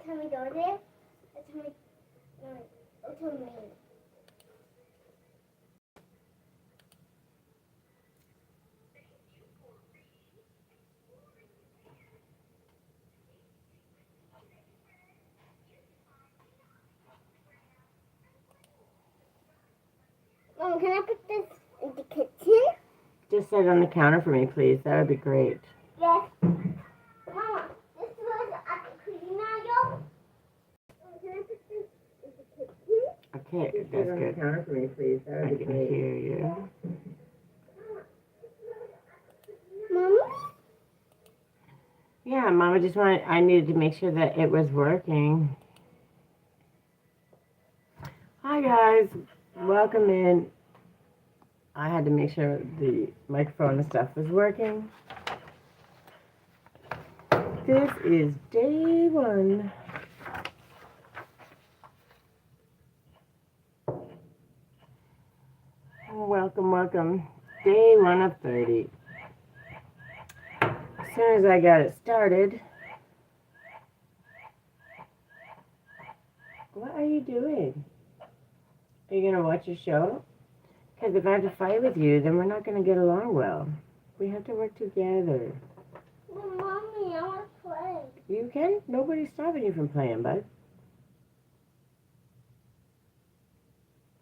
time we go there, every time it's on me. Mom, can I put this in the kitchen? Just set it on the counter for me, please. That would be great. Yes. Mama, this was a cleaner. Can I put this in the kitchen? Okay, that's good. On the counter for me, please. That would be great. I can hear you. Mommy? Yeah, Mama I needed to make sure that it was working. Hi, guys. Welcome in. I had to make sure the microphone and stuff was working. This is day 1. Welcome, welcome. Day 1 of 30. As soon as I got it started. What are you doing? Are you going to watch your show? Because if I have to fight with you, then we're not going to get along well. We have to work together. Well, Mommy, I want to play. You can? Nobody's stopping you from playing, bud.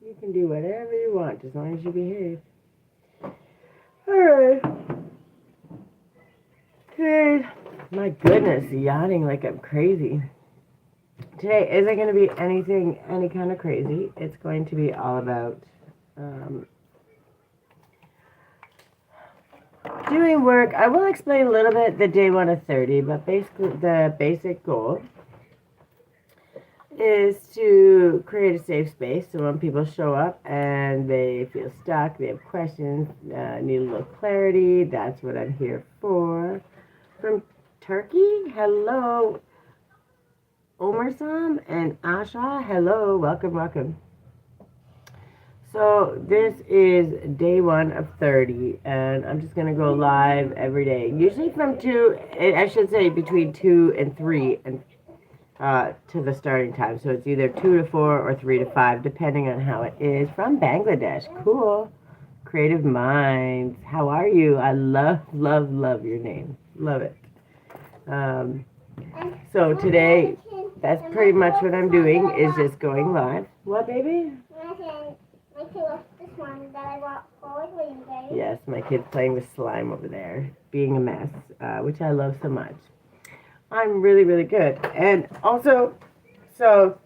You can do whatever you want as long as you behave. Alright. Okay. My goodness, yawning like I'm crazy. Today isn't going to be any kind of crazy. It's going to be all about doing work. I will explain a little bit the day 1 of 30, but basically the basic goal is to create a safe space so when people show up and they feel stuck, they have questions, need a little clarity, that's what I'm here for. From Turkey, hello. Omersam and Asha, hello, welcome, welcome. So this is day 1 of 30, and I'm just going to go live every day. Usually from 2, I should say between 2 and 3 and to the starting time. So it's either 2 to 4 or 3 to 5, depending on how it is. From Bangladesh, cool. Creative Minds, how are you? I love, love, love your name. Love it. So today, that's pretty much what I'm doing, is just going live. What, baby? This one that I bought for you guys. Yes, my kid's playing with slime over there, being a mess, which I love so much. I'm really, really good. And also, so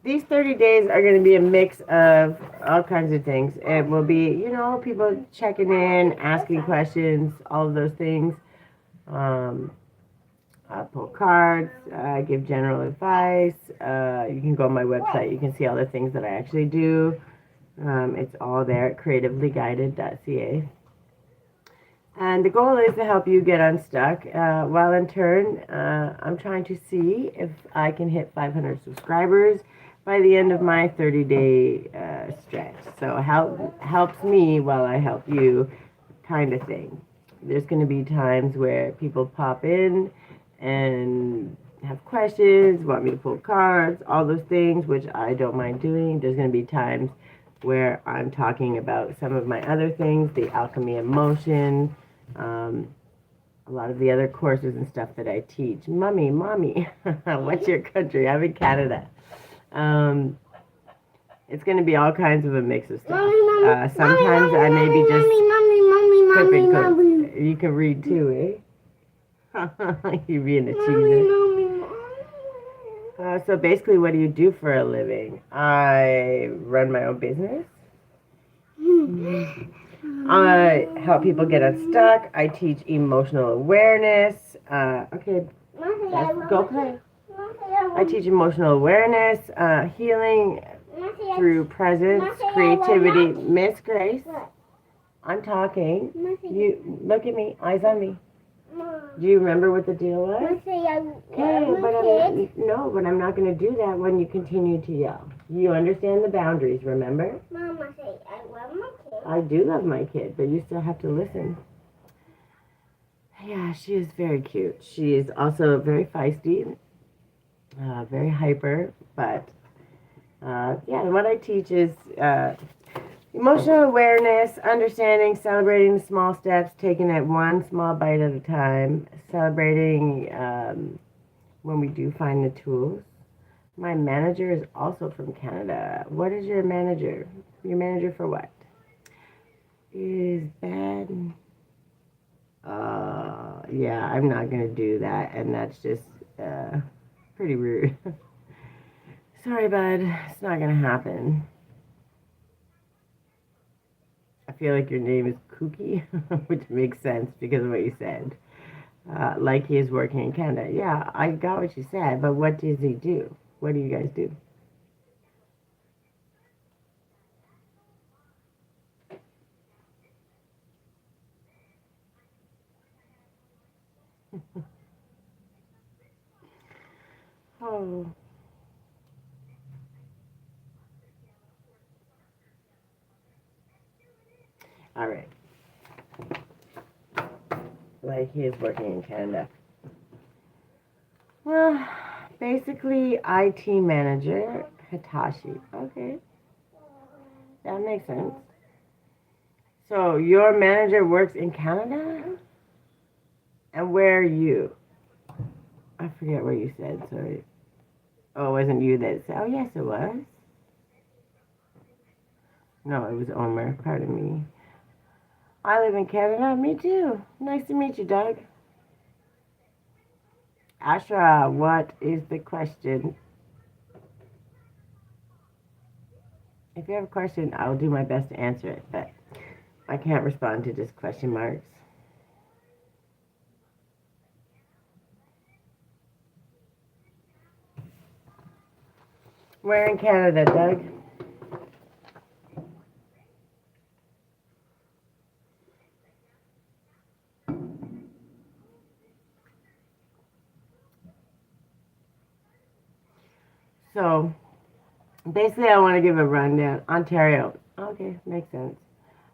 these 30 days are going to be a mix of all kinds of things. It will be, you know, people checking in, asking questions, all of those things. I pull cards, give general advice. You can go on my website. You can see all the things that I actually do. It's all there at creativelyguided.ca. And the goal is to help you get unstuck, while in turn, I'm trying to see if I can hit 500 subscribers by the end of my 30-day stretch. So helps me while I help you, kind of thing. There's going to be times where people pop in and have questions, want me to pull cards, all those things, which I don't mind doing. There's going to be times where I'm talking about some of my other things, the alchemy of motion, a lot of the other courses and stuff that I teach. Mommy, what's your country? I'm in Canada. It's going to be all kinds of a mix of stuff. Sometimes I may be just clipping. You can read too, eh? You're being a cheeser. So basically, what do you do for a living? I run my own business. I help people get unstuck. I teach emotional awareness. Okay, go play. I teach emotional awareness, healing through presence, creativity. Miss Grace, I'm talking. You look at me, eyes on me. Do you remember what the deal was? Okay, but I'm not going to do that when you continue to yell. You understand the boundaries, remember? Mama say I love my kid. I do love my kid, but you still have to listen. Yeah, she is very cute. She is also very feisty. very hyper, but yeah, what I teach is emotional awareness, understanding, celebrating the small steps, taking it one small bite at a time, celebrating when we do find the tools. My manager is also from Canada. What is your manager? Your manager for what? Is bad. Yeah, I'm not gonna do that, and that's just pretty rude. Sorry, bud. It's not gonna happen. I feel like your name is Kooky, which makes sense because of what you said. Like he is working in Canada. Yeah, I got what you said, but what does he do? What do you guys do? Oh, all right. Like he is working in Canada. Well, basically, IT manager Hitachi. Okay, that makes sense. So your manager works in Canada, and where are you? I forget what you said. Sorry. Oh, it wasn't you that said. Oh, yes, it was. No, it was Omer. Pardon me. I live in Canada. Me too. Nice to meet you, Doug. Ashra, what is the question? If you have a question, I'll do my best to answer it, but I can't respond to just question marks. Where in Canada, Doug? So, basically, I want to give a rundown. Ontario. Okay, makes sense.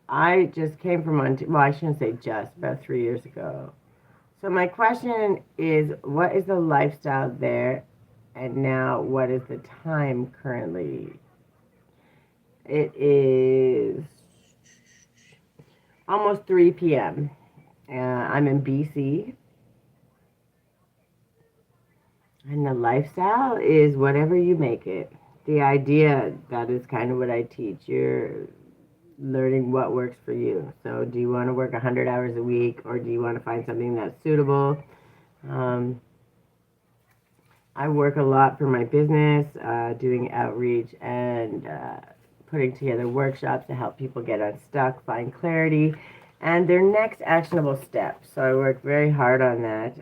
I just came from Ontario. Well, I shouldn't say just, about 3 years ago. So, my question is what is the lifestyle there? And now, what is the time currently? It is almost 3 p.m. I'm in BC. And the lifestyle is whatever you make it. The idea, that is kind of what I teach. You're learning what works for you. So, do you want to work 100 hours a week or do you want to find something that's suitable? Um, I work a lot for my business, doing outreach and putting together workshops to help people get unstuck, find clarity, and their next actionable steps. So I work very hard on that.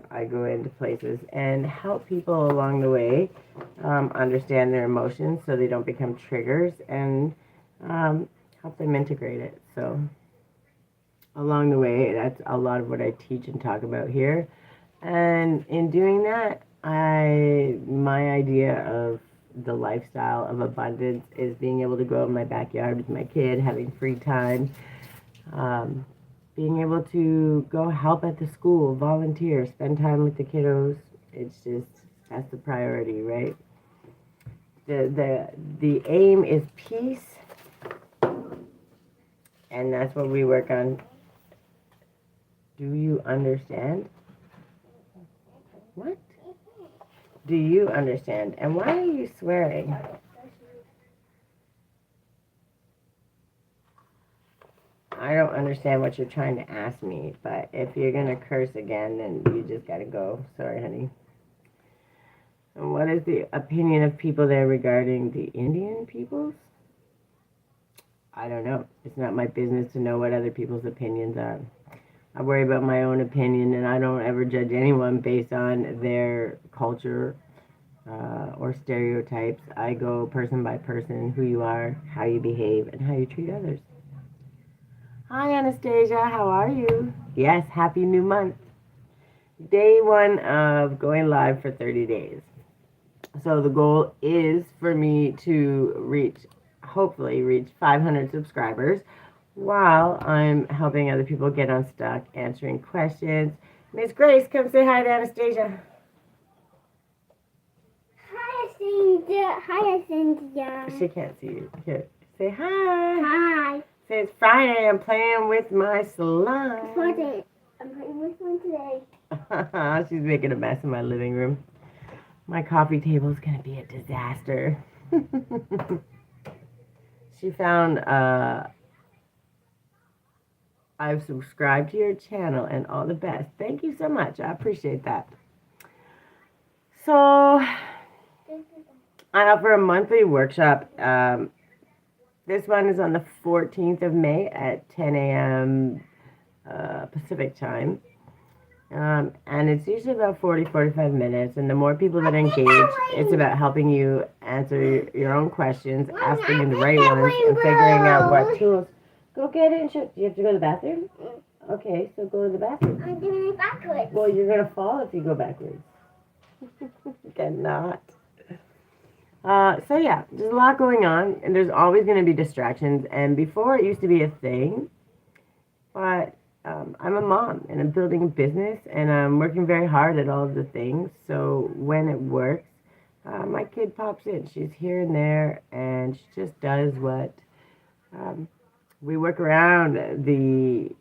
I go into places and help people along the way understand their emotions so they don't become triggers and help them integrate it. So along the way, that's a lot of what I teach and talk about here. And in doing that, my idea of the lifestyle of abundance is being able to go out in my backyard with my kid, having free time, um, being able to go help at the school, volunteer, spend time with the kiddos. It's just that's the priority, right? The aim is peace, and that's what we work on. Do you understand? What? Do you understand? And why are you swearing? I don't understand what you're trying to ask me, but if you're gonna curse again, then you just gotta go. Sorry, honey. And what is the opinion of people there regarding the Indian peoples? I don't know. It's not my business to know what other people's opinions are. I worry about my own opinion, and I don't ever judge anyone based on their culture or stereotypes. I go person by person, who you are, how you behave, and how you treat others. Hi, Anastasia. How are you? Yes, happy new month. Day one of going live for 30 days. So the goal is for me to hopefully reach 500 subscribers while I'm helping other people get unstuck, answering questions. Miss Grace, come say hi to Anastasia. saying the hyacinth, yeah. She can't see you. Here, say hi. Hi. Say it's Friday. I'm playing with my slime. Friday. I'm playing with one today. She's making a mess in my living room. My coffee table's gonna be a disaster. She found I've subscribed to your channel and all the best. Thank you so much. I appreciate that. So I offer a monthly workshop. This one is on the 14th of May at 10 a.m. Pacific time. And it's usually about 45 minutes. And the more people that engage, it's about helping you answer your own questions, asking the right ones, and figuring out what tools. Go get it and show. Do you have to go to the bathroom? Okay, so go to the bathroom. I'm doing it backwards. Well, you're going to fall if you go backwards. You cannot. So yeah, there's a lot going on, and there's always going to be distractions. And before it used to be a thing, but I'm a mom, and I'm building a business, and I'm working very hard at all of the things. So when it works, my kid pops in. She's here and there, and she just does what we work around the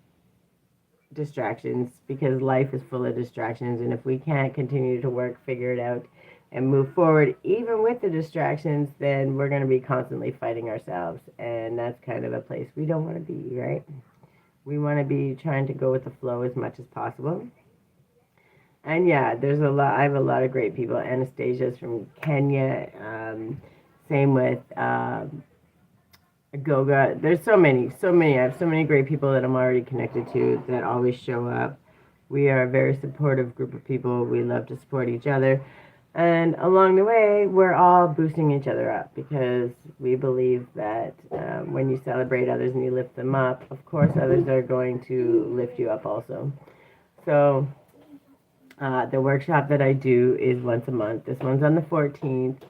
distractions because life is full of distractions, and if we can't continue to work, figure it out, and move forward, even with the distractions, then we're going to be constantly fighting ourselves, and that's kind of a place we don't want to be, right? We want to be trying to go with the flow as much as possible. And yeah, there's a lot. I have a lot of great people. Anastasia's from Kenya. Same with Goga. There's so many. I have so many great people that I'm already connected to that always show up. We are a very supportive group of people. We love to support each other. And along the way, we're all boosting each other up because we believe that when you celebrate others and you lift them up, of course, others are going to lift you up also. So the workshop that I do is once a month. This one's on the 14th.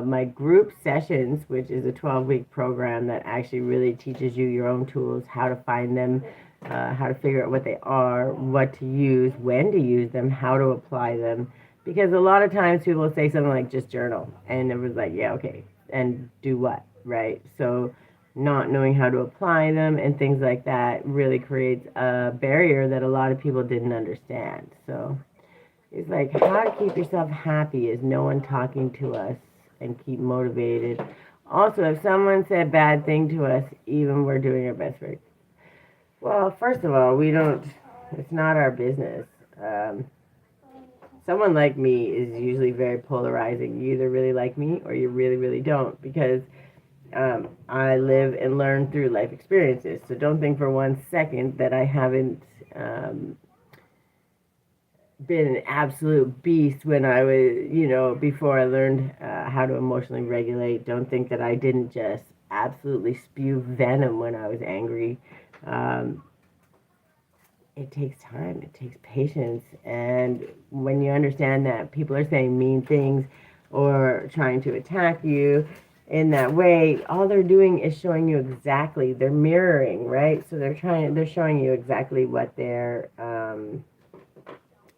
My group sessions, which is a 12-week program that actually really teaches you your own tools, how to find them, how to figure out what they are, what to use, when to use them, how to apply them. Because a lot of times people will say something like, just journal. And it was like, yeah, okay. And do what, right? So not knowing how to apply them and things like that really creates a barrier that a lot of people didn't understand. So it's like, how to keep yourself happy is no one talking to us and keep motivated. Also, if someone said bad thing to us, even we're doing our best work. Well, first of all, it's not our business. Someone like me is usually very polarizing. You either really like me or you really, really don't, because I live and learn through life experiences. So don't think for 1 second that I haven't been an absolute beast when I was, before I learned how to emotionally regulate. Don't think that I didn't just absolutely spew venom when I was angry. It takes time, it takes patience, and when you understand that people are saying mean things or trying to attack you in that way, all they're doing is showing you exactly, they're mirroring, right? So they're showing you exactly what their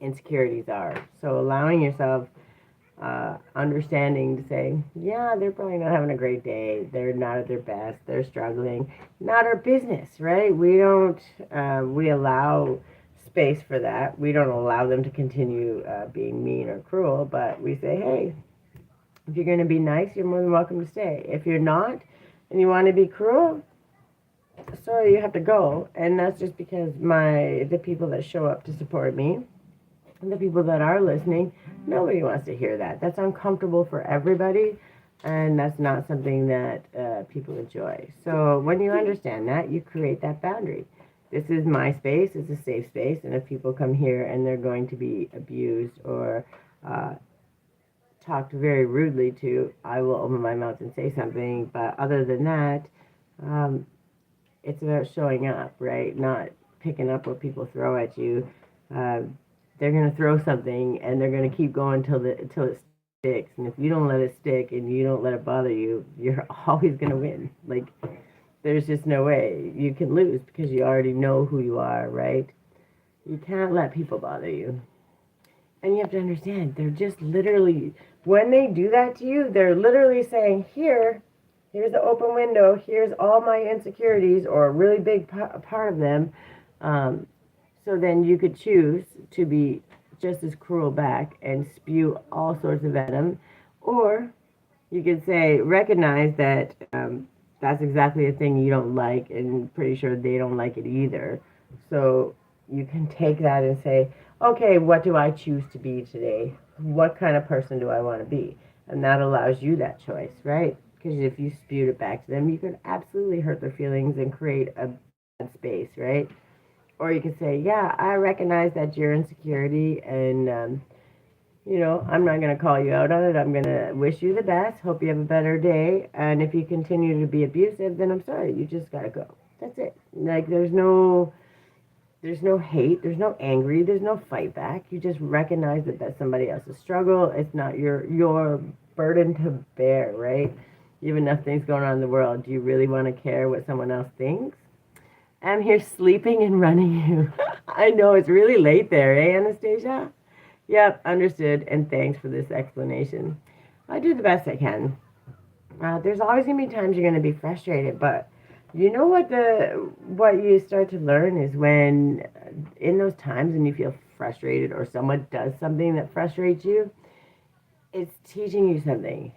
insecurities are. So allowing yourself understanding to say, yeah, they're probably not having a great day, they're not at their best, they're struggling, not our business, right? We don't we allow space for that. We don't allow them to continue being mean or cruel, but we say, hey, if you're going to be nice, you're more than welcome to stay. If you're not and you want to be cruel, sorry, you have to go. And that's just because the people that show up to support me, and the people that are listening, nobody wants to hear that. That's uncomfortable for everybody, and that's not something that people enjoy. So when you understand that, you create that boundary. This is my space, it's a safe space, and if people come here and they're going to be abused or talked very rudely to, I will open my mouth and say something. But other than that, it's about showing up, right? Not picking up what people throw at you. They're going to throw something and they're going to keep going till it sticks. And if you don't let it stick and you don't let it bother you, you're always going to win. Like, there's just no way you can lose because you already know who you are, right? You can't let people bother you. And you have to understand, they're just literally when they do that to you, they're literally saying, here's the open window, here's all my insecurities, or a really big part of them. So then you could choose to be just as cruel back and spew all sorts of venom, or you could say, recognize that that's exactly a thing you don't like, and pretty sure they don't like it either. So you can take that and say, okay, what do I choose to be today? What kind of person do I want to be? And that allows you that choice, right? Because if you spewed it back to them, you could absolutely hurt their feelings and create a bad space, right? Or you could say, yeah, I recognize that you're insecurity, and I'm not going to call you out on it. I'm going to wish you the best. Hope you have a better day. And if you continue to be abusive, then I'm sorry. You just got to go. That's it. Like, there's no hate. There's no angry. There's no fight back. You just recognize that that's somebody else's struggle. It's not your burden to bear, right? You have enough things going on in the world. Do you really want to care what someone else thinks? I'm here sleeping and running you. I know it's really late there, eh, Anastasia? Yep, understood, and thanks for this explanation. I do the best I can. There's always gonna be times you're gonna be frustrated, but you know what you start to learn is when in those times when you feel frustrated or someone does something that frustrates you, it's teaching you something.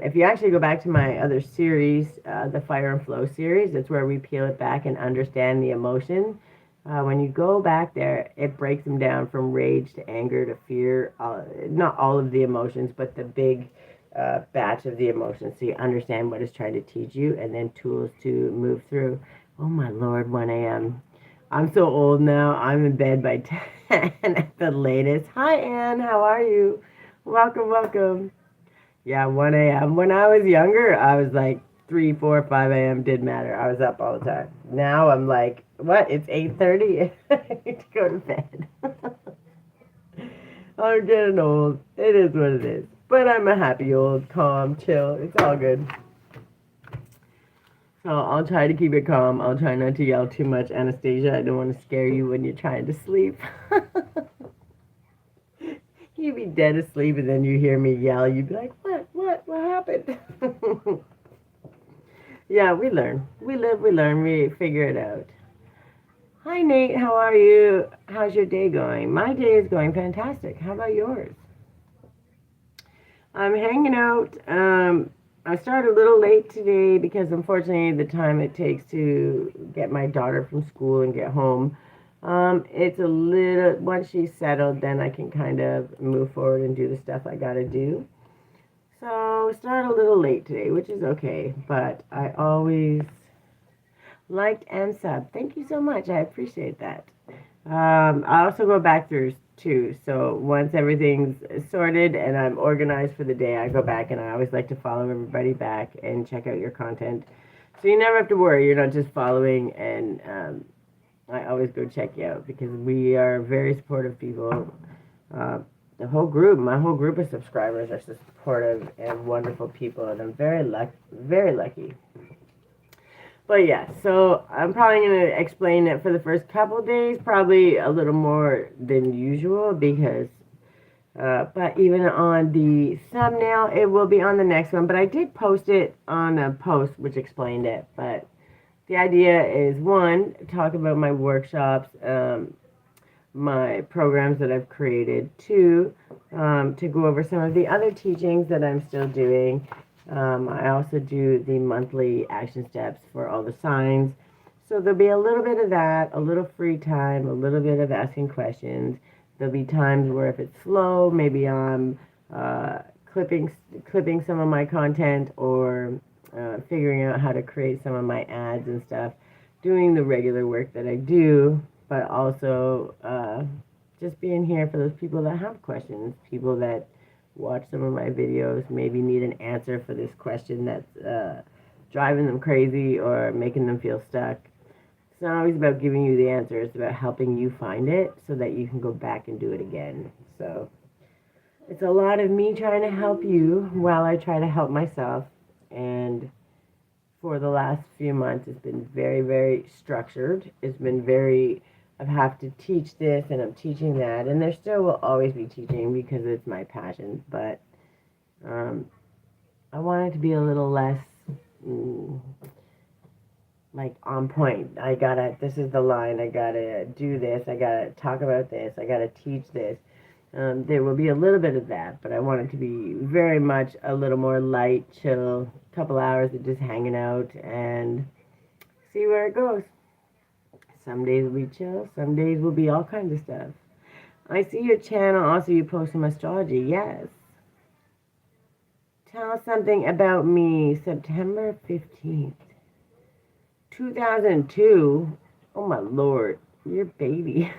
If you actually go back to my other series, the Fire and Flow series, that's where we peel it back and understand the emotion. When you go back there, it breaks them down from rage to anger to fear. Not all of the emotions, but the big batch of the emotions. So you understand what it's trying to teach you, and then tools to move through. Oh my Lord, 1 a.m. I'm so old now. I'm in bed by 10 at the latest. Hi, Anne. How are you? Welcome, welcome. Yeah, 1 a.m. When I was younger, I was like 3, 4, 5 a.m. didn't matter. I was up all the time. Now I'm like, what? It's 8:30. I need to go to bed. I'm getting old. It is what it is. But I'm a happy old, calm, chill. It's all good. So I'll try to keep it calm. I'll try not to yell too much, Anastasia. I don't want to scare you when you're trying to sleep. You'd be dead asleep and then you hear me yell. You'd be like, what happened? Yeah, we learn. We live, we learn, we figure it out. Hi, Nate. How are you? How's your day going? My day is going fantastic. How about yours? I'm hanging out. I started a little late today because unfortunately the time it takes to get my daughter from school and get home, it's a little, once she's settled, then I can kind of move forward and do the stuff I gotta do. So started a little late today, which is okay, but I always liked and sub. Thank you so much. I appreciate that. I also go back through too. So once everything's sorted and I'm organized for the day, I go back and I always like to follow everybody back and check out your content. So you never have to worry. You're not just following, and I always go check you out because we are very supportive people. The whole group, my whole group of subscribers are supportive and wonderful people, and I'm very lucky. But yeah, so I'm probably going to explain it for the first couple days, probably a little more than usual because, but even on the thumbnail, it will be on the next one. But I did post it on a post which explained it. But the idea is, one, talk about my workshops, my programs that I've created. Two, to go over some of the other teachings that I'm still doing. I also do the monthly action steps for all the signs. So there'll be a little bit of that, a little free time, a little bit of asking questions. There'll be times where if it's slow, maybe I'm clipping some of my content, or figuring out how to create some of my ads and stuff, doing the regular work that I do, but also just being here for those people that have questions, people that watch some of my videos, maybe need an answer for this question that's driving them crazy or making them feel stuck. It's not always about giving you the answer. It's about helping you find it so that you can go back and do it again. So it's a lot of me trying to help you while I try to help myself. And for the last few months, it's been very, very structured. It's been very, I have to teach this and I'm teaching that. And there still will always be teaching because it's my passion. But I want it to be a little less mm, like on point. This is the line, I gotta do this, I gotta talk about this, I gotta teach this. There will be a little bit of that, but I want it to be very much a little more light, chill, couple hours of just hanging out and see where it goes. Some days will be chill, some days will be all kinds of stuff. I see your channel, also you post some astrology, yes. Tell us something about me, September 15th. 2002. Oh my lord, your baby.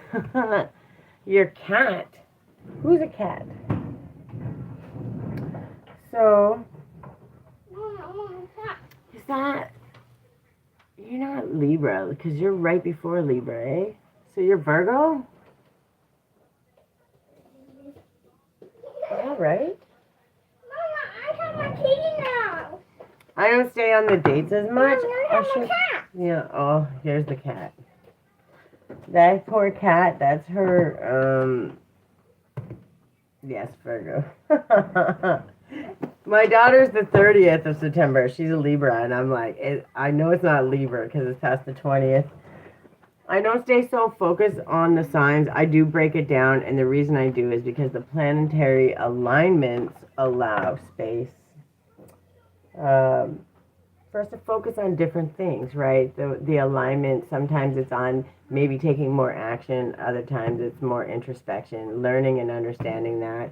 Your cat. Who's a cat? So, is that, you're not Libra, because you're right before Libra, eh? So you're Virgo? Is that right? Mama, I have a kitty now. I don't stay on the dates as much. Mom, I have a cat. Yeah, oh, here's the cat. That poor cat, that's her, yes, Virgo. My daughter's the 30th of September. She's a Libra, and I'm like, I know it's not Libra because it's past the 20th. I don't stay so focused on the signs. I do break it down, and the reason I do is because the planetary alignments allow space for us to focus on different things, right? The alignment, sometimes it's on maybe taking more action, other times it's more introspection, learning and understanding that.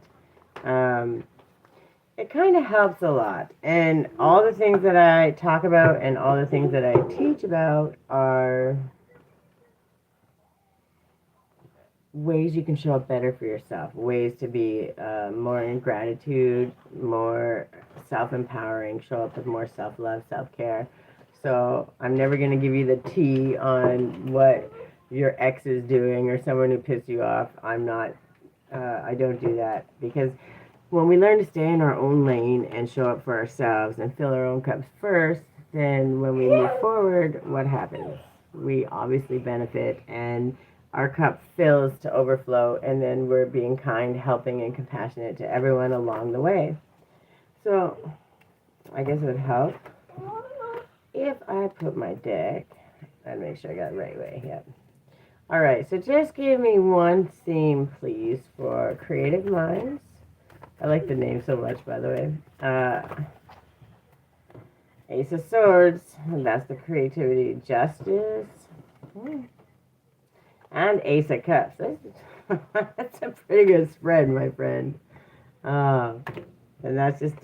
It kind of helps a lot. And all the things that I talk about and all the things that I teach about are ways you can show up better for yourself, ways to be more in gratitude, more self-empowering, show up with more self-love, self-care. So I'm never going to give you the tea on what your ex is doing or someone who pissed you off. I don't do that, because when we learn to stay in our own lane and show up for ourselves and fill our own cups first, then when we move forward, what happens? We obviously benefit, and our cup fills to overflow, and then we're being kind, helping, and compassionate to everyone along the way. So, I guess it would help if I put my deck and make sure I got it right way. Yep. All right, so just give me one theme, please, for Creative Minds. I like the name so much, by the way. Ace of Swords, and that's the creativity, justice. And Ace of Cups. That's a pretty good spread, my friend. And that's just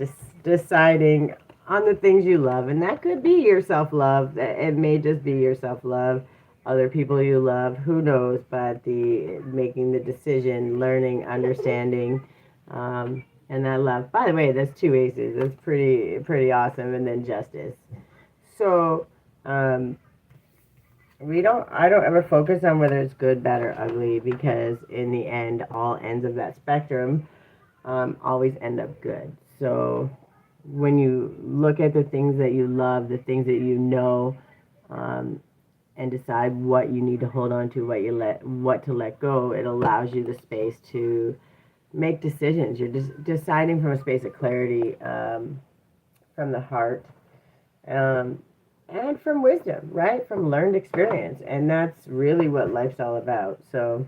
deciding on the things you love. And that could be your self-love. It may just be your self-love. Other people you love, who knows? But making the decision, learning, understanding, and that love. By the way, that's two aces. That's pretty awesome. And then justice. So, I don't ever focus on whether it's good, bad, or ugly, because in the end, all ends of that spectrum always end up good. So when you look at the things that you love, the things that you know, and decide what you need to hold on to, what to let go, it allows you the space to make decisions. You're just deciding from a space of clarity, from the heart. And from wisdom, right? From learned experience. And that's really what life's all about. So,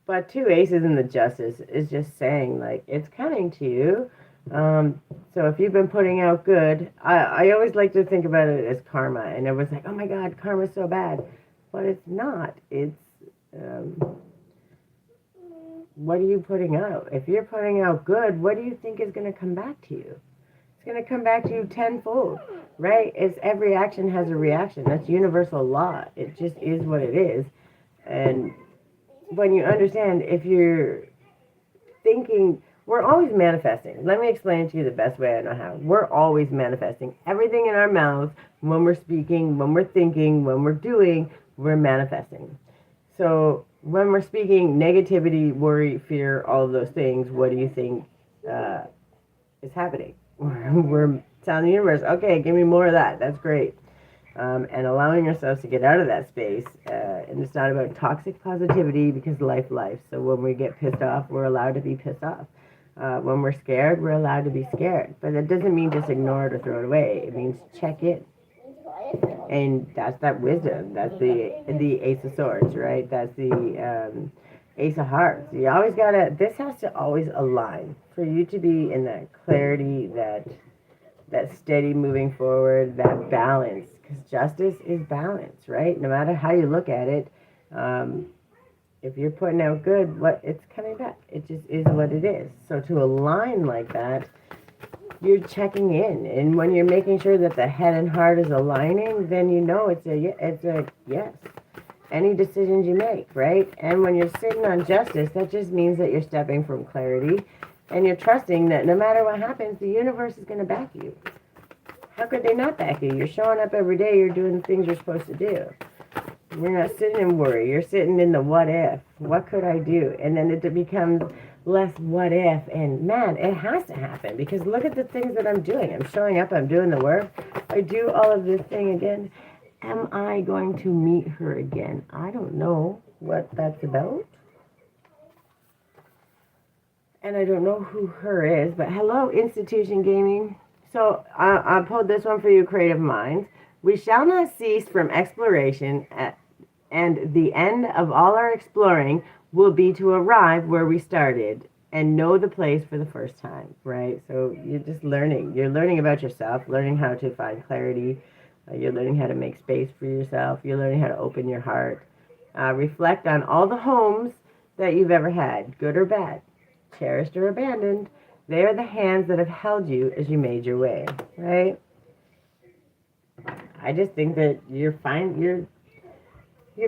but two aces in the justice is just saying, like, it's coming to you. So if you've been putting out good, I always like to think about it as karma. And everyone's like, oh my God, karma's so bad. But it's not. It's, what are you putting out? If you're putting out good, what do you think is going to come back to you? It's going to come back to you tenfold, right? It's every action has a reaction. That's universal law. It just is what it is. And when you understand, if you're thinking, we're always manifesting. Let me explain to you the best way I know how. We're always manifesting. Everything in our mouths, when we're speaking, when we're thinking, when we're doing, we're manifesting. So when we're speaking negativity, worry, fear, all of those things, what do you think is happening? We're telling the universe, okay, give me more of that. That's great. And allowing ourselves to get out of that space. And it's not about toxic positivity, because life. So when we get pissed off, we're allowed to be pissed off. When we're scared, we're allowed to be scared. But that doesn't mean just ignore it or throw it away. It means check it. And that's that wisdom. That's the Ace of Swords, right? That's the Ace of Hearts. You always gotta, this has to always align for you to be in that clarity, that steady moving forward, that balance. Because justice is balance, right? No matter how you look at it, if you're putting out good, what it's coming back. It just is what it is. So to align like that, you're checking in, and when you're making sure that the head and heart is aligning, then you know it's a yes. Any decisions you make, right? And when you're sitting on justice, that just means that you're stepping from clarity, and you're trusting that no matter what happens, the universe is going to back you. How could they not back you? You're showing up every day. You're doing the things you're supposed to do. You're not sitting in worry. You're sitting in the what if. What could I do? And then it becomes less what if. And man, it has to happen because look at the things that I'm doing. I'm showing up. I'm doing the work. I do all of this thing again. Am I going to meet her again? I don't know what that's about. And I don't know who her is. But hello, Institution Gaming. So I pulled this one for you, Creative Minds. We shall not cease from exploration, and the end of all our exploring will be to arrive where we started and know the place for the first time, right? So you're just learning. You're learning about yourself, learning how to find clarity. You're learning how to make space for yourself. You're learning how to open your heart. Reflect on all the homes that you've ever had, good or bad, cherished or abandoned. They are the hands that have held you as you made your way, right? I just think that you're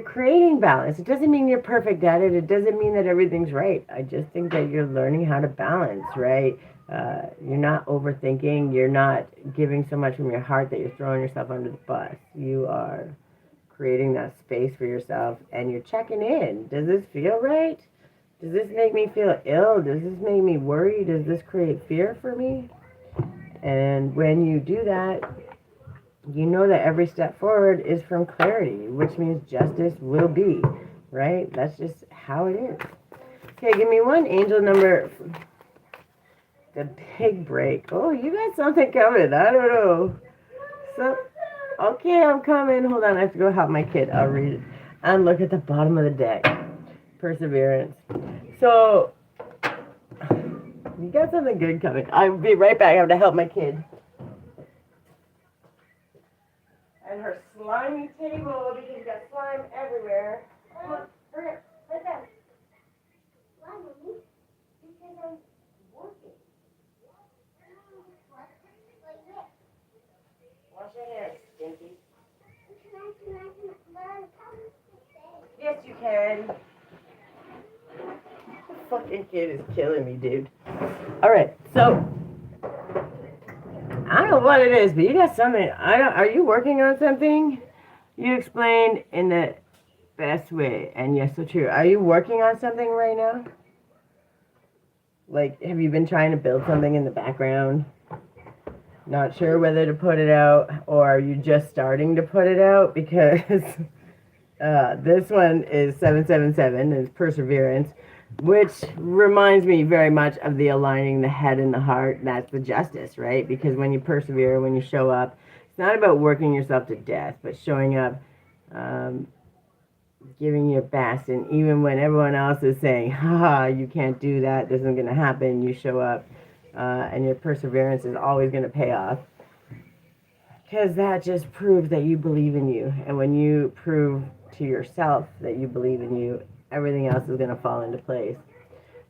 creating balance. It doesn't mean you're perfect at it. It doesn't mean that everything's right. I just think that you're learning how to balance, right? You're not overthinking. You're not giving so much from your heart that you're throwing yourself under the bus. You are creating that space for yourself, and you're checking in. Does this feel right? Does this make me feel ill? Does this make me worry? Does this create fear for me? And when you do that, you know that every step forward is from clarity, which means justice will be, right? That's just how it is. Okay, give me one angel number. The big break. Oh, you got something coming. I don't know. So, okay, I'm coming. Hold on, I have to go help my kid. I'll read it. And look at the bottom of the deck. Perseverance. So, you got something good coming. I'll be right back. I have to help my kid. And her slimy table because you got slime everywhere. Come on, hurry up, sit down. Why, Mommy? Because I'm working. Wash your hands, Stinky. Yes, you can. The fucking kid is killing me, dude. Alright, so I don't know what it is, but you got something. Are you working on something? You explained in the best way, and yes, so true. Are you working on something right now? Like, have you been trying to build something in the background? Not sure whether to put it out, or are you just starting to put it out? Because this one is 777, is Perseverance, which reminds me very much of the aligning the head and the heart. That's the justice, right? Because when you persevere, when you show up, it's not about working yourself to death, but showing up, giving your best. And even when everyone else is saying, haha, you can't do that, this isn't going to happen, you show up, and your perseverance is always going to pay off. Because that just proves that you believe in you. And when you prove to yourself that you believe in you, everything else is going to fall into place.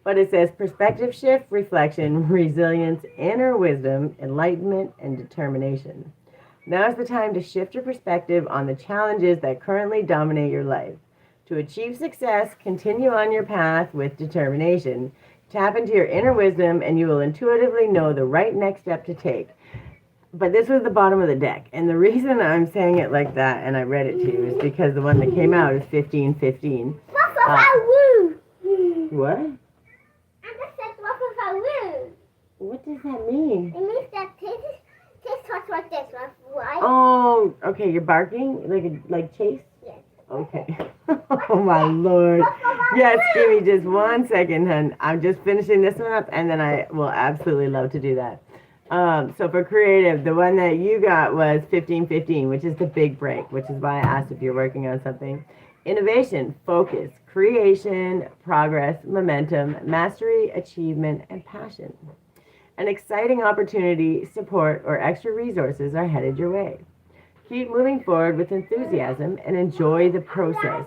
But it says perspective shift, reflection, resilience, inner wisdom, enlightenment, and determination. Now is the time to shift your perspective on the challenges that currently dominate your life. To achieve success, continue on your path with determination. Tap into your inner wisdom and you will intuitively know the right next step to take. But this was the bottom of the deck. And the reason I'm saying it like that, and I read it to you, is because the one that came out is 1515. What? I just said woo. What does that mean? It means that taste talks like this, right? Oh, okay, you're barking? Like Chase? Yes. Okay. Oh my lord. Yes, give me just 1 second, hun. I'm just finishing this one up, and then I will absolutely love to do that. So for creative, the one that you got was 15-15, which is the big break, which is why I asked if you're working on something. Innovation, focus, creation, progress, momentum, mastery, achievement, and passion. An exciting opportunity, support, or extra resources are headed your way. Keep moving forward with enthusiasm and enjoy the process.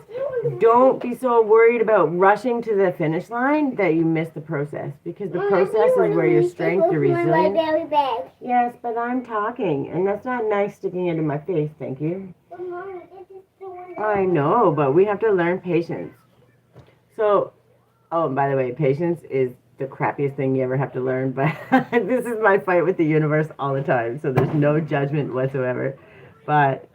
Don't be so worried about rushing to the finish line that you miss the process, because the process is where your strength, your resilience. Yes, but I'm talking, and that's not nice sticking into my face. Thank you. I know, but we have to learn patience. So, oh, and by the way, patience is the crappiest thing you ever have to learn, but this is my fight with the universe all the time, so there's no judgment whatsoever. But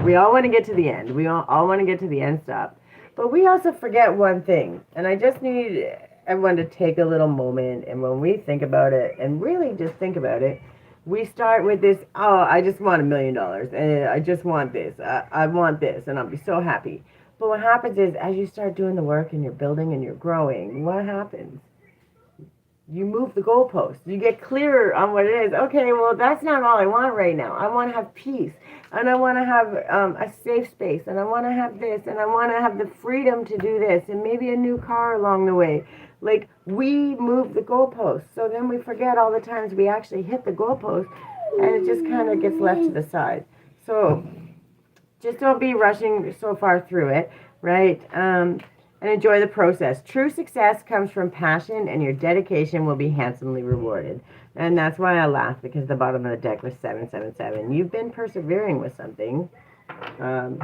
we all want to get to the end. We all want to get to the end stop. But we also forget one thing, and I just need everyone to take a little moment, and when we think about it, and really just think about it, we start with this, oh, I just want $1 million, and I just want this, I want this, and I'll be so happy. But what happens is, as you start doing the work and you're building and you're growing, what happens? You move the goalpost. You get clearer on what it is. Okay, well, that's not all I want right now. I want to have peace, and I want to have a safe space, and I want to have this, and I want to have the freedom to do this, and maybe a new car along the way. Like, we move the goalpost. So then we forget all the times we actually hit the goalpost, and it just kind of gets left to the side. So just don't be rushing so far through it, right? And enjoy the process. True success comes from passion, and your dedication will be handsomely rewarded. And that's why I laugh, because the bottom of the deck was 777. You've been persevering with something, and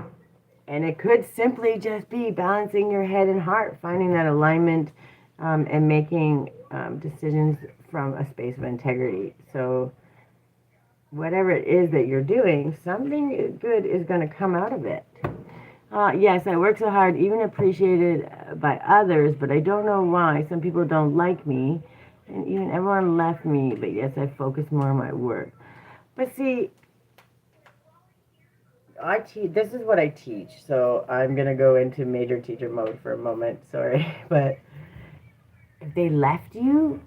it could simply just be balancing your head and heart, finding that alignment, and making decisions from a space of integrity. So whatever it is that you're doing, something good is going to come out of it. Yes, I work so hard, even appreciated by others, but I don't know why. Some people don't like me, and even everyone left me, but yes, I focus more on my work. But see, this is what I teach, so I'm going to go into major teacher mode for a moment, sorry. But if they left you,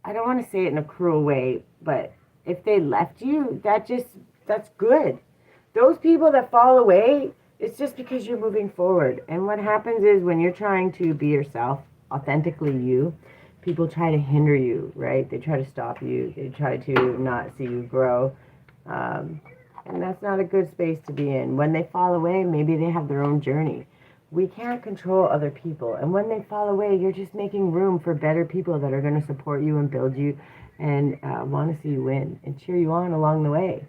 I don't want to say it in a cruel way, but if they left you, that's good. Those people that fall away, it's just because you're moving forward. And what happens is, when you're trying to be yourself, authentically you, people try to hinder you, right? They try to stop you. They try to not see you grow. And that's not a good space to be in. When they fall away, maybe they have their own journey. We can't control other people. And when they fall away, you're just making room for better people that are going to support you and build you and want to see you win and cheer you on along the way.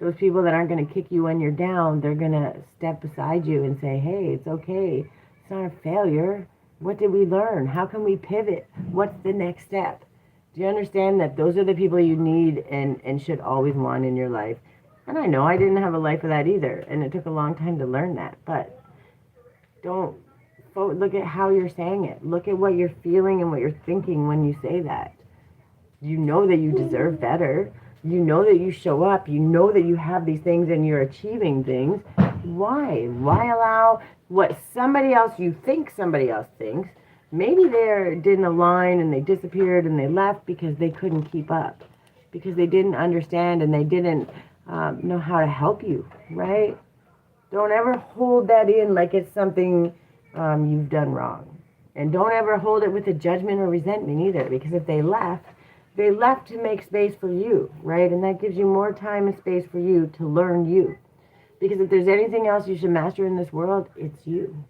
Those people that aren't going to kick you when you're down, they're going to step beside you and say, hey, it's okay. It's not a failure. What did we learn? How can we pivot? What's the next step? Do you understand that those are the people you need and should always want in your life? And I know I didn't have a life of that either, and it took a long time to learn that. But don't look at how you're saying it. Look at what you're feeling and what you're thinking when you say that. You know that you deserve better. You know that you show up. You know that you have these things and you're achieving things. Why? Why allow what somebody else, you think somebody else thinks, maybe they didn't align and they disappeared and they left because they couldn't keep up, because they didn't understand and they didn't know how to help you, right? Don't ever hold that in like it's something you've done wrong. And don't ever hold it with a judgment or resentment either, because if they left to make space for you, right? And that gives you more time and space for you to learn you. Because if there's anything else you should master in this world, it's you.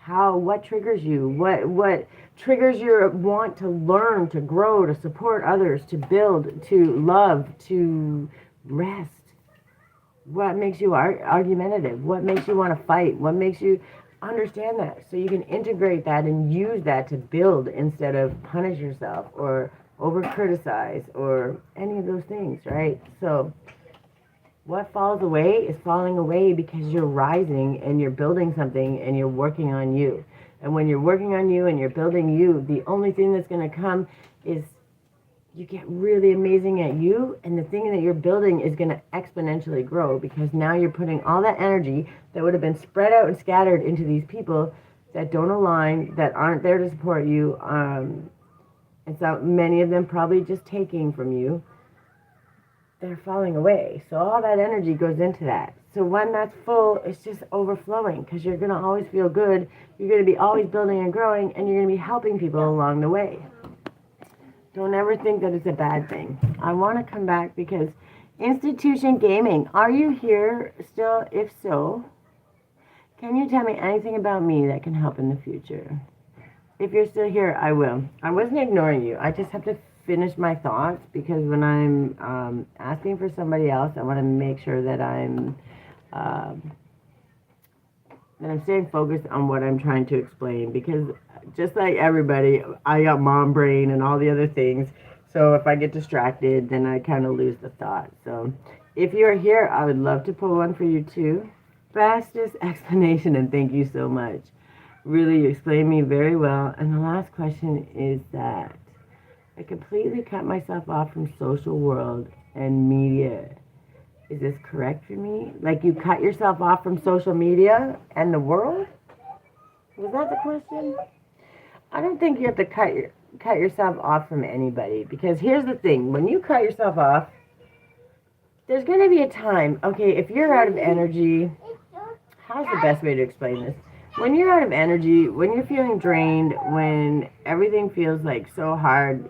What triggers you? What triggers your want to learn, to grow, to support others, to build, to love, to rest? What makes you argumentative? What makes you want to fight? What makes you understand that? So you can integrate that and use that to build instead of punish yourself or over criticize or any of those things, right? So what falls away is falling away because you're rising and you're building something and you're working on you. And when you're working on you and you're building you, the only thing that's going to come is you get really amazing at you, and the thing that you're building is going to exponentially grow, because now you're putting all that energy that would have been spread out and scattered into these people that don't align, that aren't there to support you. And so many of them probably just taking from you. They're falling away. So all that energy goes into that. So when that's full, it's just overflowing because you're going to always feel good. You're going to be always building and growing, and you're going to be helping people along the way. Don't ever think that it's a bad thing. I want to come back because Institution Gaming, are you here still? If so, can you tell me anything about me that can help in the future? If you're still here, I will. I wasn't ignoring you. I just have to finish my thoughts because when I'm asking for somebody else, I want to make sure that I'm staying focused on what I'm trying to explain, because just like everybody, I got mom brain and all the other things. So if I get distracted, then I kind of lose the thought. So if you're here, I would love to pull one for you too. Fastest explanation, and thank you so much. Really, you explained me very well. And the last question is that I completely cut myself off from social world and media. Is this correct for me? Like you cut yourself off from social media and the world? Was that the question? I don't think you have to cut yourself off from anybody, because here's the thing. When you cut yourself off, there's going to be a time, okay, if you're out of energy, how's the best way to explain this? When you're out of energy, when you're feeling drained, when everything feels like so hard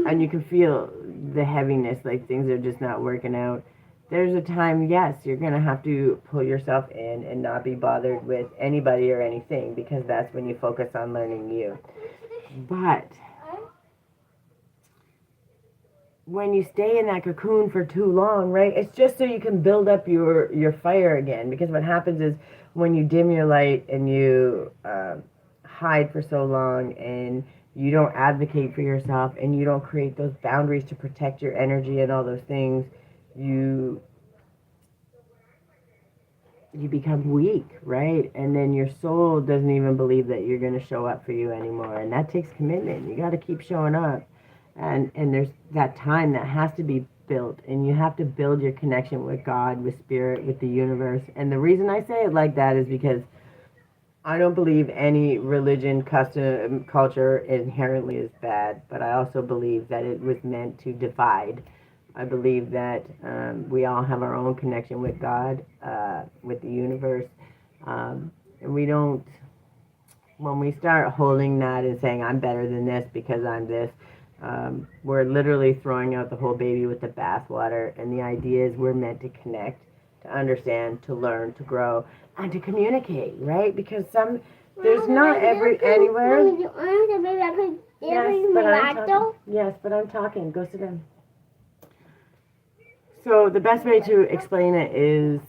and you can feel the heaviness, like things are just not working out, there's a time, yes, you're going to have to pull yourself in and not be bothered with anybody or anything, because that's when you focus on learning you. But when you stay in that cocoon for too long, right, it's just so you can build up your fire again. Because what happens is when you dim your light and you hide for so long and you don't advocate for yourself and you don't create those boundaries to protect your energy and all those things, you become weak, right? And then your soul doesn't even believe that you're going to show up for you anymore. And that takes commitment. You got to keep showing up. And there's that time that has to be built. And you have to build your connection with God, with spirit, with the universe. And the reason I say it like that is because I don't believe any religion, custom, culture inherently is bad. But I also believe that it was meant to divide. I believe that we all have our own connection with God, with the universe. And we don't, when we start holding that and saying, I'm better than this because I'm this, we're literally throwing out the whole baby with the bathwater. And the idea is we're meant to connect, to understand, to learn, to grow, and to communicate, right? Because there's not anywhere. Yes, but I'm talking. Go sit down. So the best way to explain it is,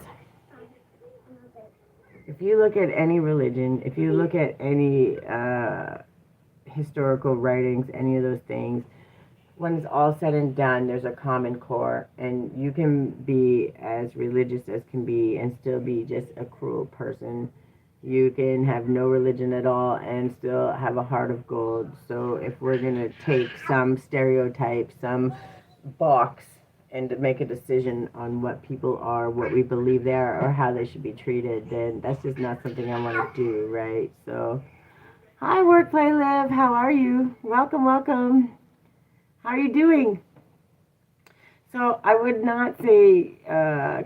if you look at any religion, if you look at any historical writings, any of those things, when it's all said and done, there's a common core, and you can be as religious as can be and still be just a cruel person. You can have no religion at all and still have a heart of gold. So if we're going to take some stereotype, some box, and to make a decision on what people are, what we believe they are, or how they should be treated, then that's just not something I want to do, right? So, hi, Work, Play, Live. How are you? Welcome, welcome. How are you doing? So, I would not say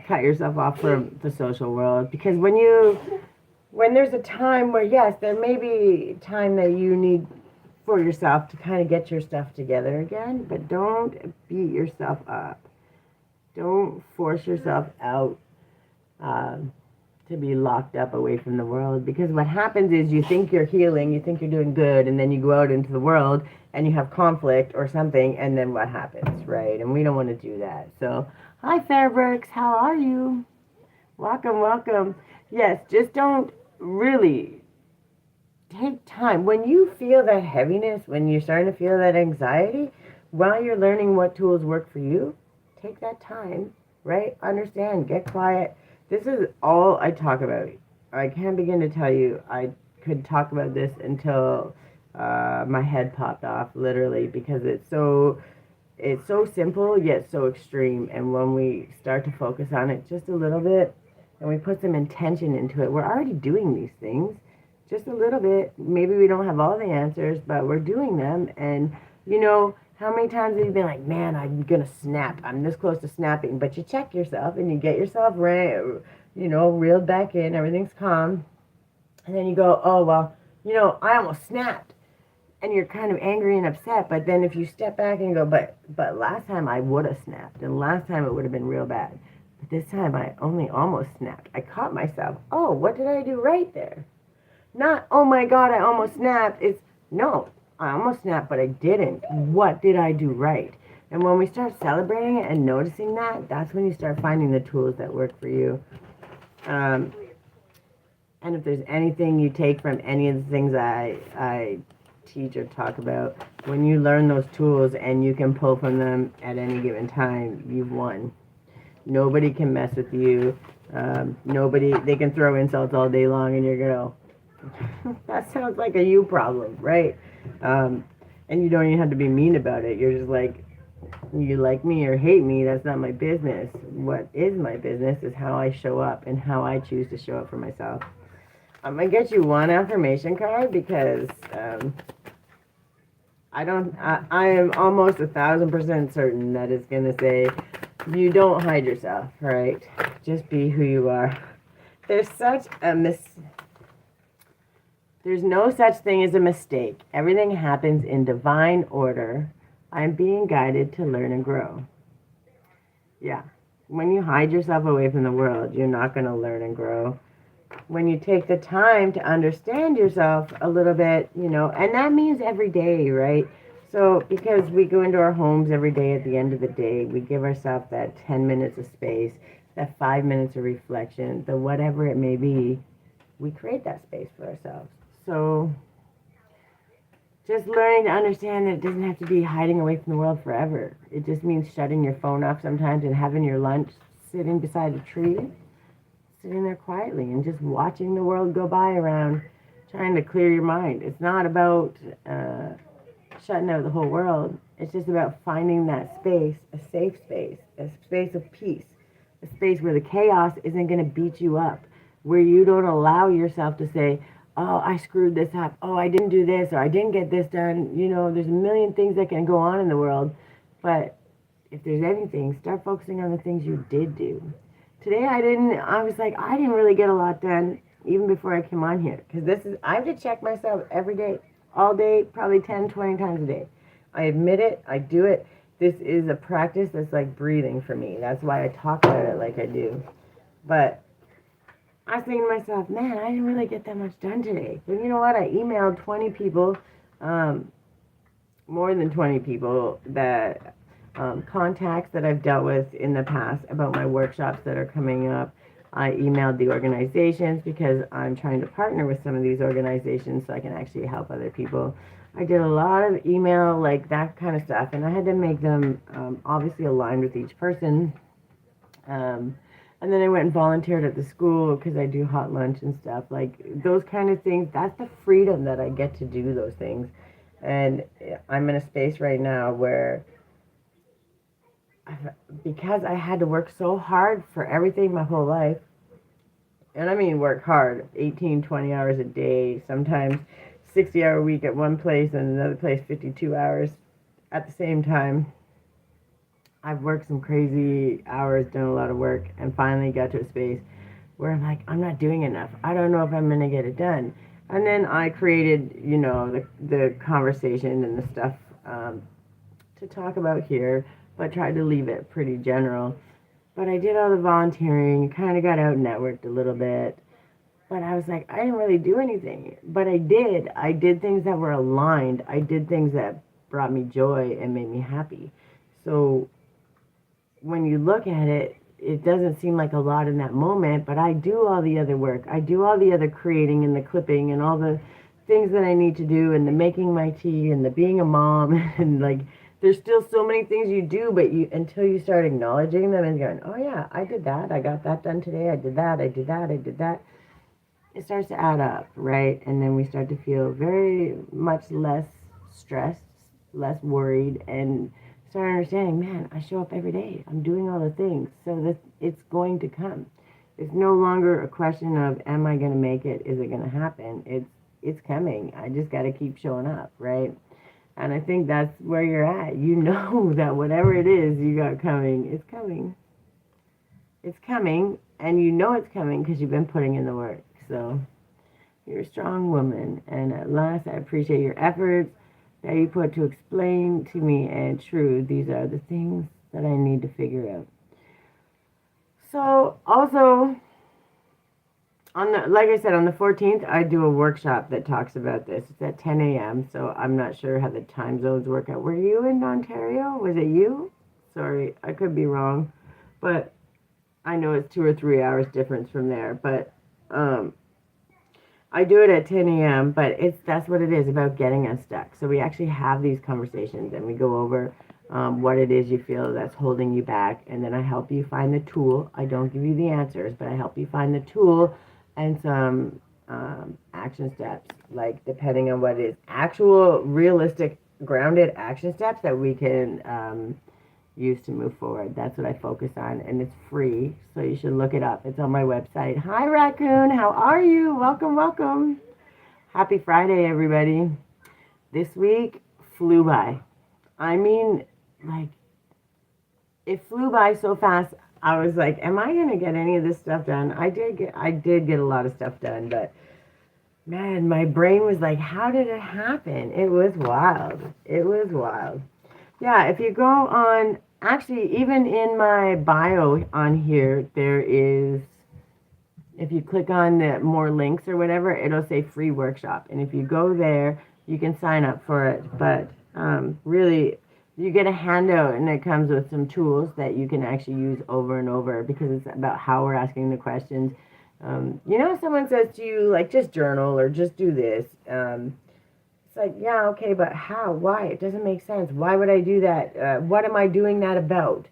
cut yourself off from the social world, because when there's a time where, yes, there may be time that you need for yourself to kind of get your stuff together again, but don't beat yourself up. Don't force yourself out to be locked up away from the world, because what happens is you think you're healing, you think you're doing good, and then you go out into the world and you have conflict or something, and then what happens, right? And we don't want to do that. So, hi Fairbrooks, how are you? Welcome, welcome. Yes, just don't really take time. When you feel that heaviness, when you're starting to feel that anxiety, while you're learning what tools work for you, take that time, right? Understand, get quiet. This is all I talk about. I can't begin to tell you. I could talk about this until my head popped off, literally, because it's so simple yet so extreme. And when we start to focus on it just a little bit and we put some intention into it, we're already doing these things. just a little bit. Maybe we don't have all the answers, but we're doing them. And, how many times have you been like, man, I'm going to snap. I'm this close to snapping. But you check yourself and you get yourself reeled back in. Everything's calm. And then you go, oh, well, I almost snapped. And you're kind of angry and upset. But then if you step back and you go, but last time I would have snapped. And last time it would have been real bad. But this time I only almost snapped. I caught myself. Oh, what did I do right there? Not, oh my God, I almost snapped. It's, no, I almost snapped, but I didn't. What did I do right? And when we start celebrating it and noticing that, that's when you start finding the tools that work for you. And if there's anything you take from any of the things I teach or talk about, when you learn those tools and you can pull from them at any given time, you've won. Nobody can mess with you. They can throw insults all day long and you're going to, that sounds like a you problem, right? And you don't even have to be mean about it. You're just like, you like me or hate me, that's not my business. What is my business is how I show up and how I choose to show up for myself. I'm going to get you one affirmation card because I am almost 1,000% certain that it's going to say, you don't hide yourself, right? Just be who you are. There's no such thing as a mistake. Everything happens in divine order. I am being guided to learn and grow. Yeah. When you hide yourself away from the world, you're not going to learn and grow. When you take the time to understand yourself a little bit, and that means every day, right? So because we go into our homes every day at the end of the day, we give ourselves that 10 minutes of space, that 5 minutes of reflection, the whatever it may be, we create that space for ourselves. So just learning to understand that it doesn't have to be hiding away from the world forever. It just means shutting your phone off sometimes and having your lunch, sitting beside a tree, sitting there quietly and just watching the world go by around, trying to clear your mind. It's not about shutting out the whole world. It's just about finding that space, a safe space, a space of peace, a space where the chaos isn't going to beat you up, where you don't allow yourself to say, oh, I screwed this up. Oh, I didn't do this, or I didn't get this done. There's a million things that can go on in the world. But if there's anything, start focusing on the things you did do. Today I didn't really get a lot done even before I came on here. Because I have to check myself every day, all day, probably 10, 20 times a day. I admit it. I do it. This is a practice that's like breathing for me. That's why I talk about it like I do. But I was thinking to myself, man, I didn't really get that much done today. But you know what? I emailed 20 people, more than 20 people that contacts that I've dealt with in the past about my workshops that are coming up. I emailed the organizations because I'm trying to partner with some of these organizations so I can actually help other people. I did a lot of email, like that kind of stuff, and I had to make them obviously aligned with each person. And then I went and volunteered at the school because I do hot lunch and stuff. Like those kind of things, that's the freedom that I get to do those things. And I'm in a space right now where, because I had to work so hard for everything my whole life, and I mean work hard, 18, 20 hours a day, sometimes 60-hour week at one place and another place 52 hours at the same time. I've worked some crazy hours, done a lot of work, and finally got to a space where I'm like, I'm not doing enough. I don't know if I'm going to get it done. And then I created, the conversation and the stuff to talk about here, but tried to leave it pretty general. But I did all the volunteering, kind of got out and networked a little bit. But I was like, I didn't really do anything. But I did. I did things that were aligned. I did things that brought me joy and made me happy. So when you look at it, it doesn't seem like a lot in that moment, but I do all the other work. I do all the other creating and the clipping and all the things that I need to do and the making my tea and the being a mom and like there's still so many things you do, but until you start acknowledging them and going, oh yeah, I did that. I got that done today. I did that. I did that. I did that. It starts to add up, right? And then we start to feel very much less stressed, less worried, and start understanding, man, I show up every day. I'm doing all the things. So that it's going to come. It's no longer a question of, am I going to make it? Is it going to happen? It's coming. I just got to keep showing up, right? And I think that's where you're at. You know that whatever it is you got coming, it's coming. It's coming, and you know it's coming because you've been putting in the work. So you're a strong woman. And at last, I appreciate your efforts that you put to explain to me. And true, these are the things that I need to figure out. So also, like I said, on the 14th, I do a workshop that talks about this. It's at 10 a.m., so I'm not sure how the time zones work out. Were you in Ontario? Was it you? Sorry, I could be wrong. But I know it's 2 or 3 hours difference from there. But I do it at 10 a.m., but that's what it is, about getting unstuck. So we actually have these conversations, and we go over what it is you feel that's holding you back, and then I help you find the tool. I don't give you the answers, but I help you find the tool and some action steps, like depending on what it is, actual, realistic, grounded action steps that we can use to move forward. That's what I focus on, and it's free, so you should look it up. It's on my website. Hi, Raccoon. How are you? Welcome, welcome. Happy Friday, everybody. This week flew by. I mean, like, it flew by so fast. I was like, am I going to get any of this stuff done? I did get a lot of stuff done, but man, my brain was like, how did it happen? It was wild. It was wild. Yeah, if you go on, actually, even in my bio on here, there is, if you click on the more links or whatever, it'll say free workshop. And if you go there, you can sign up for it. But really, you get a handout, and it comes with some tools that you can actually use over and over, because it's about how we're asking the questions. Someone says to you, like, just journal or just do this. It's like, yeah, okay, but how? Why? It doesn't make sense. Why would I do that? What am I doing that about?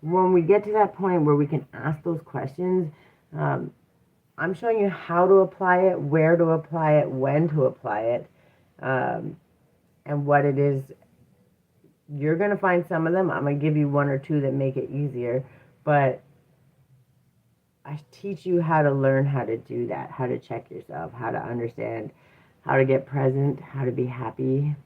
When we get to that point where we can ask those questions, I'm showing you how to apply it, where to apply it, when to apply it, and what it is. You're going to find some of them. I'm going to give you one or two that make it easier, but I teach you how to learn how to do that, how to check yourself, how to understand, how to get present, how to be happy,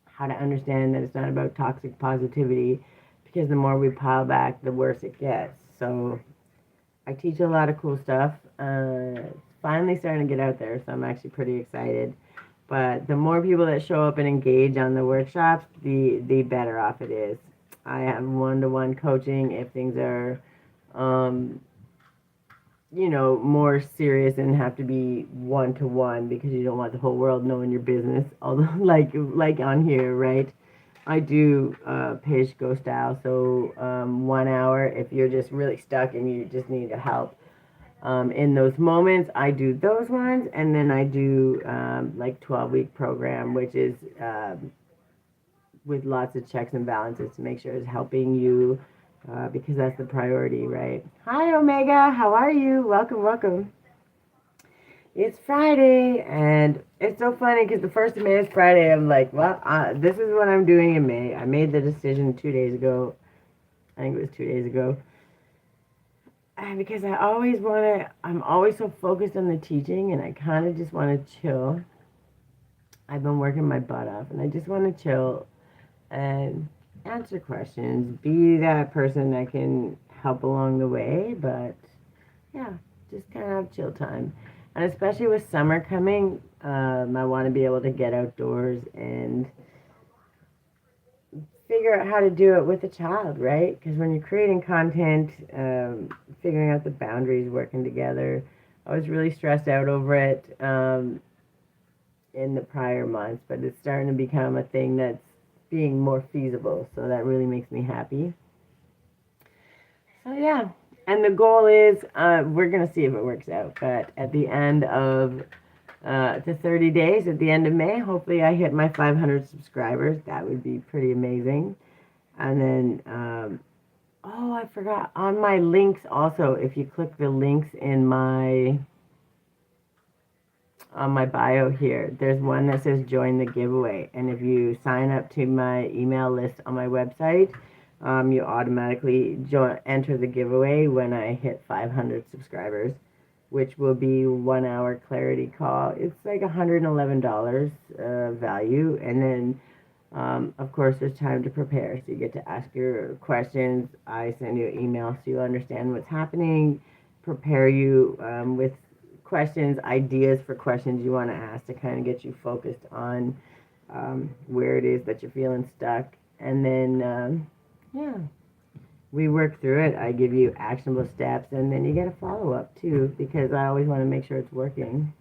how to understand that it's not about toxic positivity, because the more we pile back, the worse it gets. So I teach a lot of cool stuff. It's finally starting to get out there, so I'm actually pretty excited. But the more people that show up and engage on the workshops, the better off it is. I have one-to-one coaching if things are, more serious and have to be one-to-one, because you don't want the whole world knowing your business. Although, like on here, right? I do pay-as-you-go style. So 1 hour, if you're just really stuck and you just need help. In those moments, I do those ones, and then I do 12-week program, which is with lots of checks and balances to make sure it's helping you, because that's the priority, right? Hi, Omega. How are you? Welcome, welcome. It's Friday, and it's so funny because the 1st of May is Friday. I'm like, well, this is what I'm doing in May. I made the decision 2 days ago. I think it was 2 days ago. Because I'm always so focused on the teaching, and I kind of just want to chill. I've been working my butt off, and I just want to chill and answer questions, be that person that can help along the way, but yeah, just kind of have chill time. And especially with summer coming, I want to be able to get outdoors and figure out how to do it with a child, right? Because when you're creating content, figuring out the boundaries, working together, I was really stressed out over it in the prior months, but it's starting to become a thing that's being more feasible, so that really makes me happy. So yeah, and the goal is, we're going to see if it works out, but at the end of the 30 days, at the end of May, hopefully I hit my 500 subscribers. That would be pretty amazing. And then, I forgot, on my links also, if you click the links in on my bio here, there's one that says join the giveaway. And if you sign up to my email list on my website, You automatically enter the giveaway when I hit 500 subscribers, which will be 1 hour clarity call. It's like $111 value, and then of course, there's time to prepare, so you get to ask your questions. I send you an email so you understand what's happening, prepare you with questions, ideas for questions you want to ask to kind of get you focused on where it is that you're feeling stuck. And then, yeah, we work through it. I give you actionable steps, and then you get a follow-up, too, because I always want to make sure it's working.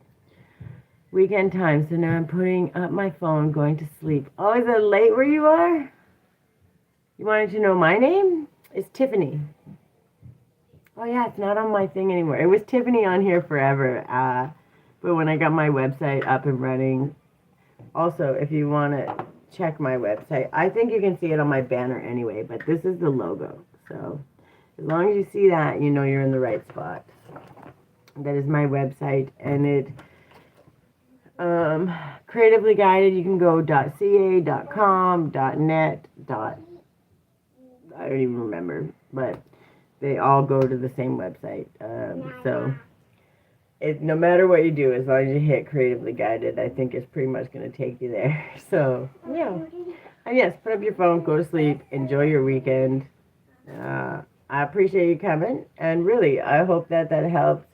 Weekend time, so now I'm putting up my phone, going to sleep. Oh, is it late where you are? You wanted to know my name? It's Tiffany. Oh yeah, it's not on my thing anymore. It was Tiffany on here forever, but when I got my website up and running, also, if you want to check my website, I think you can see it on my banner anyway, but this is the logo. So as long as you see that, you know you're in the right spot. That is my website, and it creatively guided. You can go .ca, .com, .net, I don't even remember, but they all go to the same website. So no matter what you do, as long as you hit creatively guided, I think it's pretty much going to take you there. So yeah, and yes, put up your phone, go to sleep, enjoy your weekend. I appreciate you coming, and really, I hope that helps.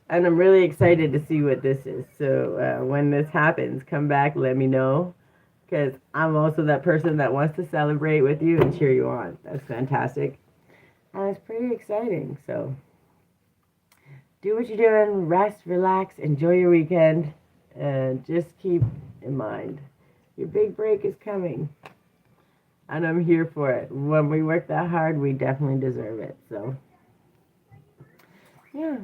And I'm really excited to see what this is. So when this happens, come back, let me know. Because I'm also that person that wants to celebrate with you and cheer you on. That's fantastic. And it's pretty exciting. So do what you're doing. Rest, relax, enjoy your weekend. And just keep in mind, your big break is coming. And I'm here for it. When we work that hard, we definitely deserve it. So, yeah.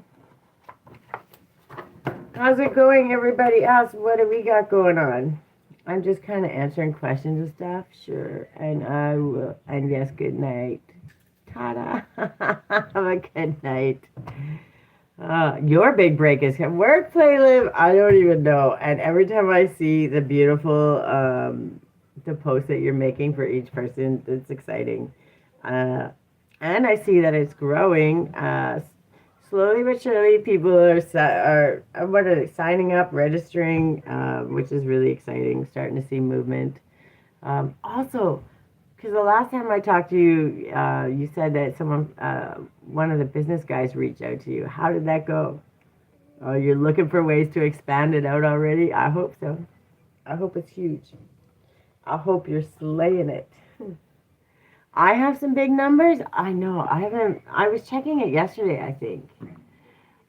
How's it going, everybody else? What do we got going on? I'm just kind of answering questions and stuff. Sure. And I will. And yes, good night. Ta-da. Have a good night. Your big break is work, play, live. I don't even know. And every time I see the beautiful the post that you're making for each person, it's exciting. And I see that it's growing. Slowly but surely, people are signing up, registering, which is really exciting. Starting to see movement. Also, because the last time I talked to you, you said that one of the business guys reached out to you. How did that go? Oh, you're looking for ways to expand it out already? I hope so. I hope it's huge. I hope you're slaying it. I have some big numbers. I know. I was checking it yesterday, I think.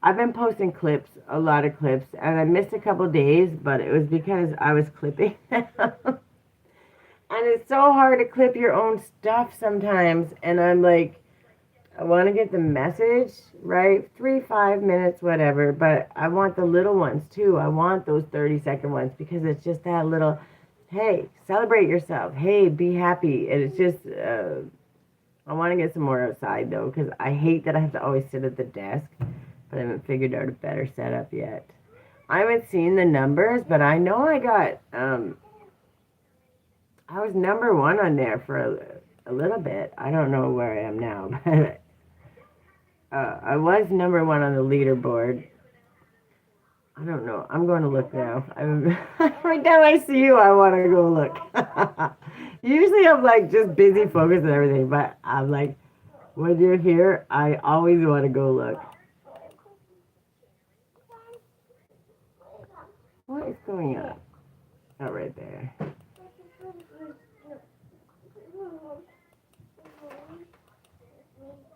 I've been posting clips, a lot of clips, and I missed a couple days, but it was because I was clipping them. And it's so hard to clip your own stuff sometimes. And I'm like, I want to get the message, right? 3, 5 minutes, whatever. But I want the little ones, too. I want those 30-second ones because it's just that little... Hey, celebrate yourself. Hey, be happy. And it's just, I want to get some more outside, though, because I hate that I have to always sit at the desk, but I haven't figured out a better setup yet. I haven't seen the numbers, but I know I got, I was number 1 on there for a little bit. I don't know where I am now, but I was number 1 on the leaderboard. I don't know. I'm going to look now. Every time I see you, I want to go look. Usually I'm like just busy, focused and everything, but I'm like, when you're here, I always want to go look. What is going on? Oh, right there.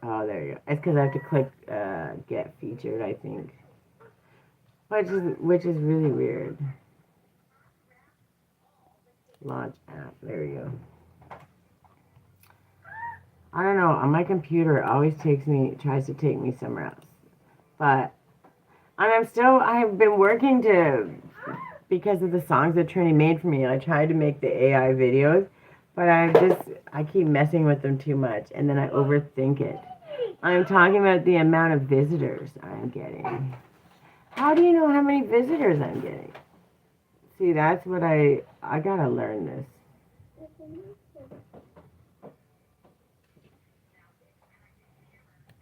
Oh, there you go. It's because I have to click get featured, I think. Which is really weird. Launch app. There you go. I don't know. On my computer, it always tries to take me somewhere else. But I have been working because of the songs that Trini made for me. I tried to make the AI videos, but I keep messing with them too much, and then I overthink it. I'm talking about the amount of visitors I'm getting. How do you know how many visitors I'm getting? See, that's what I gotta learn this.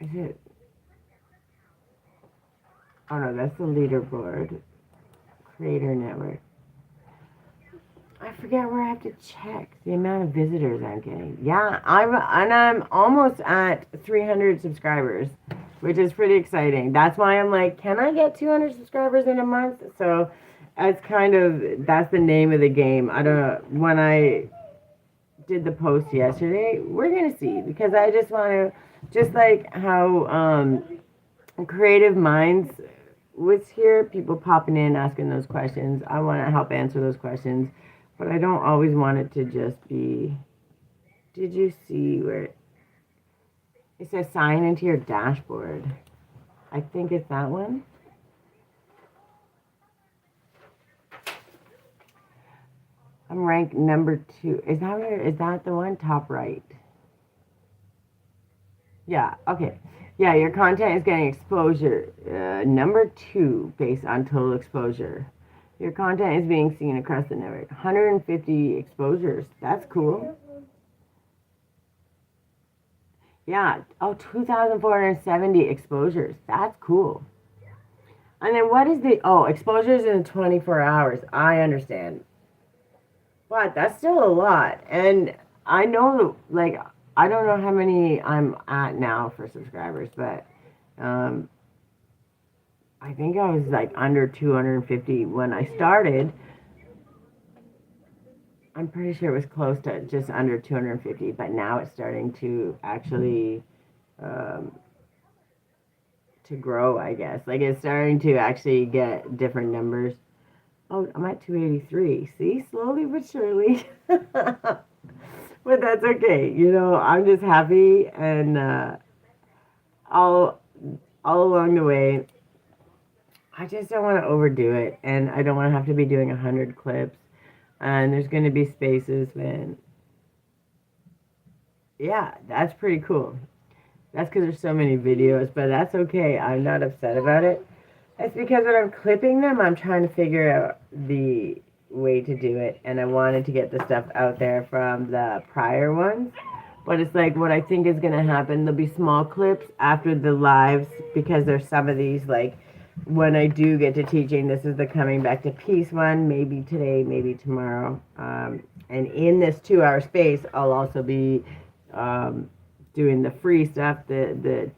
Is it? Oh no, that's the leaderboard. Creator network. I forget where I have to check the amount of visitors I'm getting. Yeah, I'm almost at 300 subscribers, which is pretty exciting. That's why I'm like, can I get 200 subscribers in a month? So that's the name of the game. I don't know. When I did the post yesterday, we're gonna see, because I just want to, just like how Creative Minds was here, people popping in asking those questions. I want to help answer those questions, but I don't always want it to just be. Did you see where it says sign into your dashboard? I think it's that one. I'm ranked number 2. Is that the one? Top right. Yeah, okay. Yeah, your content is getting exposure. Number 2 based on total exposure. Your content is being seen across the network. 150 exposures. That's cool. Yeah. Oh, 2,470 exposures. That's cool. And then what is exposures in 24 hours? I understand. But that's still a lot. And I know, like, I don't know how many I'm at now for subscribers, but I think I was like under 250 when I started. I'm pretty sure it was close to just under 250, but now it's starting to actually to grow, I guess. Like, it's starting to actually get different numbers. Oh, I'm at 283. See, slowly but surely. But that's okay. I'm just happy, and all along the way, I just don't want to overdo it, and I don't want to have to be doing 100 clips. And there's going to be spaces when, yeah, that's pretty cool. That's because there's so many videos, but that's okay. I'm not upset about it. It's because when I'm clipping them, I'm trying to figure out the way to do it, and I wanted to get the stuff out there from the prior ones. But it's like, what I think is going to happen, there'll be small clips after the lives, because there's some of these, like, when I do get to teaching, this is the coming back to peace one, maybe today, maybe tomorrow. And in this 2-hour space, I'll also be doing the free stuff, the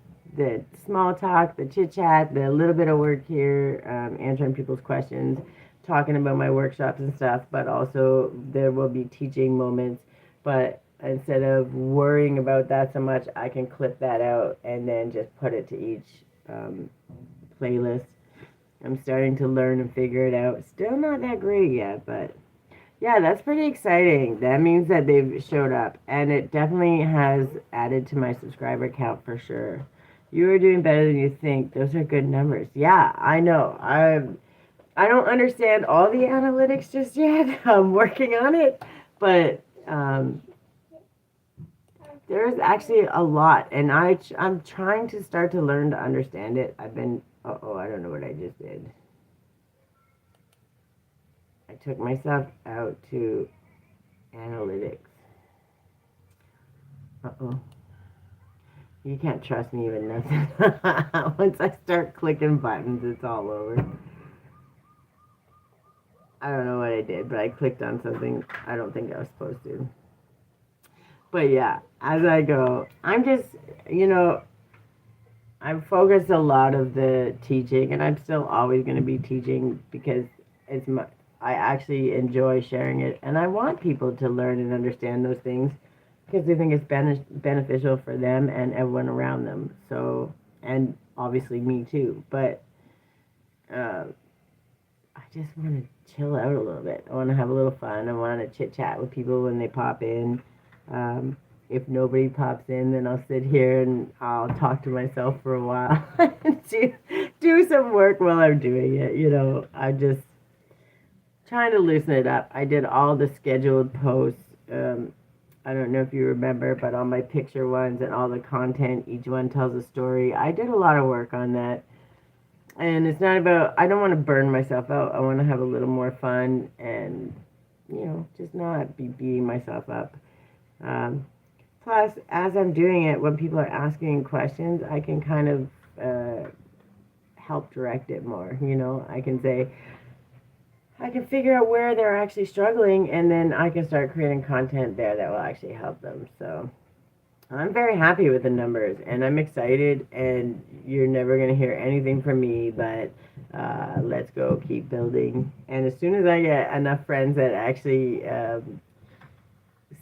small talk, the chit chat, the little bit of work here, answering people's questions, talking about my workshops and stuff. But also there will be teaching moments. But instead of worrying about that so much, I can clip that out and then just put it to each playlist. I'm starting to learn and figure it out. Still not that great yet, but yeah, that's pretty exciting. That means that they've showed up, and it definitely has added to my subscriber count for sure. You are doing better than you think. Those are good numbers. Yeah, I know. I don't understand all the analytics just yet. I'm working on it, but there's actually a lot, and I'm trying to start to learn to understand it. I don't know what I just did. I took myself out to analytics. You can't trust me with nothing. Once I start clicking buttons, it's all over. I don't know what I did, but I clicked on something I don't think I was supposed to. But yeah, as I go, I'm just, I've focused a lot of the teaching, and I'm still always going to be teaching because I actually enjoy sharing it, and I want people to learn and understand those things because they think it's beneficial for them and everyone around them. So, and obviously me too. But I just want to chill out a little bit. I want to have a little fun. I want to chit chat with people when they pop in. If nobody pops in, then I'll sit here and I'll talk to myself for a while and do some work while I'm doing it. I'm just trying to loosen it up. I did all the scheduled posts. I don't know if you remember, but all my picture ones and all the content, each one tells a story. I did a lot of work on that. And it's not about, I don't want to burn myself out. I want to have a little more fun and, just not be beating myself up. Plus, as I'm doing it, when people are asking questions, I can kind of help direct it more. You know, I can say, I can figure out where they're actually struggling, and then I can start creating content there that will actually help them. So I'm very happy with the numbers, and I'm excited, and you're never going to hear anything from me, but let's go keep building. And as soon as I get enough friends that actually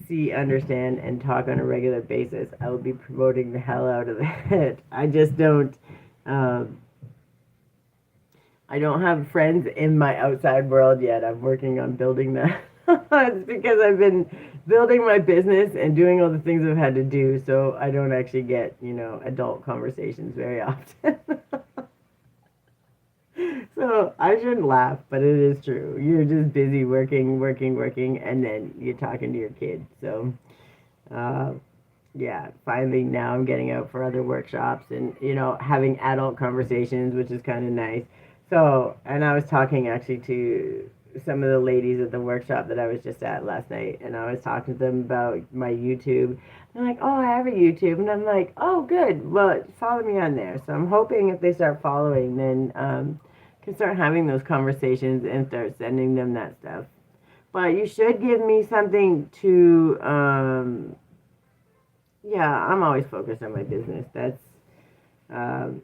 see, understand, and talk on a regular basis, I will be promoting the hell out of it. I just don't. Um, I don't have friends in my outside world yet. I'm working on building that. It's because I've been building my business and doing all the things I've had to do, so I don't actually get, adult conversations very often. So I shouldn't laugh, but it is true. You're just busy working, working, working, and then you're talking to your kids. So, uh, yeah, finally now I'm getting out for other workshops and, having adult conversations, which is kind of nice. So, and I was talking actually to some of the ladies at the workshop that I was just at last night, and I was talking to them about my YouTube. They're like, oh, I have a YouTube. And I'm like, oh, good. Well, follow me on there. So I'm hoping if they start following, then can start having those conversations and start sending them that stuff. But you should give me something to, yeah, I'm always focused on my business. That's um,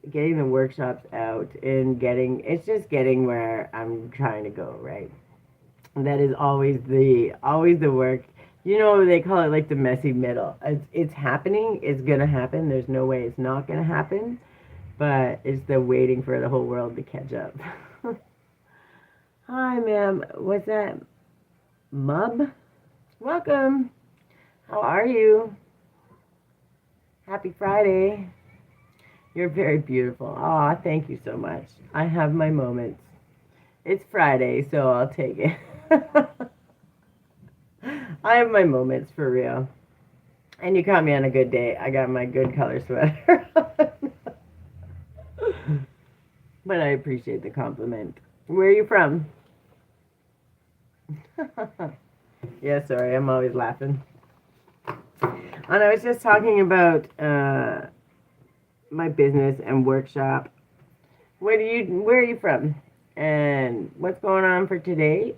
getting the workshops out and it's just getting where I'm trying to go, right? And that is always the work. They call it like the messy middle. It's happening. It's gonna happen. There's no way it's not gonna happen. But it's the waiting for the whole world to catch up. Hi, ma'am. What's that? Mub? Welcome. How are you? Happy Friday. You're very beautiful. Aw, thank you so much. I have my moments. It's Friday, so I'll take it. I have my moments for real. And you caught me on a good day. I got my good color sweater. But I appreciate the compliment. Where are you from? Yeah, sorry, I'm always laughing. And I was just talking about my business and workshop. Where are you from? And what's going on for today?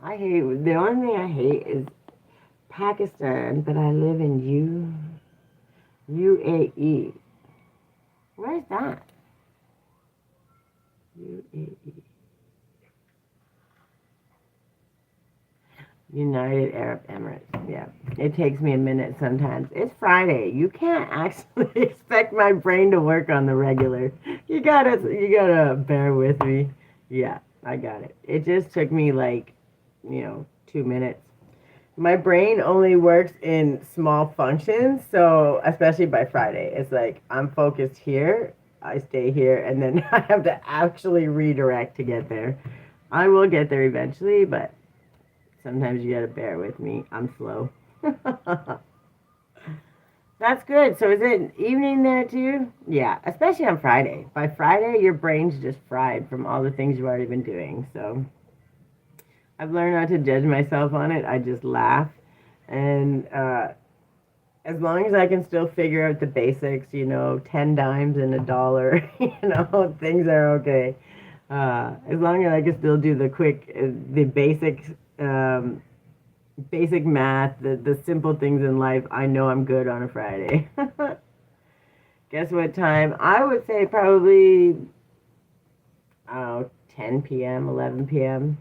The only thing I hate is Pakistan, but I live in UAE. Where's that? UAE. United Arab Emirates. Yeah. It takes me a minute sometimes. It's Friday. You can't actually expect my brain to work on the regular. You gotta bear with me. Yeah, I got it. It just took me 2 minutes. My brain only works in small functions, so especially by Friday, it's like I'm focused here, I stay here, and then I have to actually redirect to get there. I will get there eventually, but sometimes you gotta bear with me. I'm slow. That's good. So is it evening there too? Yeah, especially on Friday. By Friday, your brain's just fried from all the things you've already been doing. So I've learned not to judge myself on it. I just laugh. And as long as I can still figure out the basics, 10 dimes and a dollar, things are okay. As long as I can still do the basic math, the simple things in life, I know I'm good on a Friday. Guess what time? I would say probably, I don't know, 10 p.m., 11 p.m.,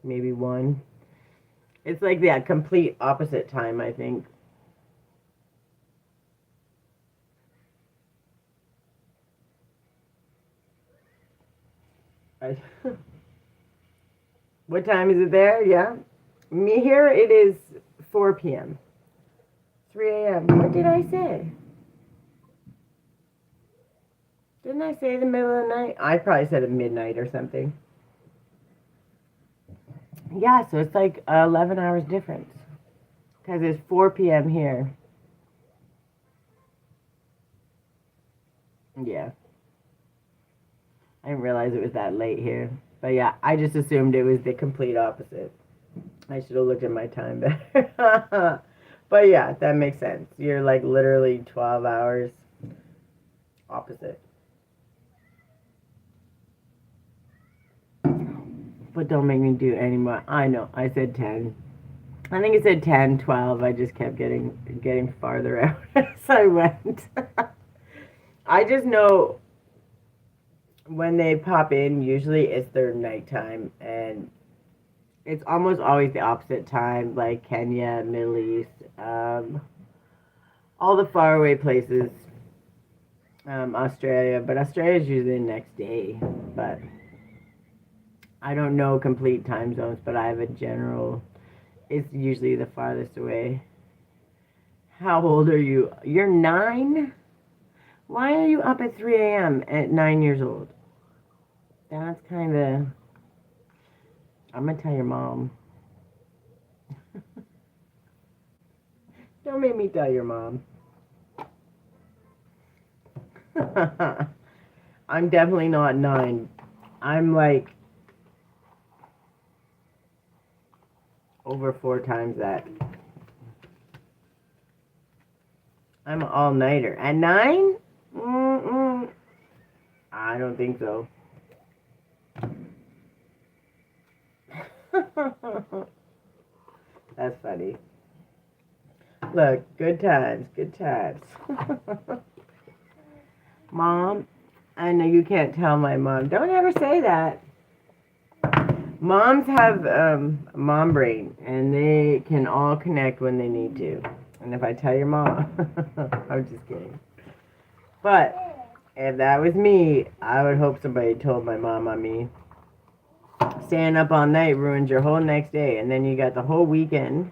maybe 1. It's like that complete opposite time, I think. What time is it there? Yeah. Me here, it is 4 p.m. 3 a.m. What did I say? Didn't I say the middle of the night? I probably said at midnight or something. Yeah, so it's like 11 hours difference. Because it's 4 p.m. here. Yeah. I didn't realize it was that late here. But yeah, I just assumed it was the complete opposite. I should have looked at my time better. But yeah, that makes sense. You're like literally 12 hours opposite. But don't make me do any more. I know, I said 10. I think it said 10, 12. I just kept getting farther out as I went. I just know when they pop in, usually it's their nighttime, and it's almost always the opposite time, like Kenya, Middle East, all the faraway places, Australia. But Australia is usually the next day. But I don't know complete time zones, but I have a general. It's usually the farthest away. How old are you? You're 9? Why are you up at 3 a.m. at 9 years old? That's kind of. I'm going to tell your mom. Don't make me tell your mom. I'm definitely not 9. I'm like over 4 times that. I'm an all-nighter. At 9? Mm-mm. I don't think so. That's funny. Look, good times, good times. Mom, I know you can't tell my mom. Don't ever say that. Moms have mom brain, and they can all connect when they need to. And if I tell your mom, I'm just kidding. But if that was me, I would hope somebody told my mom on me. Staying up all night ruins your whole next day, and then you got the whole weekend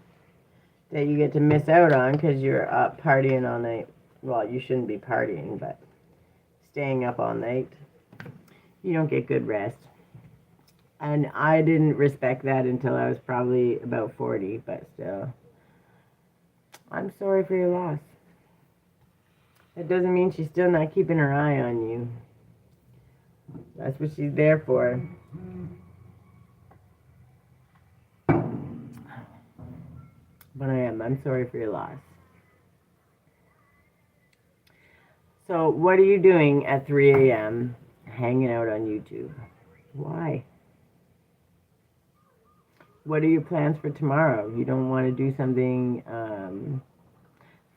that you get to miss out on because you're up partying all night. Well, you shouldn't be partying, but staying up all night, you don't get good rest. And I didn't respect that until I was probably about 40, but still. I'm sorry for your loss. That doesn't mean she's still not keeping her eye on you. That's what she's there for. But I'm sorry for your loss. So, what are you doing at 3 a.m. hanging out on YouTube? Why? What are your plans for tomorrow? You don't want to do something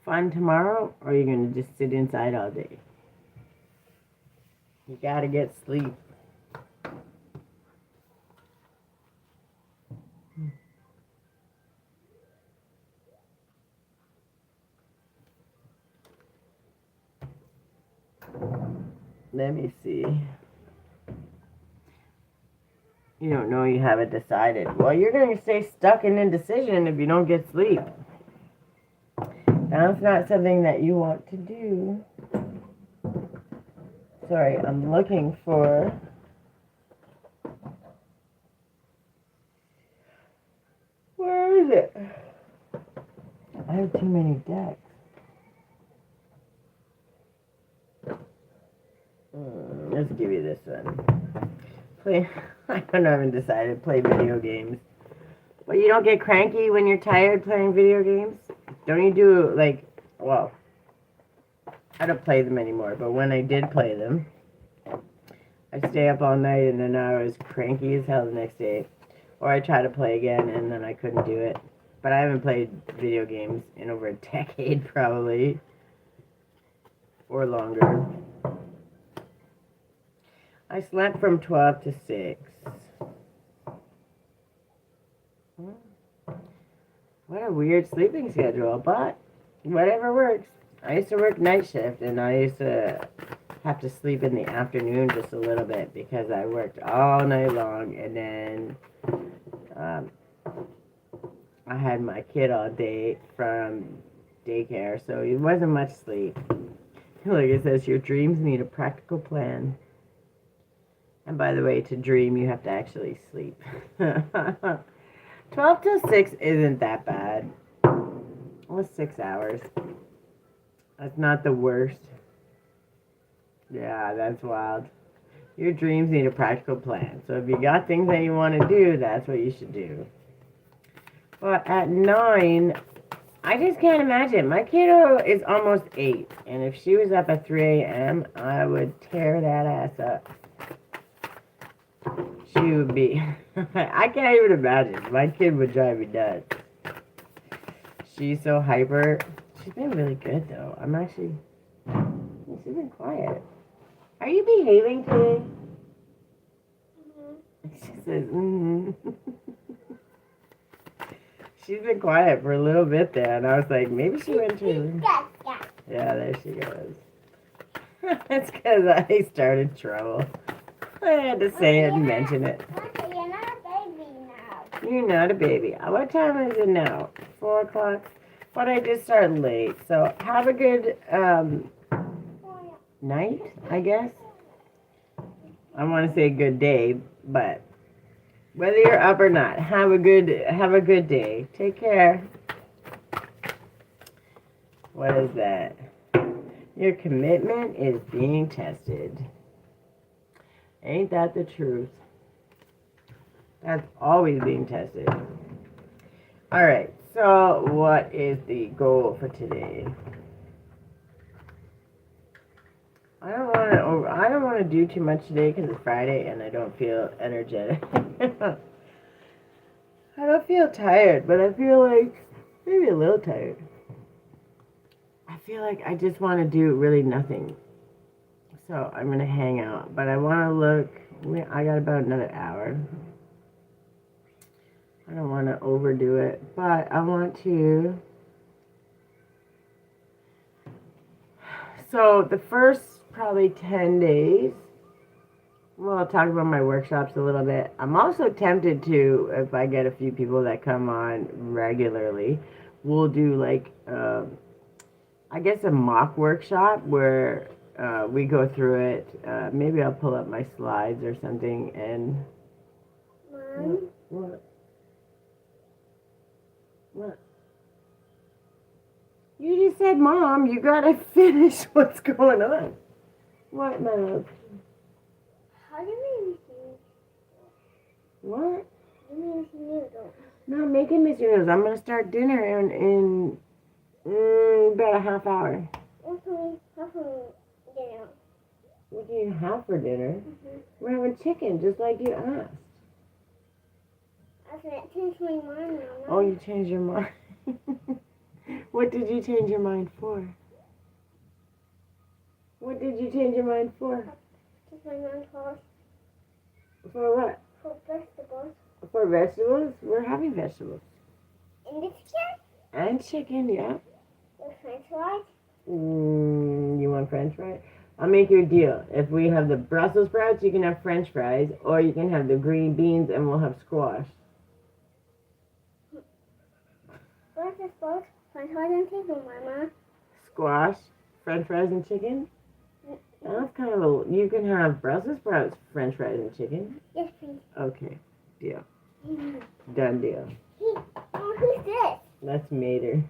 fun tomorrow, or are you going to just sit inside all day? You got to get sleep. Let me see. You don't know, you haven't decided. Well, you're going to stay stuck in indecision if you don't get sleep. That's not something that you want to do. Sorry, I'm looking for... Where is it? I have too many decks. Let's give you this one. Play. I haven't decided. Play video games. But you don't get cranky when you're tired playing video games? Don't you do, like, well, I don't play them anymore, but when I did play them, I'd stay up all night and then I was cranky as hell the next day. Or I'd try to play again and then I couldn't do it. But I haven't played video games in over a decade, probably. Or longer. I slept from 12 to 6. What a weird sleeping schedule, but whatever works. I used to work night shift, and I used to have to sleep in the afternoon just a little bit because I worked all night long, and then I had my kid all day from daycare, so it wasn't much sleep. Like it says, your dreams need a practical plan. And by the way, to dream, you have to actually sleep. 12 to 6 isn't that bad. Well, 6 hours. That's not the worst. Yeah, that's wild. Your dreams need a practical plan. So if you got things that you want to do, that's what you should do. But at 9, I just can't imagine. My kiddo is almost 8. And if she was up at 3 a.m., I would tear that ass up. She would be... I can't even imagine. My kid would drive me nuts. She's so hyper. She's been really good, though. I'm actually... She's been quiet. Are you behaving today? She says, She's been quiet for a little bit there, and I was like, maybe she went to... Yeah, there she goes. That's because I started trouble. I had to say it and mention it. You're not a baby now. You're not a baby. What time is it now? 4 o'clock? But I did start late, so have a good night, I guess. I want to say good day, but whether you're up or not, have a good day. Take care. What is that? Your commitment is being tested. Ain't that the truth? That's always being tested. All right. So, what is the goal for today? I don't want to do too much today because it's Friday and I don't feel energetic. I don't feel tired, but I feel like maybe a little tired. I feel like I just want to do really nothing. So I'm going to hang out, but I want to look. I got about another hour. I don't want to overdo it, but I want to. So the first probably 10 days, well, I'll talk about my workshops a little bit. I'm also tempted to, if I get a few people that come on regularly, we'll do like, I guess a mock workshop where we go through it. Maybe I'll pull up my slides or something and... Mom? What? What? You just said, Mom, you gotta finish what's going on. What, love? How do you mean noodles? What? You mean noodles? No, making Miss Noodles. I'm gonna start dinner in about a half hour. What can we dinner? What do you have for dinner? Mm-hmm. We're having chicken, just like you asked. I said, change my mind now. Oh, you changed your mind. What did you change your mind for? What did you change your mind for? Change my mind for For what? vegetables. For vegetables? We're having vegetables. And this chicken? And chicken, yeah. With french fries? You want french fries? I'll make you a deal. If we have the Brussels sprouts, you can have french fries, or you can have the green beans and we'll have squash. Brussels sprouts, french fries, and chicken, Mama. Squash, french fries, and chicken? That's kind of a... You can have Brussels sprouts, french fries, and chicken. Yes, please. Okay, deal. Done deal. Oh, who's this? That's Mater.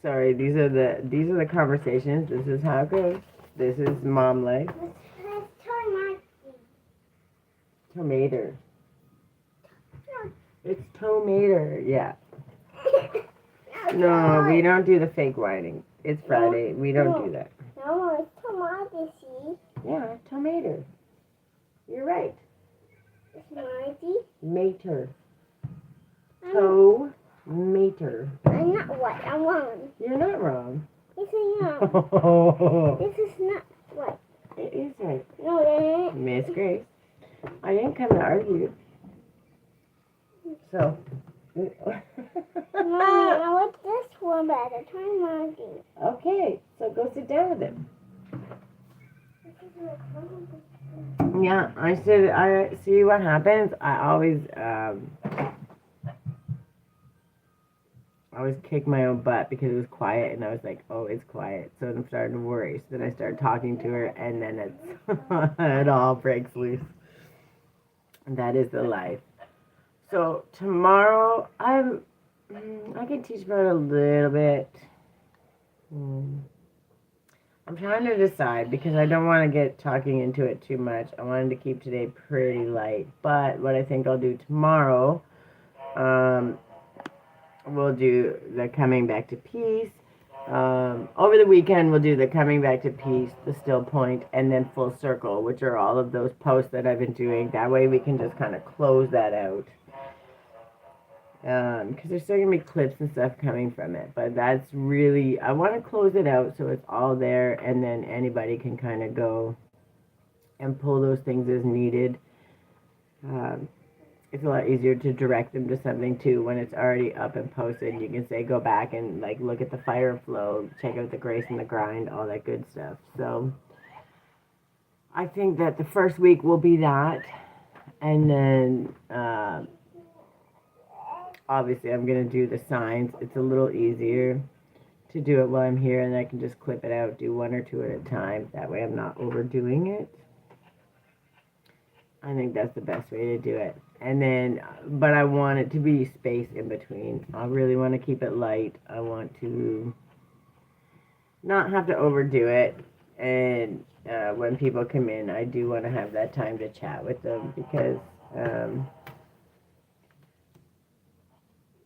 Sorry, these are the conversations. This is how it goes. This is Mom Leg. Let's try my... Tomater. It's tomater, yeah. No, we don't do the fake whining. It's Friday. We don't do that. No, it's tomato seed. Yeah, tomato. You're right. It's tomato. Mater. I'm Tomater. not what. I'm wrong. You're not wrong. This is not. This is not what. It is right. No, it ain't. Miss Grace. I didn't come to argue. So. Mama, what's this one better? Try Maggie. Okay, so go sit down with him. Yeah, I see what happens. I always kick my own butt because it was quiet and I was like, oh, it's quiet. So I'm starting to worry. So then I start talking to her and then it all breaks loose. And that is the life. So tomorrow I can teach about it a little bit. I'm trying to decide because I don't want to get talking into it too much. I wanted to keep today pretty light. But what I think I'll do tomorrow, we'll do the Coming Back to Peace. Over the weekend, we'll do the Coming Back to Peace, the Still Point, and then Full Circle, which are all of those posts that I've been doing. That way we can just kind of close that out. Because there's still going to be clips and stuff coming from it. But that's really, I want to close it out so it's all there, and then anybody can kind of go and pull those things as needed. It's a lot easier to direct them to something too when it's already up and posted. You can say go back and like look at the fire flow, check out the grace and the grind, all that good stuff. So I think that the first week will be that, and then obviously I'm gonna do the signs. It's a little easier to do it while I'm here, and I can just clip it out, do one or two at a time. That way I'm not overdoing it. I think that's the best way to do it. And then, but I want it to be space in between. I really want to keep it light. I want to not have to overdo it. And when people come in, I do want to have that time to chat with them because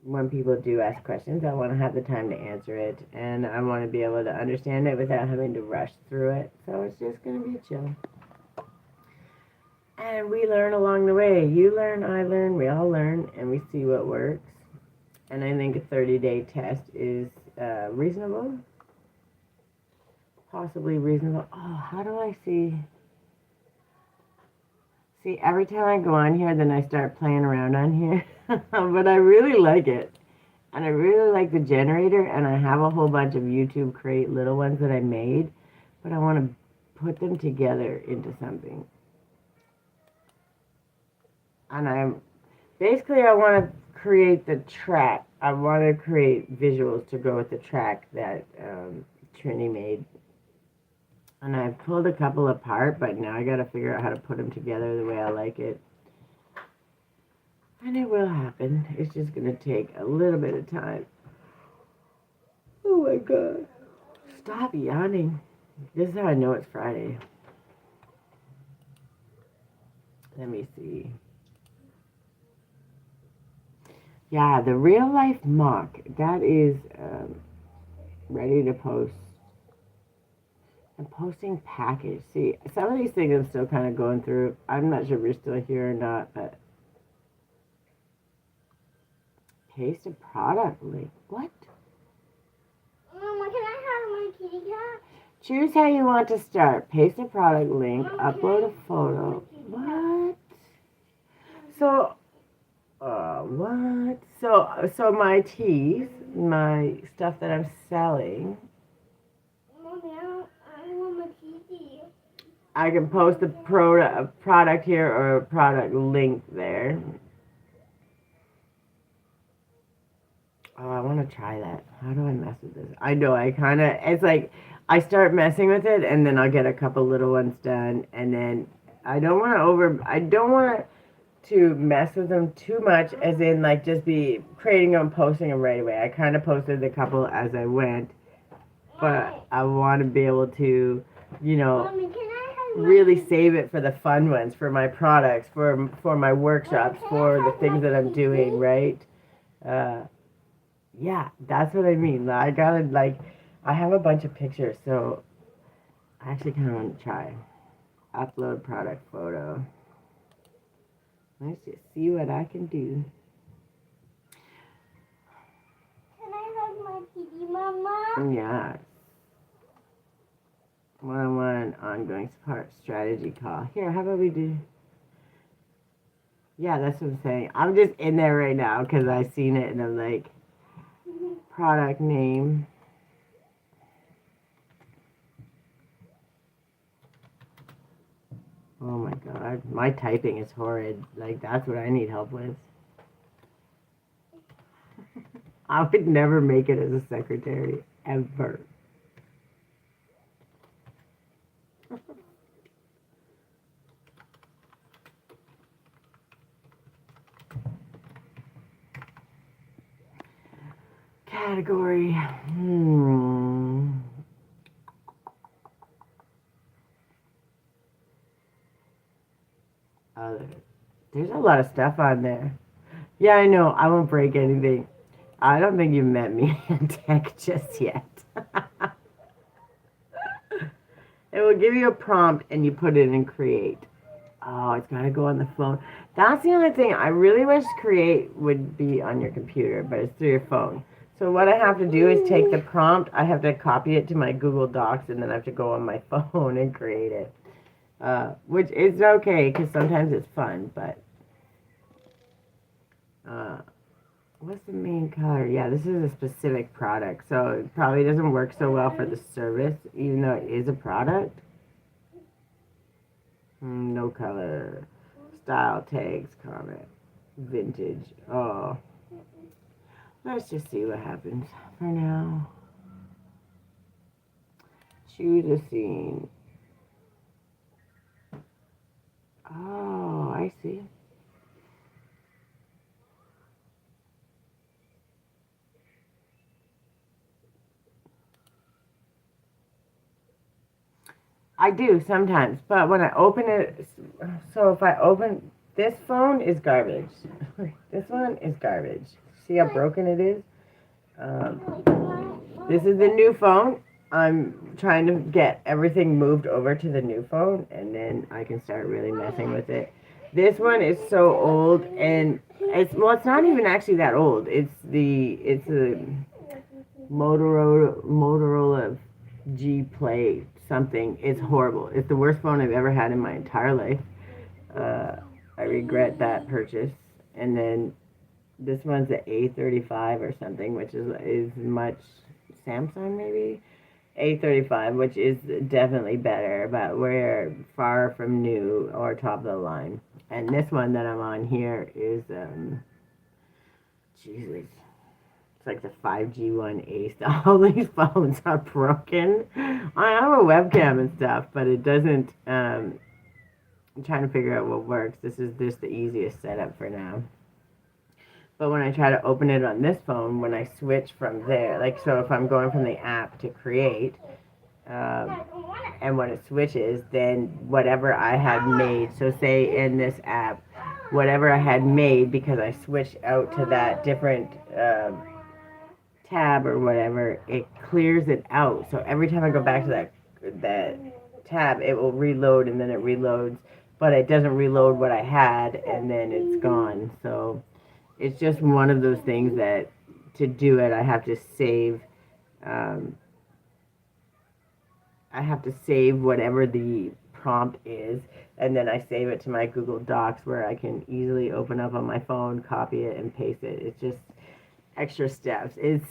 when people do ask questions, I want to have the time to answer it. And I want to be able to understand it without having to rush through it. So it's just going to be chill. And we learn along the way. You learn, I learn, we all learn, and we see what works. And I think a 30-day test is reasonable. Possibly reasonable. Oh, how do I see? See, every time I go on here, then I start playing around on here. But I really like it. And I really like the generator, and I have a whole bunch of YouTube Create little ones that I made. But I want to put them together into something. And I want to create the track. I want to create visuals to go with the track that Trini made. And I've pulled a couple apart, but now I got to figure out how to put them together the way I like it. And it will happen. It's just going to take a little bit of time. Oh my God. Stop yawning. This is how I know it's Friday. Let me see. Yeah, the real life mock, that is ready to post. I'm posting package. See, some of these things I'm still kind of going through. I'm not sure if you're still here or not, but paste a product link. What? Mama, can I have my kitty cat? Choose how you want to start. Paste a product link. Upload a photo. What? So... what? So my teas, my stuff that I'm selling, Mommy, I want my kitty. I can post a product here or a product link there. Oh, I want to try that. How do I mess with this? I know it's like I start messing with it and then I'll get a couple little ones done, and then I don't want to mess with them too much, as in like just be creating them, posting them right away. I kind of posted a couple as I went, but I want to be able to, Mommy, can I have really save it for the fun ones, for my products, for my workshops, for the things that I'm doing, right? Yeah, that's what I mean. I gotta, I have a bunch of pictures, so I actually kind of want to try. Upload product photo. Let's just see what I can do. Can I have my kitty, Mama? Yeah. One-on-one ongoing support strategy call. Here, how about we do... Yeah, that's what I'm saying. I'm just in there right now because I seen it and I'm like, product name. Oh my God, my typing is horrid. Like, that's what I need help with. I would never make it as a secretary, ever. Category. There's a lot of stuff on there. Yeah, I know. I won't break anything. I don't think you've met me in tech just yet. It will give you a prompt and you put it in Create. Oh, it's got to go on the phone. That's the only thing. I really wish Create would be on your computer, but it's through your phone. So what I have to do is take the prompt, I have to copy it to my Google Docs, and then I have to go on my phone and create it. Which is okay, because sometimes it's fun, but... what's the main color? Yeah, this is a specific product, so it probably doesn't work so well for the service, even though it is a product. No color. Style tags, comment. Vintage. Oh. Let's just see what happens for now. Choose a scene. Oh, I see. I do sometimes, but when I open it, so if I open, this phone is garbage. This one is garbage. See how broken it is? This is the new phone. I'm trying to get everything moved over to the new phone, and then I can start really messing with it. This one is so old, and it's not even actually that old. It's a Motorola G Play something. It's horrible. It's the worst phone I've ever had in my entire life. I regret that purchase. And then this one's the A35 or something, which is much Samsung maybe. A35, which is definitely better, but we're far from new or top of the line. And this one that I'm on here is Jesus. It's like the 5G one Ace. All these phones are broken. I have a webcam and stuff, but it doesn't. I'm trying to figure out what works. This is just the easiest setup for now. But when I try to open it on this phone, when I switch from there, like so if I'm going from the app to Create, and when it switches, then whatever I had made, so say in this app, whatever I had made, because I switched out to that different tab or whatever, it clears it out. So every time I go back to that tab, it will reload, and then it reloads, but it doesn't reload what I had, and then it's gone. So it's just one of those things that to do it, I have to save. I have to save whatever the prompt is, and then I save it to my Google Docs where I can easily open up on my phone, copy it, and paste it. It's just extra steps. It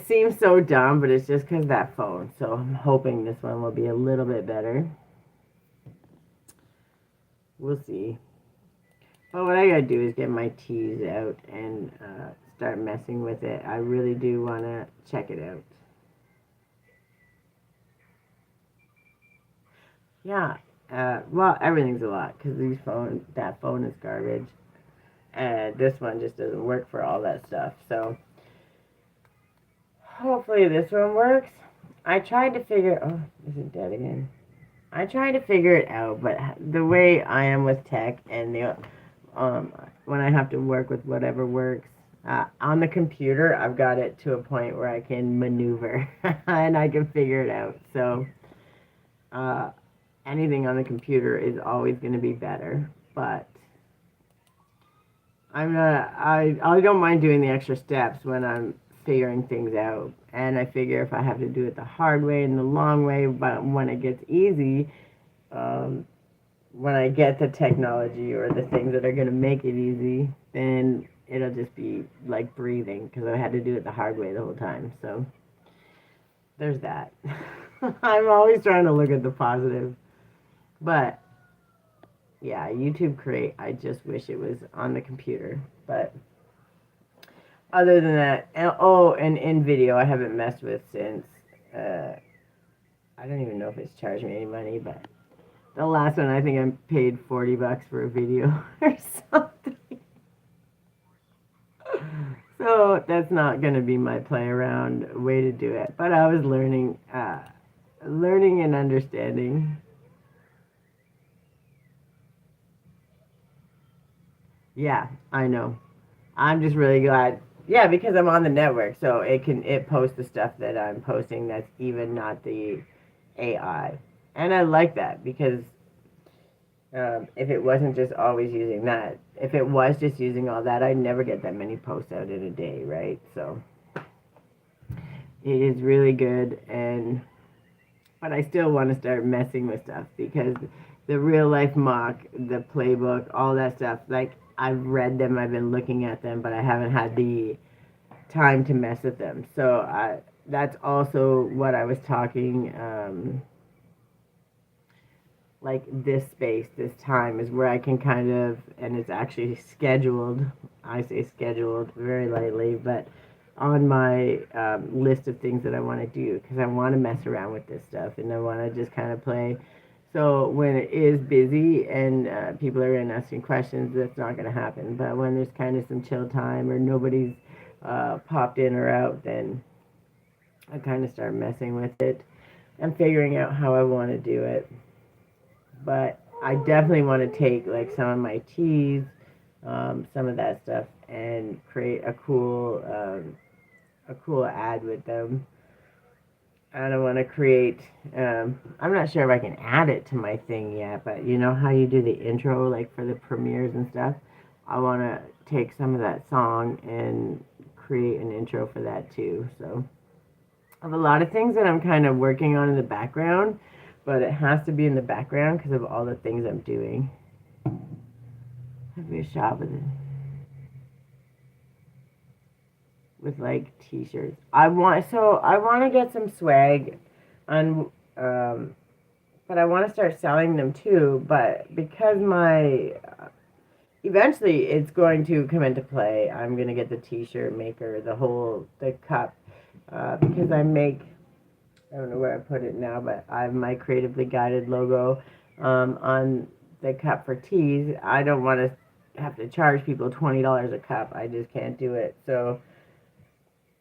seems so dumb, but it's just because of that phone. So I'm hoping this one will be a little bit better. We'll see. But what I gotta do is get my teas out and start messing with it. I really do want to check it out. Yeah. Well, everything's a lot because that phone is garbage, and this one just doesn't work for all that stuff. So hopefully this one works. I tried to figure. Oh, is it dead again? I tried to figure it out, but the way I am with tech and when I have to work with whatever works on the computer, I've got it to a point where I can maneuver and I can figure it out. So anything on the computer is always going to be better, but I don't mind doing the extra steps when I'm figuring things out, and I figure if I have to do it the hard way and the long way, but when it gets easy, when I get the technology or the things that are going to make it easy, then it'll just be like breathing because I had to do it the hard way the whole time. So there's that. I'm always trying to look at the positive, but yeah, YouTube Create, I just wish it was on the computer, but other than that, and in video, I haven't messed with since, I don't even know if it's charged me any money, but the last one, I think I paid $40 for a video or something. So that's not going to be my play around way to do it, but I was learning and understanding. Yeah, I know. I'm just really glad. Yeah, because I'm on the network, so it posts the stuff that I'm posting that's even not the AI, and I like that because if it wasn't just always using that, if it was just using all that, I'd never get that many posts out in a day, right? So it is really good, and but I still want to start messing with stuff because the real life mock, the playbook, all that stuff, like I've read them, I've been looking at them, but I haven't had the time to mess with them. So that's also what I was talking. Like this space, this time is where I can kind of, and it's actually scheduled. I say scheduled very lightly, but on my list of things that I want to do because I want to mess around with this stuff and I want to just kind of play. So when it is busy and people are in asking questions, that's not going to happen. But when there's kind of some chill time or nobody's popped in or out, then I kind of start messing with it and figuring out how I want to do it. But I definitely want to take like some of my teas, some of that stuff, and create a cool ad with them. I don't want to create. I'm not sure if I can add it to my thing yet, but you know how you do the intro, like for the premieres and stuff. I want to take some of that song and create an intro for that too. So I have a lot of things that I'm kind of working on in the background, but it has to be in the background because of all the things I'm doing. Have a shop with like t-shirts. I want to get some swag on but I want to start selling them too, but because my eventually it's going to come into play. I'm going to get the t-shirt maker, the cup because I don't know where I put it now, but I have my creatively guided logo on the cup for teas. I don't want to have to charge people $20 a cup. I just can't do it. So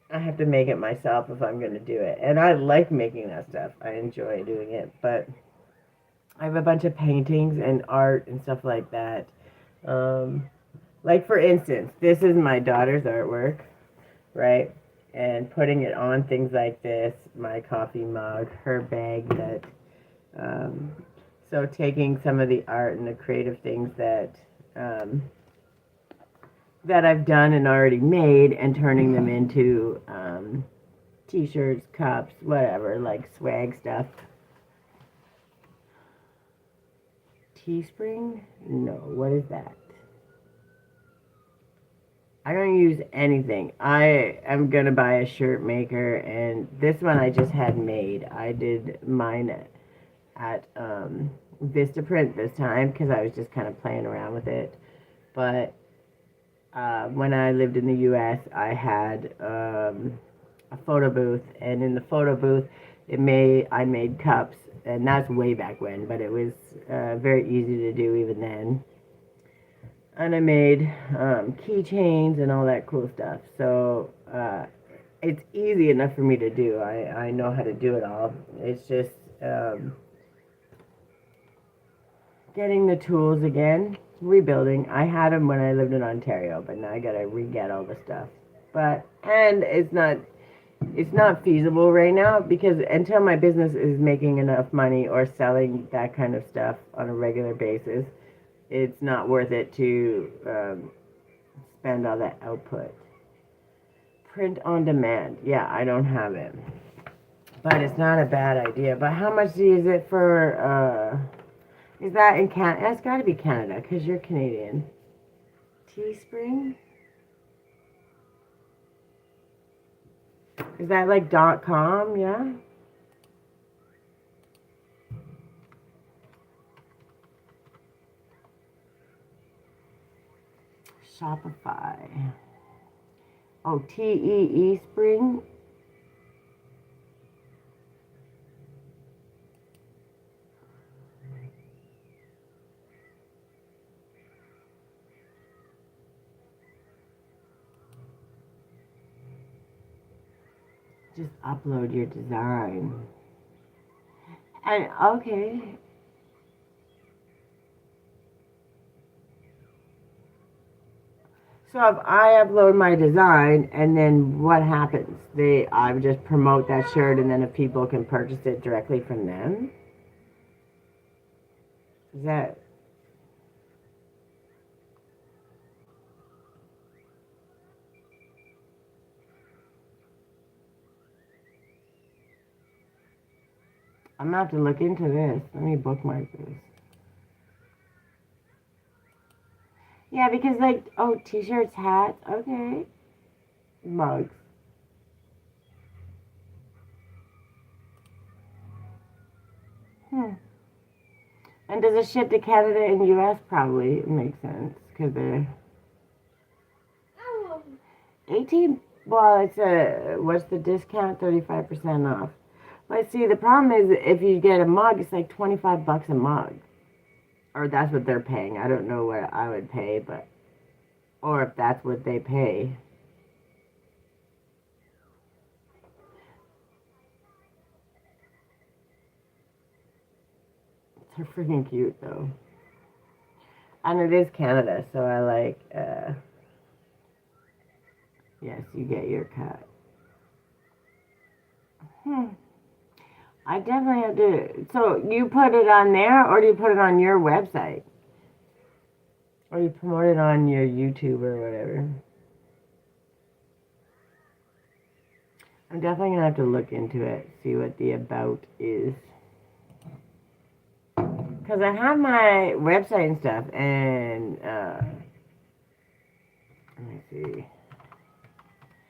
I have to make it myself if I'm going to do it. And I like making that stuff. I enjoy doing it. But I have a bunch of paintings and art and stuff like that. Um, like, for instance, this is my daughter's artwork, right? And putting it on things like this, my coffee mug, her bag that um, so taking some of the art and the creative things um, that I've done and already made and turning them into t-shirts, cups, whatever, like swag stuff. Teespring? No, what is that? I don't use anything. I am gonna buy a shirt maker, and this one I just had made. I did mine at Vistaprint this time because I was just kind of playing around with it. But when I lived in the U.S., I had a photo booth, and in the photo booth, I made cups, and that's way back when, but it was very easy to do even then. And I made keychains and all that cool stuff. So it's easy enough for me to do. I know how to do it all. It's just getting the tools again, rebuilding. I had them when I lived in Ontario, but now I gotta re-get all the stuff. But and it's not feasible right now because until my business is making enough money or selling that kind of stuff on a regular basis, it's not worth it to spend all that output. Print on demand. Yeah, I don't have it. But it's not a bad idea. But how much is it for, is that in Canada? It's got to be Canada because you're Canadian. Teespring? Is that like .com? Yeah? Shopify. Oh, TEE Spring? Just upload your design. And okay. So if I upload my design, and then what happens? I would just promote that shirt, and then if people can purchase it directly from them. Is that? I'm gonna have to look into this. Let me bookmark this. Yeah, because like, oh, t-shirts, hats, okay, mugs. Hmm. And does it ship to Canada and U.S.? Probably it makes sense because they're 18. Well, it's what's the discount? 35% off. But see, the problem is if you get a mug, it's like $25 a mug, or that's what they're paying. I don't know what I would pay, but or if that's what they pay. They're freaking cute though, and it is Canada, so I like. Yes, you get your cut. Hmm. I definitely have to. So you put it on there, or do you put it on your website, or you promote it on your YouTube or whatever? I'm definitely gonna have to look into it, see what the about is. Because I have my website and stuff, and let me see.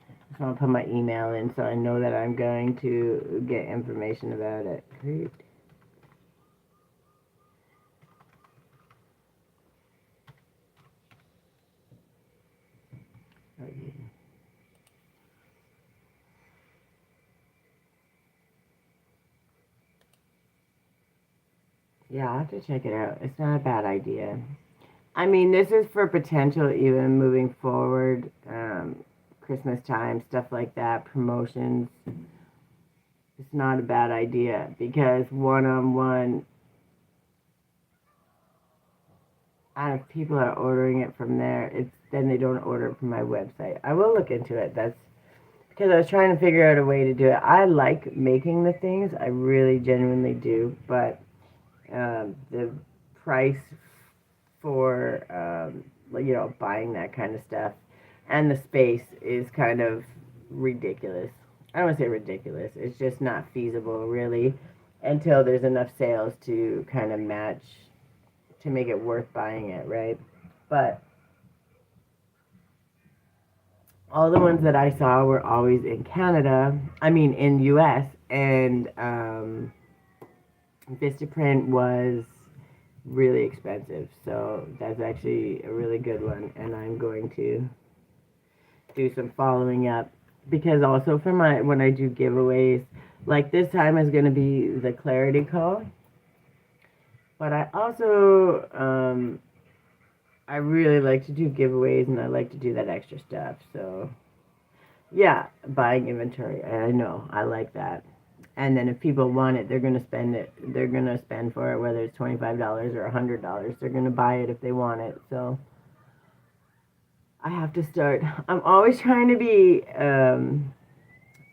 I just want to put my email in so I know that I'm going to get information about it. Great. Okay. Yeah, I'll have to check it out. It's not a bad idea. I mean, this is for potential even moving forward, Christmas time, stuff like that, promotions. It's not a bad idea because one-on-one, and if people are ordering it from there, it's then they don't order it from my website. I will look into it. That's because I was trying to figure out a way to do it. I like making the things, I really genuinely do, but the price for buying that kind of stuff and the space is kind of ridiculous. I don't want to say ridiculous. It's just not feasible really until there's enough sales to kind of match to make it worth buying it, right? But all the ones that I saw were always in Canada. I mean, in U.S. and Vistaprint was really expensive. So that's actually a really good one, and I'm going to do some following up because also for my when I do giveaways, like this time is going to be the clarity call, but I also I really like to do giveaways and I like to do that extra stuff. So yeah, buying inventory. I know I like that. And then if people want it, they're gonna spend it. They're gonna spend for it, whether it's $25 or $100. They're gonna buy it if they want it. So I have to start. I'm always trying to be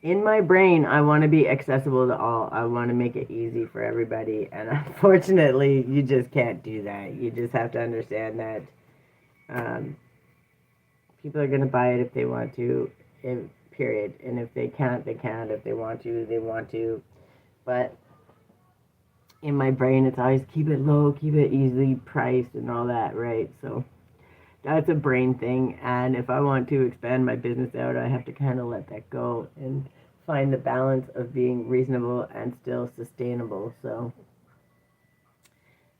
in my brain. I want to be accessible to all. I want to make it easy for everybody. And unfortunately, you just can't do that. You just have to understand that um, people are gonna buy it if they want to. Period. And if they can't, they can't. If they want to, they want to. But in my brain, it's always keep it low, keep it easily priced, and all that, right? So that's a brain thing. And if I want to expand my business out, I have to kind of let that go and find the balance of being reasonable and still sustainable. So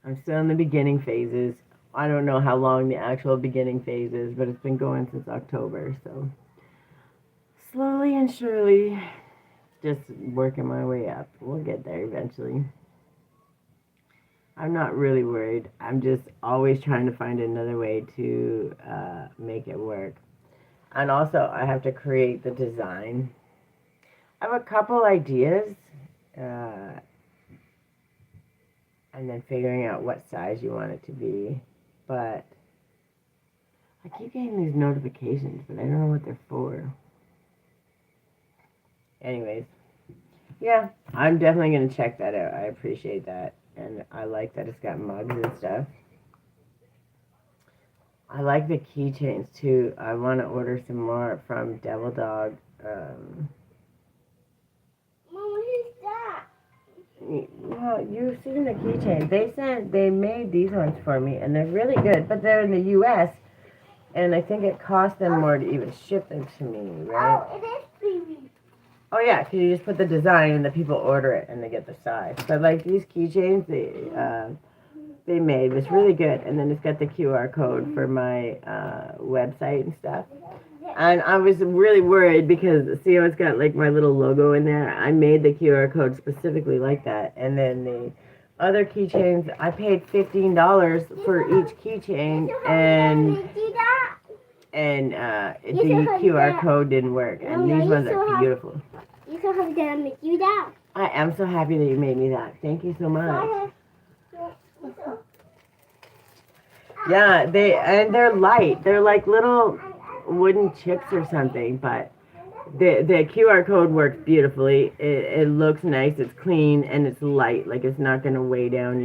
I'm still in the beginning phases. I don't know how long the actual beginning phase is, but it's been going since October. So slowly and surely, just working my way up. We'll get there eventually. I'm not really worried. I'm just always trying to find another way to make it work. And also, I have to create the design. I have a couple ideas, and then figuring out what size you want it to be. But I keep getting these notifications, but I don't know what they're for. Anyways, yeah, I'm definitely going to check that out. I appreciate that. And I like that it's got mugs and stuff. I like the keychains too. I want to order some more from Devil Dog. Mama, who's that? Well, you've seen the keychains. They made these ones for me, and they're really good. But they're in the U.S., and I think it cost them more to even ship them to me, right? Oh, it is baby. Oh yeah, because you just put the design, and the people order it, and they get the size. But like these keychains, they made was really good, and then it's got the QR code for my website and stuff. And I was really worried because see how it's got like my little logo in there. I made the QR code specifically like that, and then the other keychains I paid $15 for each keychain, and the QR code didn't work. And these ones are beautiful. You so happy that I made you that. I am so happy that you made me that. Thank you so much. Yeah, they're light. They're like little wooden chips or something, but the QR code works beautifully. It looks nice, it's clean, and it's light. Like it's not gonna weigh down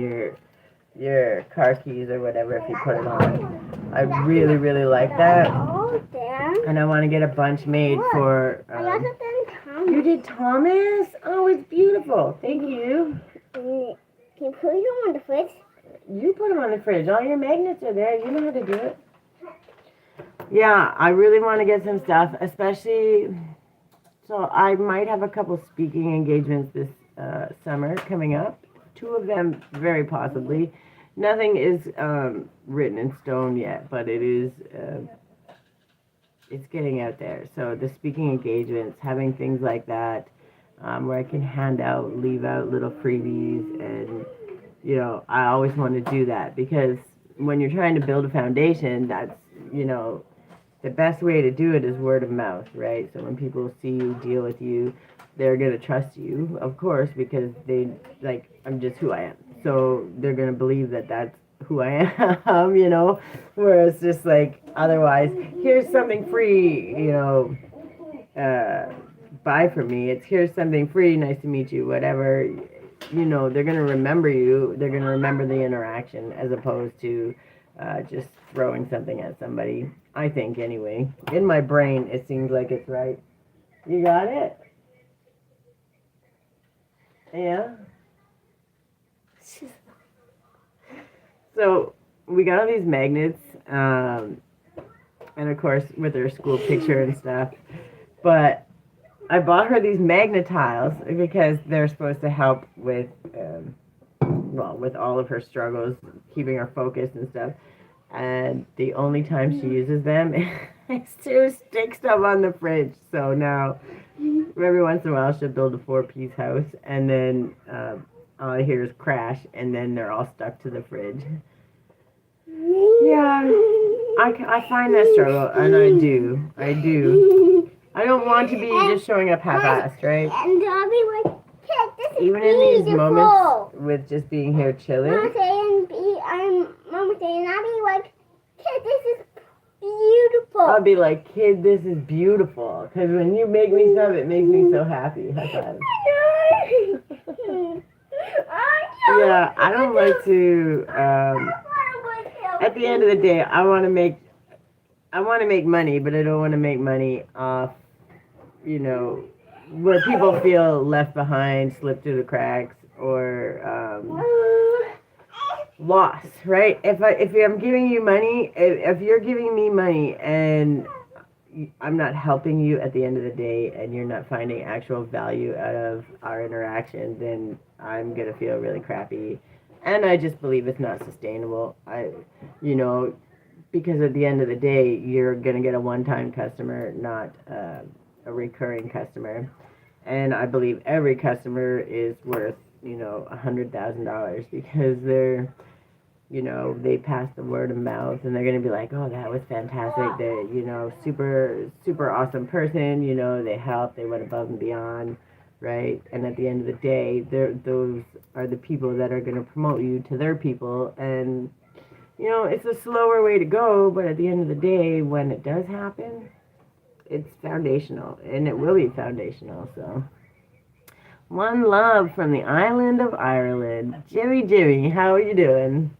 your car keys or whatever if you put it on. I really, really like that. And I want to get a bunch made for. I also done Thomas. You did Thomas? Oh, it's beautiful. Thank you. Can you put them on the fridge? You put them on the fridge. All your magnets are there. You know how to do it. Yeah, I really want to get some stuff, especially. So I might have a couple speaking engagements this summer coming up. 2 of them, very possibly. Nothing is written in stone yet, but it is. It's getting out there. So the speaking engagements, having things like that, where I can leave out little freebies, and you know, I always want to do that because when you're trying to build a foundation, that's the best way to do it is word of mouth, right? So when people see you, deal with you, they're gonna trust you, of course, because I'm just who I am. So they're gonna believe that that's who I am, whereas just like otherwise, here's something free, buy from me. It's here's something free, nice to meet you, whatever. They're gonna remember you. They're gonna remember the interaction as opposed to just throwing something at somebody. I think anyway. In my brain, it seems like it's right. You got it? Yeah. So we got all these magnets, and of course with her school picture and stuff. But I bought her these magnet tiles because they're supposed to help with, with all of her struggles, keeping her focused and stuff. And the only time she uses them is to stick stuff on the fridge. So now, every once in a while, she'll build a 4-piece house, and then all I hear is crash, and then they're all stuck to the fridge. Yeah, I find that struggle, and I do. I don't want to be just showing up half-assed, right? And I'll be like, Kid, this is Even beautiful. in these moments with just being here chilling. Mama saying, I'll be like, Kid, this is beautiful. I'll be like, kid, this is beautiful. Because when you make me stuff, it makes me so happy. High five. Yeah, I don't like to. At the end of the day, I want to make money, but I don't want to make money off, where people feel left behind, slip through the cracks, or lost. Right? If I'm giving you money, if you're giving me money and I'm not helping you at the end of the day, and you're not finding actual value out of our interaction, then I'm gonna feel really crappy. And I just believe it's not sustainable. Because at the end of the day, you're going to get a one-time customer, not a recurring customer. And I believe every customer is worth, $100,000 because they're, they pass the word of mouth, and they're going to be like, oh, that was fantastic. They're, super, super awesome person. They help, they went above and beyond. Right? And at the end of the day, those are the people that are going to promote you to their people, and you know, it's a slower way to go, but at the end of the day, when it does happen, it's foundational, and it will be foundational. So, one love from the island of Ireland. Jimmy, how are you doing?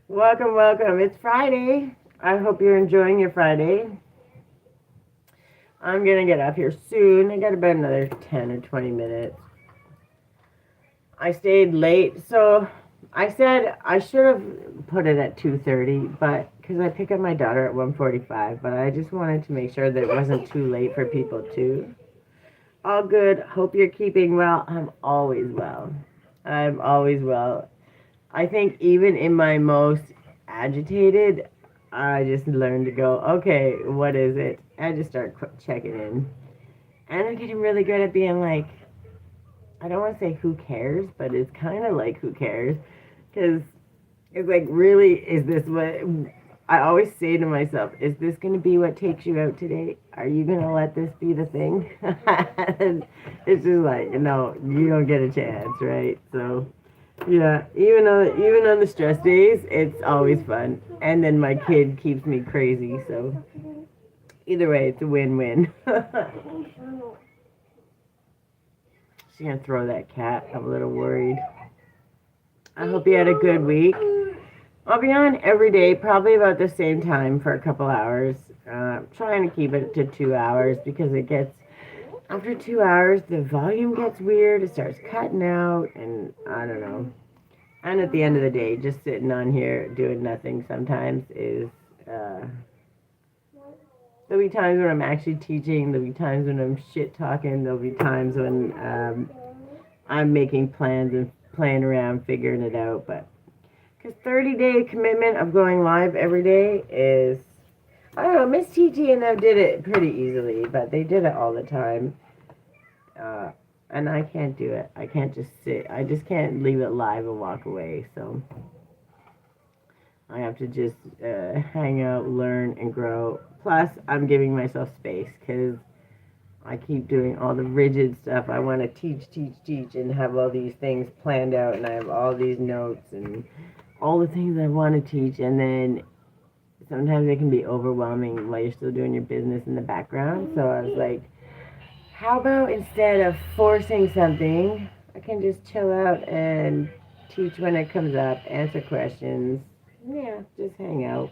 Welcome, welcome. It's Friday. I hope you're enjoying your Friday. I'm going to get up here soon. I got about another 10 or 20 minutes. I stayed late, so I said I should have put it at 2:30, but because I pick up my daughter at 1:45, but I just wanted to make sure that it wasn't too late for people too. All good. Hope you're keeping well. I'm always well. I'm always well. I think even in my most agitated, I just learned to go, okay, what is it? I just start checking in. And I'm getting really good at being like, I don't want to say who cares, but it's kind of like who cares. Because it's like, really, is this what I always say to myself? Is this going to be what takes you out today? Are you going to let this be the thing? And it's just like, no, you don't get a chance, right? So, yeah, even on the stress days, it's always fun. And then my kid keeps me crazy, so either way, it's a win-win. She's gonna throw that cat. I'm a little worried. I hope you had a good week. I'll be on every day, probably about the same time for a couple hours. Trying to keep it to 2 hours because it gets, after 2 hours, the volume gets weird. It starts cutting out, and I don't know. And at the end of the day, just sitting on here doing nothing sometimes is, there'll be times when I'm actually teaching, there'll be times when I'm shit talking, there'll be times when I'm making plans and playing around, figuring it out. But because 30-day commitment of going live every day is, I don't know, Miss TT and them did it pretty easily, but they did it all the time. And I can't do it. I can't just sit. I just can't leave it live and walk away. So I have to just hang out, learn, and grow. Plus, I'm giving myself space because I keep doing all the rigid stuff. I want to teach, and have all these things planned out, and I have all these notes and all the things I want to teach. And then sometimes it can be overwhelming while you're still doing your business in the background. So I was like, how about instead of forcing something, I can just chill out and teach when it comes up, answer questions. Yeah, just hang out.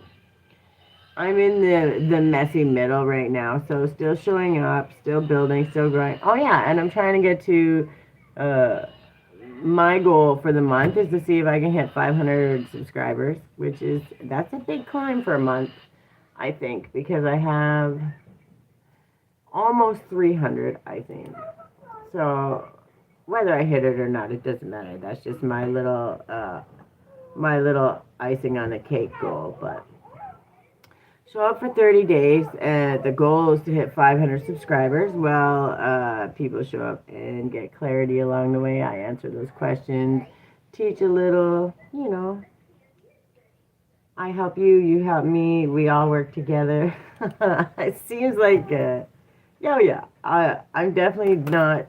I'm in the messy middle right now, so still showing up, still building, still growing. Oh yeah, and I'm trying to get to my goal for the month is to see if I can hit 500 subscribers, that's a big climb for a month, I think, because I have almost 300, I think. So whether I hit it or not, it doesn't matter. That's just my little icing on the cake goal. But show up for 30 days, and the goal is to hit 500 subscribers. Well, people show up and get clarity along the way. I answer those questions, teach a little, you know. I help you, you help me, we all work together. It seems like, yeah, I'm definitely not,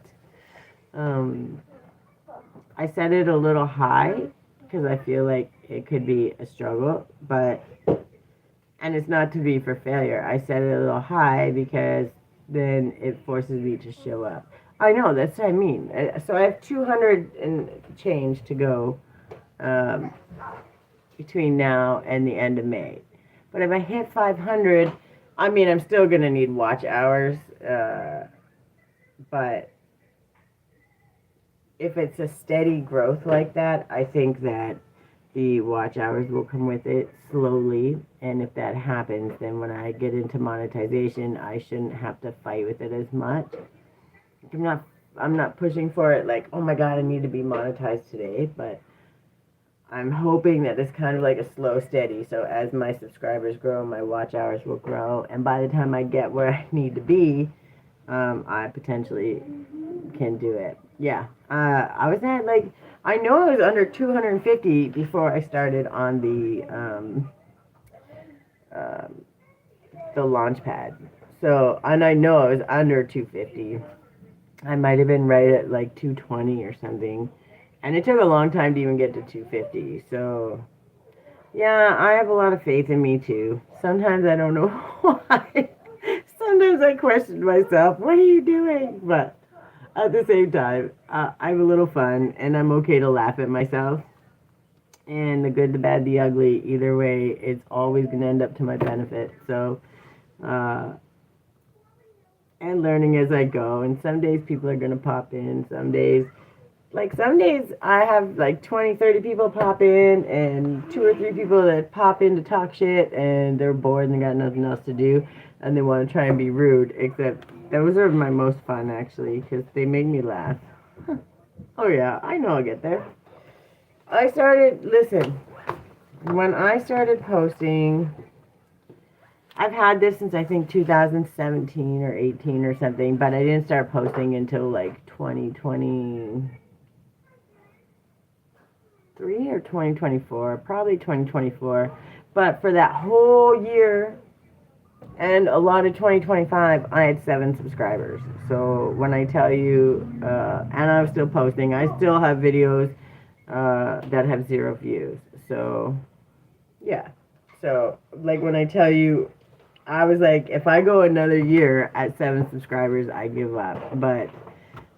I set it a little high because I feel like it could be a struggle, and it's not to be for failure. I set it a little high because then it forces me to show up. I know, that's what I mean. So I have 200 and change to go between now and the end of May. But if I hit 500, I mean, I'm still going to need watch hours, but if it's a steady growth like that, I think that the watch hours will come with it slowly. And if that happens, then when I get into monetization, I shouldn't have to fight with it as much. I'm not pushing for it like, oh my God, I need to be monetized today, but I'm hoping that it's kind of like a slow steady. So as my subscribers grow, my watch hours will grow. And by the time I get where I need to be, I potentially can do it. Yeah. I was at like, I know I was under 250 before I started on the launch pad. So, and I know I was under 250. I might have been right at like 220 or something. And it took a long time to even get to 250. So Yeah, I have a lot of faith in me too. Sometimes I don't know why. Sometimes I question myself, what are you doing? But at the same time, I have a little fun and I'm okay to laugh at myself. And the good, the bad, the ugly, either way, it's always going to end up to my benefit. So, uh, and learning as I go. And some days people are going to pop in. Some days I have like 20, 30 people pop in and 2 or 3 people that pop in to talk shit and they're bored and they got nothing else to do and they want to try and be rude. Except those are my most fun actually because they make me laugh. Oh yeah, I know I'll get there. Listen, when I started posting, I've had this since I think 2017 or 18 or something, but I didn't start posting until like 2023 or 2024, probably 2024. But for that whole year and a lot of 2025, I had 7 subscribers. So when I tell you, and I'm still posting, I still have videos that have 0 views. So, yeah. So, like when I tell you, I was like, if I go another year at 7 subscribers, I give up. But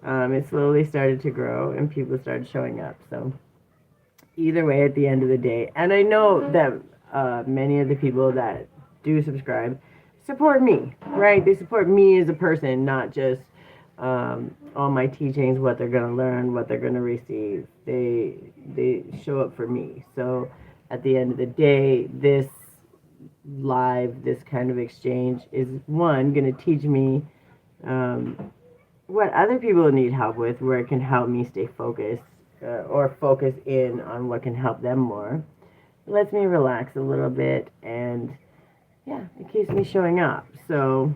it slowly started to grow and people started showing up. So, either way, at the end of the day, and I know that many of the people that do subscribe support me, right? They support me as a person, not just all my teachings, what they're going to learn, what they're going to receive. They show up for me. So, at the end of the day, this kind of exchange is one going to teach me what other people need help with, where it can help me stay focused or focus in on what can help them more. It lets me relax a little bit, and yeah, it keeps me showing up. So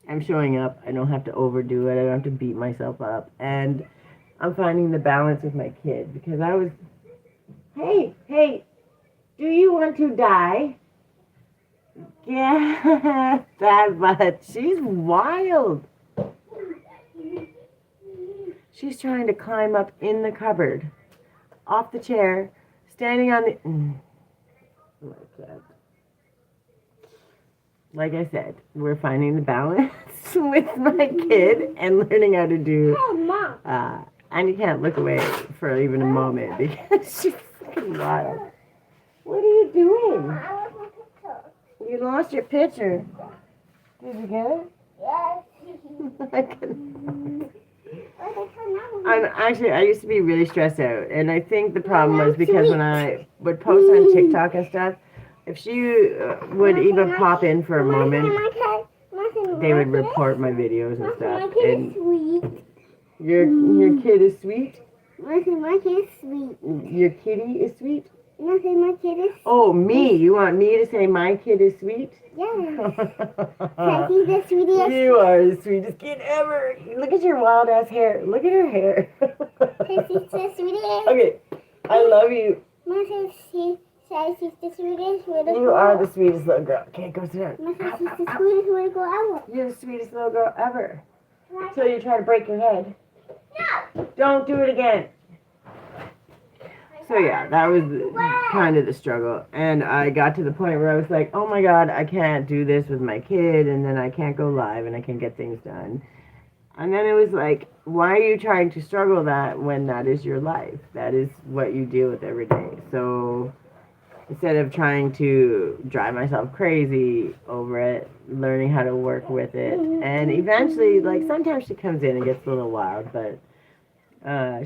I'm showing up. I don't have to overdo it. I don't have to beat myself up, and I'm finding the balance with my kid because hey, do you want to die? Yeah, that much. She's wild. She's trying to climb up in the cupboard, off the chair, standing on the. Like I said, we're finding the balance with my kid and learning how to do. And you can't look away for even a moment because she's fucking wild. What are you doing? You lost your picture. Did you get it? Yes. I used to be really stressed out, and I think the problem was because when I would post on TikTok and stuff, if she would even pop in for a moment, they would report my videos and stuff. And your kid is sweet. My kid is sweet. Your kitty is sweet. My kid is. Oh, me! You want me to say my kid is sweet? Yeah. He's the sweetest. You are the sweetest kid ever. Look at your wild ass hair. Look at her hair. He's the sweetest. Okay, I love you. Mom says she's the sweetest little girl. You are the sweetest little girl. Okay, go sit down. Mom says she's the sweetest little girl ever. You're the sweetest little girl ever. Until you try to break your head. No. Don't do it again. So yeah, that was kind of the struggle. And I got to the point where I was like, oh my God, I can't do this with my kid. And then I can't go live and I can't get things done. And then it was like, why are you trying to struggle that when that is your life? That is what you deal with every day. So instead of trying to drive myself crazy over it, learning how to work with it. And eventually, like sometimes she comes in and gets a little wild, but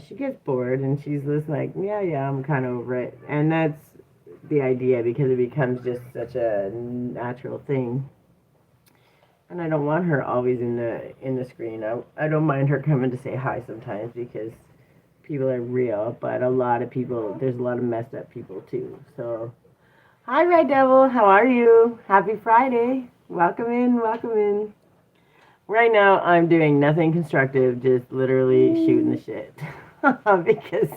she gets bored and she's just like, yeah, I'm kind of over it. And that's the idea because it becomes just such a natural thing. And I don't want her always in the screen. I don't mind her coming to say hi sometimes because people are real, but there's a lot of messed up people too. So, hi Red Devil, how are you? Happy Friday. Welcome in. Right now, I'm doing nothing constructive, just literally shooting the shit. Because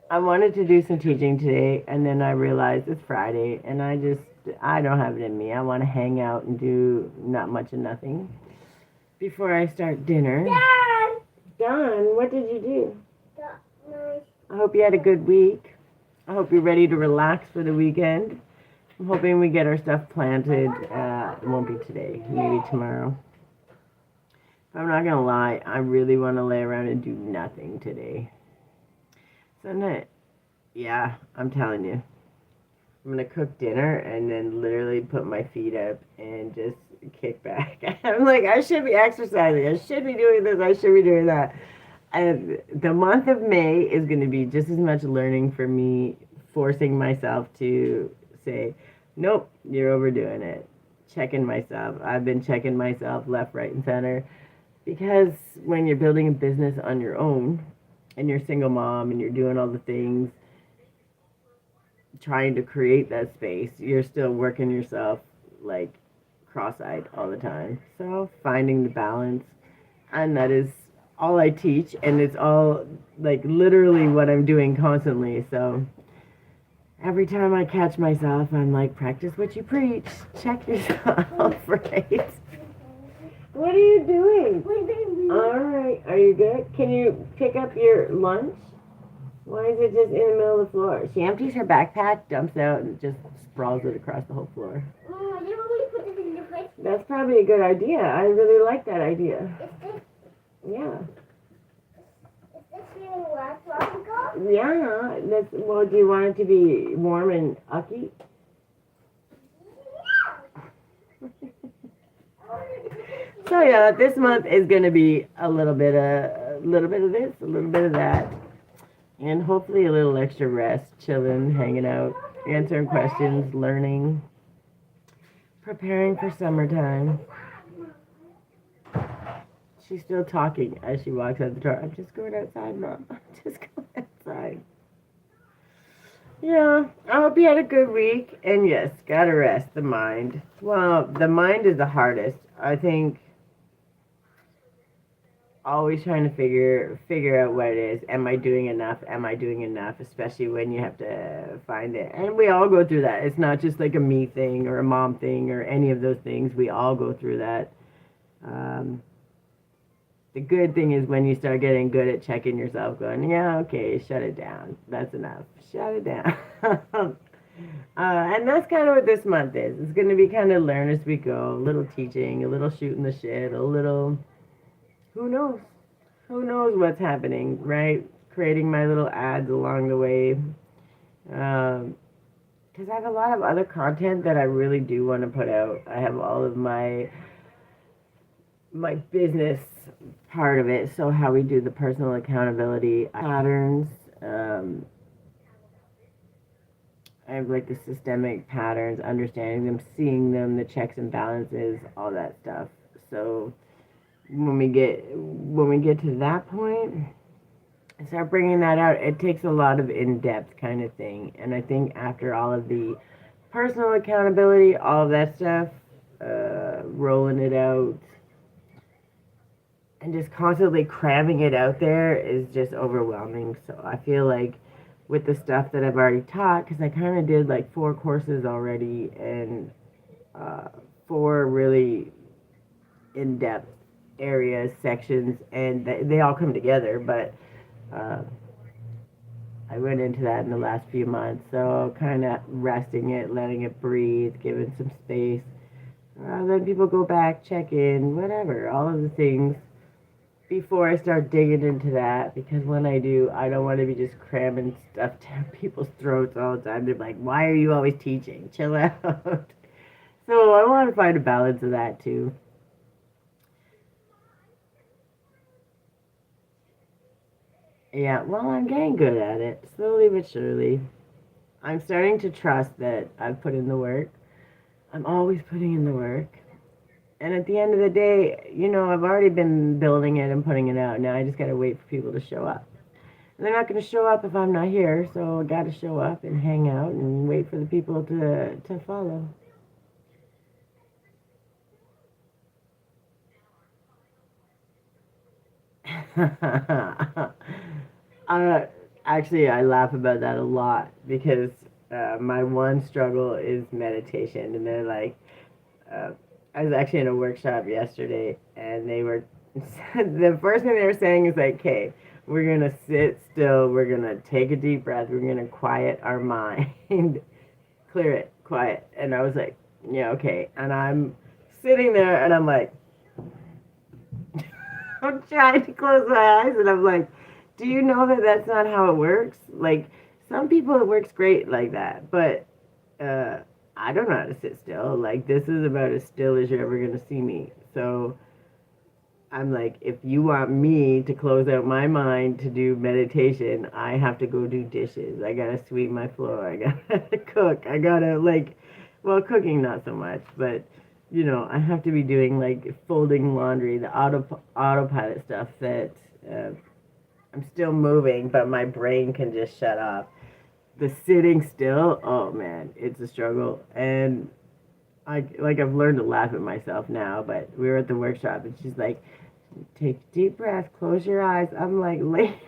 I wanted to do some teaching today, and then I realized it's Friday, and I don't have it in me. I want to hang out and do not much of nothing before I start dinner. Don, what did you do? I hope you had a good week. I hope you're ready to relax for the weekend. I'm hoping we get our stuff planted. It won't be today, maybe tomorrow. I'm not gonna lie, I really want to lay around and do nothing today. So yeah, I'm telling you. I'm gonna cook dinner and then literally put my feet up and just kick back. I'm like, I should be exercising. I should be doing this. I should be doing that. And the month of May is gonna be just as much learning for me, forcing myself to say, nope, you're overdoing it. Checking myself. I've been checking myself left, right, and center because when you're building a business on your own and you're a single mom and you're doing all the things trying to create that space, you're still working yourself like cross-eyed all the time. So finding the balance, and that is all I teach, and it's all like literally what I'm doing constantly. So every time I catch myself, I'm like, practice what you preach. Check yourself, right? What are you doing? All right, are you good? Can you pick up your lunch? Why is it just in the middle of the floor? She empties her backpack, dumps out, and just sprawls it across the whole floor. Mom, you want me to put this in the fridge? That's probably a good idea. I really like that idea. Is this, Yeah. is this feeling worse while ago? Yeah. Well, do you want it to be warm and ucky? So yeah, this month is gonna be a little bit of this, a little bit of that. And hopefully a little extra rest, chilling, hanging out, answering questions, learning, preparing for summertime. She's still talking as she walks out the door. I'm just going outside, Mom. I'm just going outside. Yeah, I hope you had a good week. And yes, gotta rest the mind. Well, the mind is the hardest. I think always trying to figure out what it is. Am I doing enough? Am I doing enough? Especially when you have to find it. And we all go through that. It's not just like a me thing or a mom thing or any of those things. We all go through that. The good thing is when you start getting good at checking yourself, going, yeah, okay, shut it down. That's enough. Shut it down. And that's kind of what this month is. It's going to be kind of learn as we go. A little teaching, a little shooting the shit, a little... Who knows? Who knows what's happening, right? Creating my little ads along the way. Because I have a lot of other content that I really do want to put out. I have all of my business part of it. So how we do the personal accountability patterns. I have like the systemic patterns, understanding them, seeing them, the checks and balances, all that stuff. So when we get to that point, I start bringing that out. It takes a lot of in-depth kind of thing, and I think after all of the personal accountability, all of that stuff, rolling it out, and just constantly cramming it out there is just overwhelming. So I feel like with the stuff that I've already taught, because I kind of did like 4 courses already, and 4 really in-depth areas, sections, and they all come together, but I went into that in the last few months, so kind of resting it, letting it breathe, giving some space. Then people go back, check in, whatever, all of the things before I start digging into that, because when I do, I don't want to be just cramming stuff down people's throats all the time. They're like, why are you always teaching? Chill out. So I want to find a balance of that too. Yeah, well, I'm getting good at it, slowly but surely. I'm starting to trust that I've put in the work. I'm always putting in the work. And at the end of the day, I've already been building it and putting it out. Now I just got to wait for people to show up. And they're not going to show up if I'm not here, so I got to show up and hang out and wait for the people to follow. Actually, I laugh about that a lot because my one struggle is meditation. And they're like, I was actually in a workshop yesterday, and they were, the first thing they were saying is like, okay, We're going to sit still. We're going to take a deep breath. We're going to quiet our mind, clear it, quiet. And I was like, yeah, okay. And I'm sitting there and I'm like, I'm trying to close my eyes and I'm like, do you know that that's not how it works? Like, some people it works great like that, but uh, I don't know how to sit still. Like, this is about as still as you're ever going to see me. So I'm like, if you want me to close out my mind to do meditation, I have to go do dishes. I got to sweep my floor. I got to cook. I got to, like, well, cooking not so much, but I have to be doing like folding laundry, the autopilot stuff that uh, I'm still moving, but my brain can just shut off. The sitting still, oh man, it's a struggle. And I've learned to laugh at myself now, but we were at the workshop and she's like, take a deep breath, close your eyes. I'm like, lady,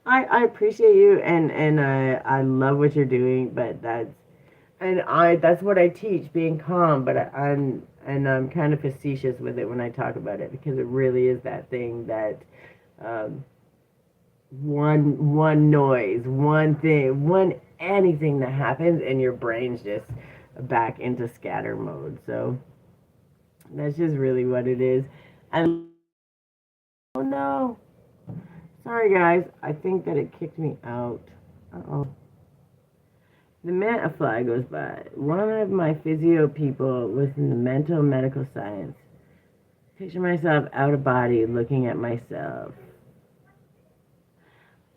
I appreciate you and I love what you're doing, but that's what I teach, being calm, but I'm kind of facetious with it when I talk about it because it really is that thing that um, one noise, one thing, one anything that happens and your brain's just back into scatter mode. So that's just really what it is. And oh no. Sorry guys, I think that it kicked me out. Uh-oh. The minute a fly goes by, one of my physio people was in the mental medical science. Picture myself out of body looking at myself.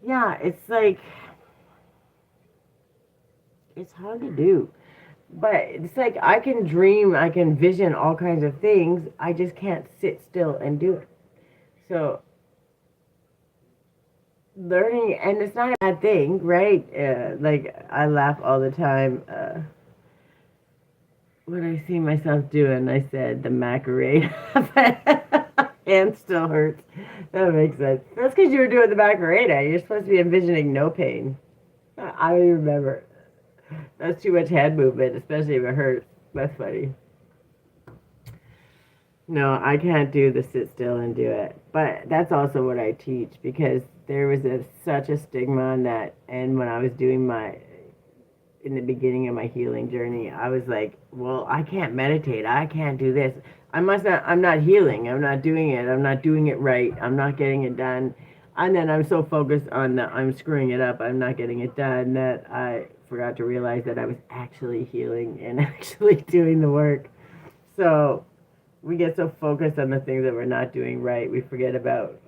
Yeah, it's like, it's hard to do. But it's like I can dream, I can vision all kinds of things. I just can't sit still and do it. So learning, and it's not a bad thing, right? Like I laugh all the time when I see myself doing. I said the Macarena, hand still hurts. That makes sense. That's because you were doing the Macarena. You're supposed to be envisioning no pain. I don't even remember. That's too much hand movement, especially if it hurts. That's funny. No, I can't do the sit still and do it. But that's also what I teach because there was such a stigma on that. And when I was doing in the beginning of my healing journey, I was like, well, I can't meditate. I can't do this. I'm not healing. I'm not doing it. I'm not doing it right. I'm not getting it done. And then I'm so focused on that I'm screwing it up. I'm not getting it done that I forgot to realize that I was actually healing and actually doing the work. So we get so focused on the things that we're not doing right, we forget about,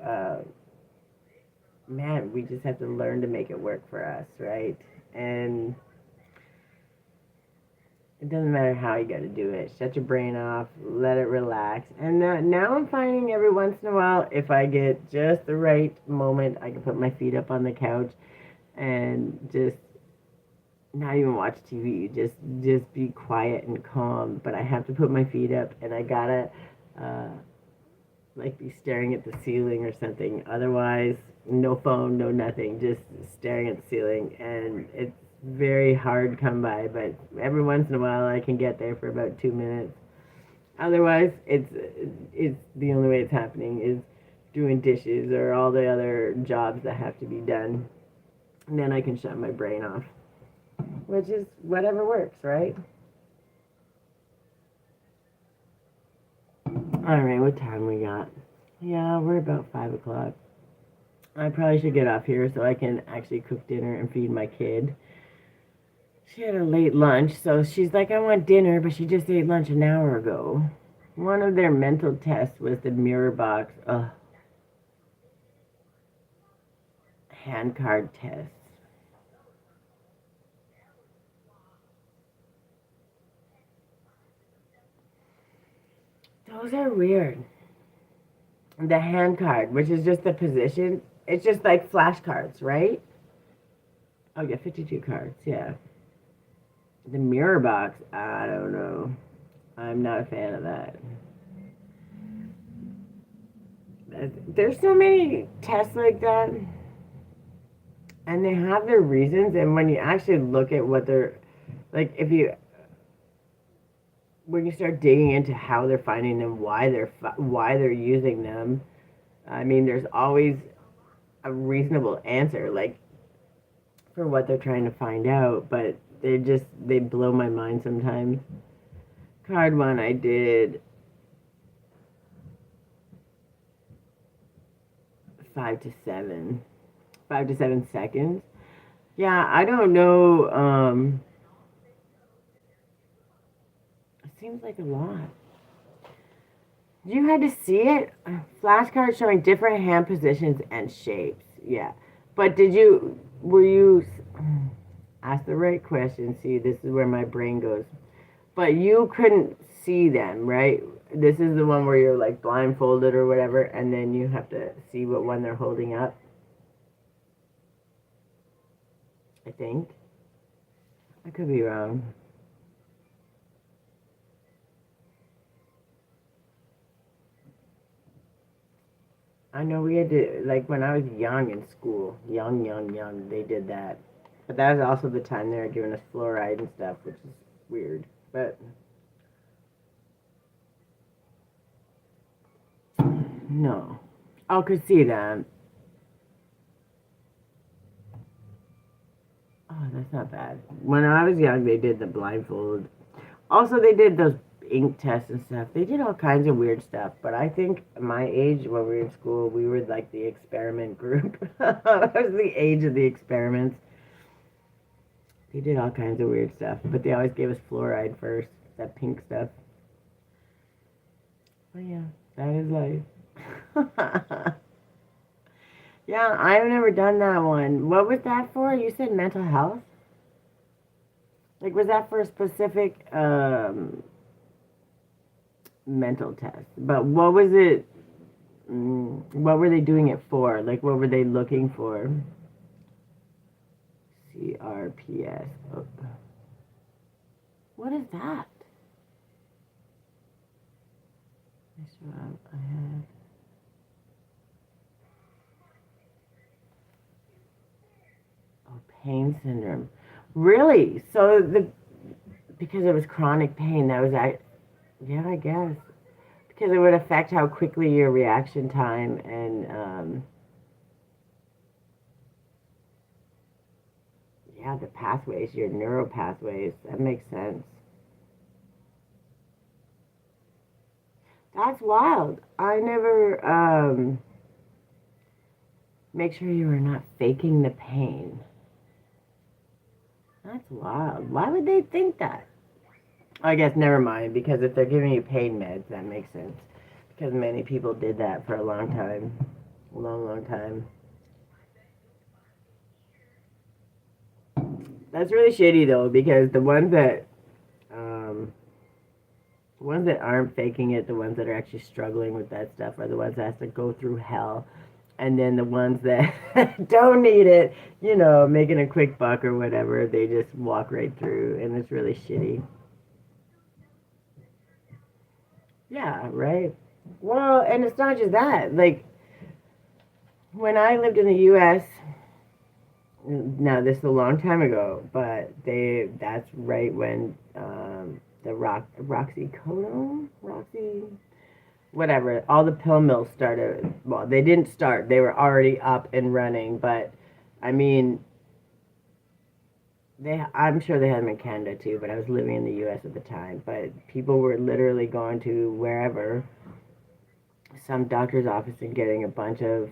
man, we just have to learn to make it work for us, right? And it doesn't matter how you got to do it. Shut your brain off, let it relax. And now I'm finding every once in a while, if I get just the right moment, I can put my feet up on the couch and just not even watch TV. Just be quiet and calm. But I have to put my feet up, and I gotta uh, like be staring at the ceiling or something. Otherwise, no phone, no nothing, just staring at the ceiling. And it's very hard to come by, but every once in a while I can get there for about 2 minutes. Otherwise, it's the only way it's happening is doing dishes or all the other jobs that have to be done. And then I can shut my brain off, which is whatever works, right? All right, what time we got? Yeah, we're about 5 o'clock. I probably should get off here so I can actually cook dinner and feed my kid. She had a late lunch, so she's like, I want dinner, but she just ate lunch an hour ago. One of their mental tests was the mirror box hand card test. Those are weird. The hand card, which is just the position, it's just like flashcards, right? Oh, yeah, 52 cards, yeah. The mirror box, I don't know. I'm not a fan of that. There's so many tests like that, and they have their reasons. And when you actually look at what they're like, when you start digging into how they're finding them, why they're using them, I mean, there's always a reasonable answer, like for what they're trying to find out, but they blow my mind sometimes. Card one, I did 5 to 7, 5 to 7 seconds. Yeah, I don't know. It seems like a lot. You had to see it? Flashcards showing different hand positions and shapes. Yeah. But were you, ask the right question. See, this is where my brain goes. But you couldn't see them, right? This is the one where you're like blindfolded or whatever, and then you have to see what one they're holding up. I think. I could be wrong. I know we had to, like, when I was young in school, young, they did that. But that was also the time they were giving us fluoride and stuff, which is weird. But, no. I could see that. Oh, that's not bad. When I was young, they did the blindfold. Also, they did those ink tests and stuff. They did all kinds of weird stuff. But I think my age, when we were in school, we were like the experiment group. That was the age of the experiments. They did all kinds of weird stuff. But they always gave us fluoride first. That pink stuff. Oh, yeah. That is life. Yeah, I've never done that one. What was that for? You said mental health? Like, was that for a specific mental test? But what was it? What were they doing it for? Like, what were they looking for? CRPS. Oh. What is that? I have. Oh, pain syndrome. Really? So because it was chronic pain, that was yeah, I guess. Because it would affect how quickly your reaction time and yeah, the pathways, your neural pathways. That makes sense. That's wild. I never make sure you are not faking the pain. That's wild. Why would they think that? I guess never mind, because if they're giving you pain meds, that makes sense. Because many people did that for a long time. A long, long time. That's really shitty though, because the ones that aren't faking it, the ones that are actually struggling with that stuff, are the ones that have to go through hell. And then the ones that don't need it, making a quick buck or whatever, they just walk right through, and it's really shitty. Yeah, right. Well, and it's not just that. Like, when I lived in the U.S., now this is a long time ago, but that's right when Roxy, whatever, all the pill mills started. Well, they didn't start. They were already up and running, but, I mean, I'm sure they had them in Canada too, but I was living in the U.S. at the time. But people were literally going to wherever, some doctor's office, and getting a bunch of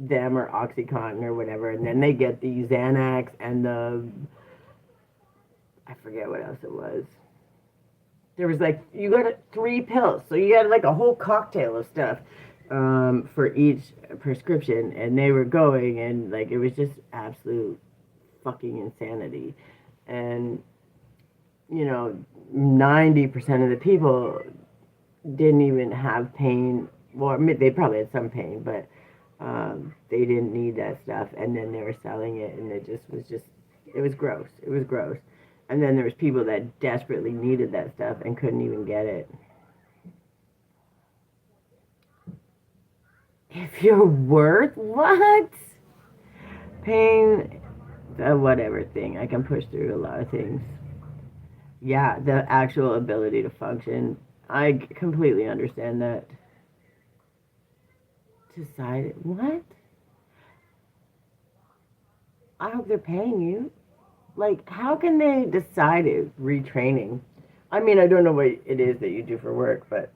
them or OxyContin or whatever, and then they get the Xanax and I forget what else it was. There was like, you got 3 pills, so you had like a whole cocktail of stuff for each prescription, and they were going, and like it was just absolute fucking insanity. And 90% of the people didn't even have pain. Well, they probably had some pain, but they didn't need that stuff, and then they were selling it, and it was gross. It was gross. And then there was people that desperately needed that stuff and couldn't even get it. If you're worth what? Pain, the whatever thing. I can push through a lot of things. Yeah, the actual ability to function. I completely understand that. Decided what? I hope they're paying you. Like, how can they decide it retraining? I mean, I don't know what it is that you do for work, but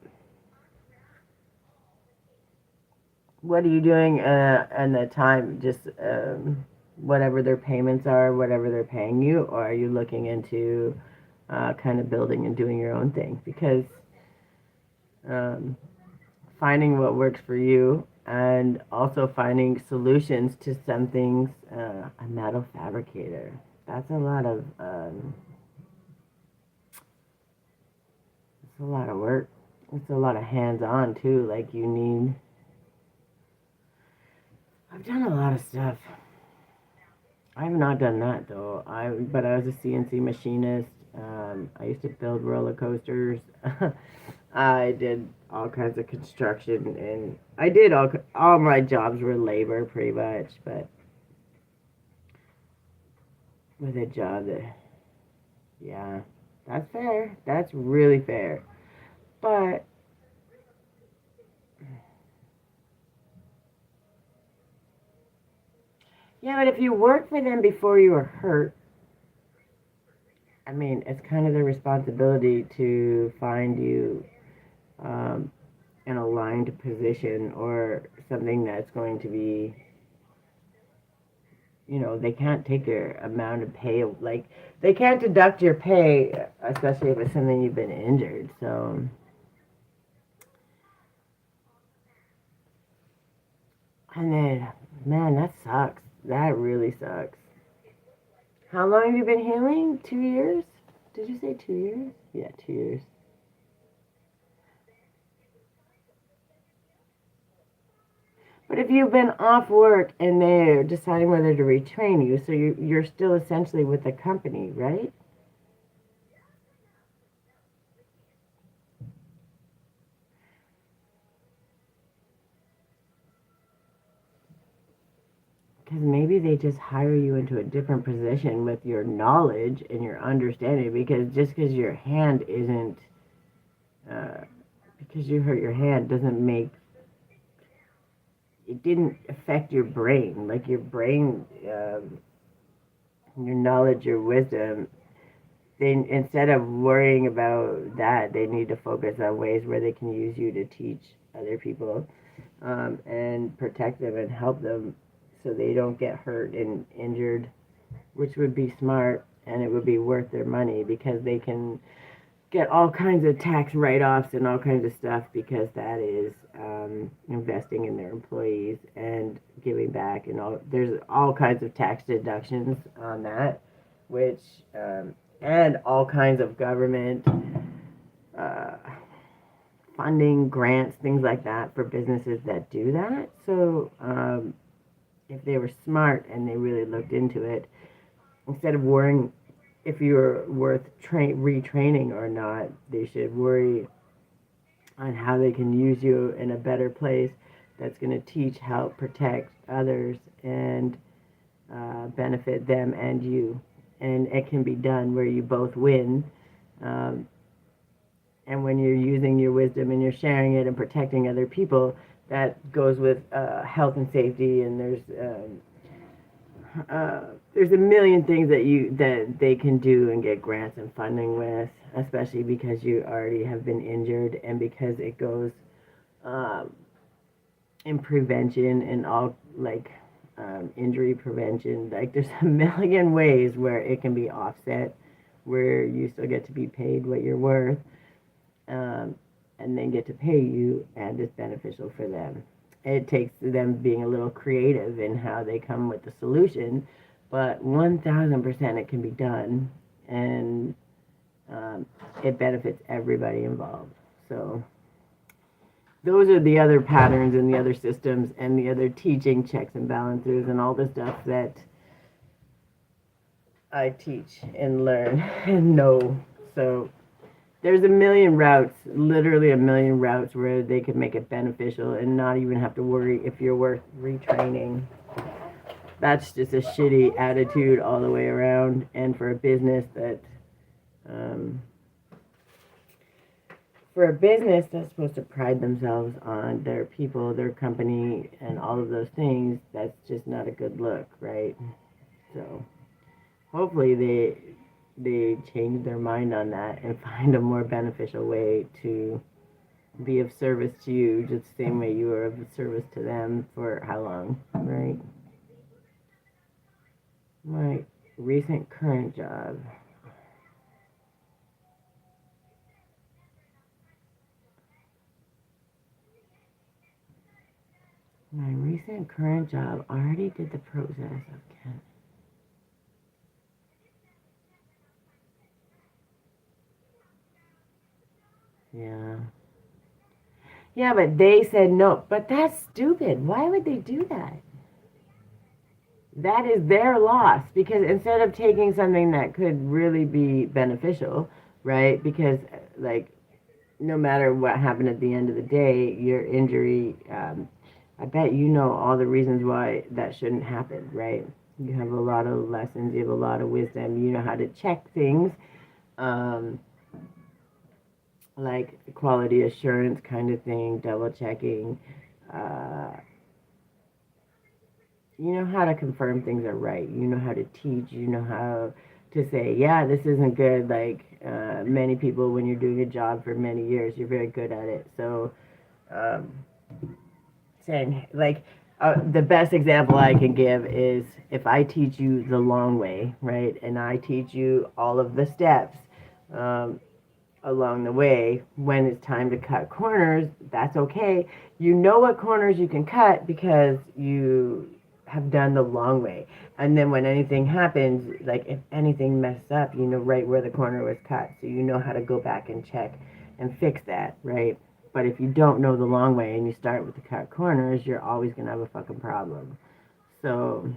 what are you doing and the time? Just whatever their payments are, whatever they're paying you, or are you looking into kind of building and doing your own thing? Because um, finding what works for you and also finding solutions to some things. A metal fabricator. That's a lot of it's a lot of work. It's a lot of hands-on too. Like you need. I've done a lot of stuff. I have not done that though. But I was a CNC machinist. I used to build roller coasters. I did all kinds of construction, and I did all my jobs were labor pretty much. But with a job that, yeah, that's fair. That's really fair. But yeah, but if you work for them before you were hurt, I mean, it's kind of their responsibility to find you an aligned position or something that's going to be, they can't take your amount of pay, like, they can't deduct your pay, especially if it's something you've been injured. So, and then, man, that sucks. That really sucks. How long have you been healing? 2 years? Did you say 2 years? Yeah, 2 years. But if you've been off work and they're deciding whether to retrain you, so you're still essentially with the company, right? Because maybe they just hire you into a different position with your knowledge and your understanding. Because just because your hand isn't, uh, because you hurt your hand doesn't make it didn't affect your brain. Like your brain, your knowledge, your wisdom. They instead of worrying about that, they need to focus on ways where they can use you to teach other people and protect them and help them so they don't get hurt and injured, which would be smart and it would be worth their money because they can get all kinds of tax write-offs and all kinds of stuff because that is investing in their employees and giving back and all. There's all kinds of tax deductions on that, which and all kinds of government uh, funding, grants, things like that for businesses that do that. So if they were smart and they really looked into it, instead of worrying if you're worth retraining or not, they should worry on how they can use you in a better place that's going to teach, help, protect others, and benefit them and you. And it can be done where you both win. Um, and when you're using your wisdom and you're sharing it and protecting other people, that goes with health and safety. And there's a million things that they can do and get grants and funding with, especially because you already have been injured and because it goes in prevention and all like injury prevention. Like there's a million ways where it can be offset, where you still get to be paid what you're worth, and then get to pay you, and it's beneficial for them. It takes them being a little creative in how they come with the solution, but 1000% it can be done, and it benefits everybody involved. So those are the other patterns and the other systems and the other teaching checks and balances and all the stuff that I teach and learn and know. So there's a million routes, literally a million routes where they could make it beneficial and not even have to worry if you're worth retraining. That's just a shitty attitude all the way around. And for a business that for a business that's supposed to pride themselves on their people, their company, and all of those things, that's just not a good look, right? So hopefully they change their mind on that and find a more beneficial way to be of service to you, just the same way you were of service to them for how long, right? My recent current job. My recent current job already did the process of Kent. Yeah. Yeah, but they said no. But that's stupid. Why would they do that? That is their loss because instead of taking something that could really be beneficial, right? Because, like, no matter what happened at the end of the day, your injury, I bet you know all the reasons why that shouldn't happen, right? You have a lot of lessons, you have a lot of wisdom, you know how to check things, um, like quality assurance kind of thing, double checking. Uh, you know how to confirm things are right. You know how to teach. You know how to say, yeah, this isn't good. Like many people, when you're doing a job for many years, you're very good at it. So, um, saying like the best example I can give is if I teach you the long way, right, and I teach you all of the steps. Um, Along the way, when it's time to cut corners, that's okay. You know what corners you can cut because you have done the long way. And then when anything happens, like if anything messes up, you know right where the corner was cut. So you know how to go back and check and fix that, right? But if you don't know the long way and you start with the cut corners, you're always going to have a fucking problem. So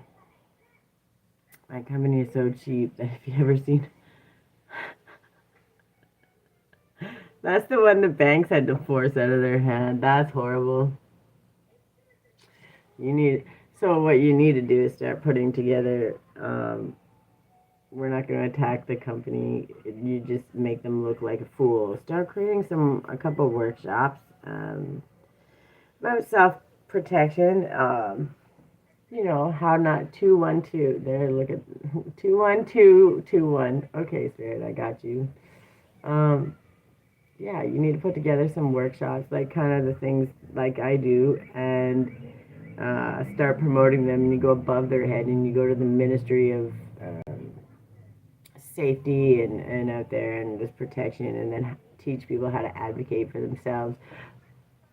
my company is so cheap that if you ever seen that's the one the banks had to force out of their hand. That's horrible. You need so what you need to do is start putting together. We're not going to attack the company. You just make them look like a fool. Start creating a couple workshops about self protection. You know how not 212. There, look at 21221. Okay, Spirit, I got you. Um, yeah, you need to put together some workshops, like kind of the things like I do, and start promoting them. And you go above their head, and you go to the Ministry of Safety and out there, and just protection, and then teach people how to advocate for themselves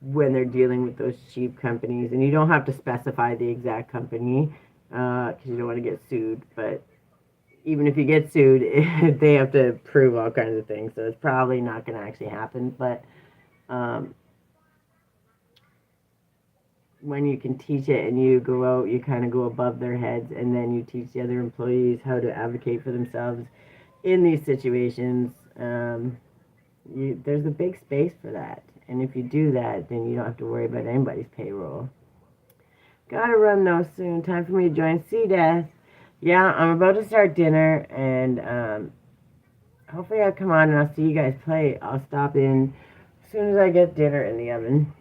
when they're dealing with those cheap companies. And you don't have to specify the exact company because you don't want to get sued, but even if you get sued, they have to prove all kinds of things, so it's probably not going to actually happen. But um, when you can teach it and you go out, you kind of go above their heads, and then you teach the other employees how to advocate for themselves in these situations. There's a big space for that, and if you do that, then you don't have to worry about anybody's payroll. Gotta run though soon. Time for me to join Sea Death. Yeah, I'm about to start dinner, and hopefully I'll come on and I'll see you guys play. I'll stop in as soon as I get dinner in the oven.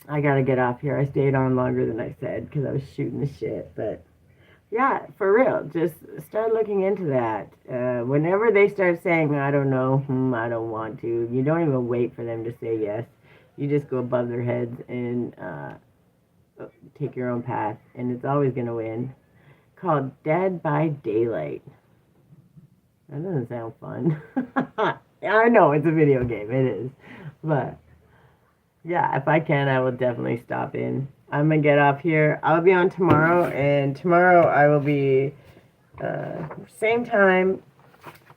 I gotta get off here. I stayed on longer than I said because I was shooting the shit. But yeah, for real, just start looking into that. Whenever they start saying, I don't know, I don't want to, you don't even wait for them to say yes. You just go above their heads and take your own path, and it's always gonna win. Called Dead by Daylight. That doesn't sound fun. I know it's a video game, it is. But yeah, if I can, I will definitely stop in. I'm gonna get off here. I'll be on tomorrow, and tomorrow I will be same time.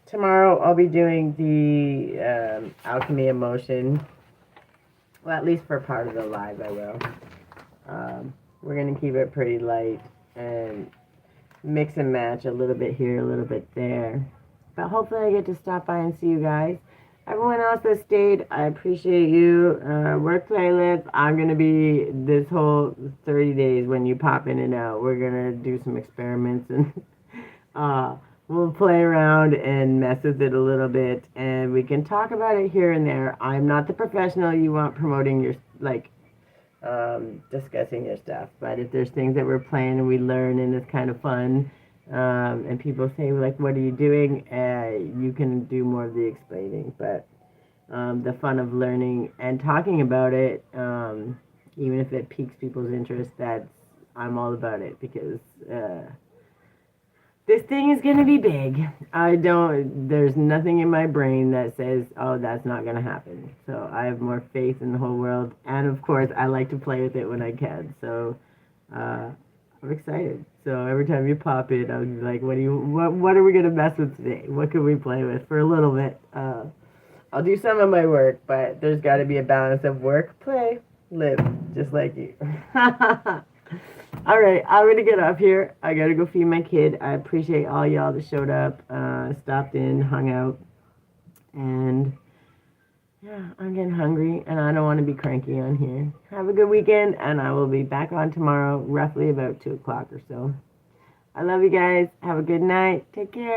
Tomorrow I'll be doing the Alchemy Emotion. Well, at least for part of the live, I will. We're gonna keep it pretty light and mix and match a little bit here, a little bit there. But hopefully I get to stop by and see you guys. Everyone else that stayed, I appreciate you. Work, play, live. I'm going to be this whole 30 days when you pop in and out. We're going to do some experiments and we'll play around and mess with it a little bit, and we can talk about it here and there. I'm not the professional you want promoting your, like, discussing your stuff, but if there's things that we're playing and we learn and it's kind of fun, and people say, like, what are you doing? You can do more of the explaining, but the fun of learning and talking about it, even if it piques people's interest, I'm all about it, because this thing is going to be big. There's nothing in my brain that says, oh, that's not going to happen. So I have more faith in the whole world. And of course, I like to play with it when I can. So I'm excited. So every time you pop in, I'll be like, what are we going to mess with today? What can we play with for a little bit? I'll do some of my work, but there's got to be a balance of work, play, live, just like you. All right, I'm gonna get off here. I gotta go feed my kid. I appreciate all y'all that showed up, stopped in, hung out, and yeah, I'm getting hungry, and I don't want to be cranky on here. Have a good weekend, and I will be back on tomorrow, roughly about 2 o'clock or so. I love you guys. Have a good night. Take care.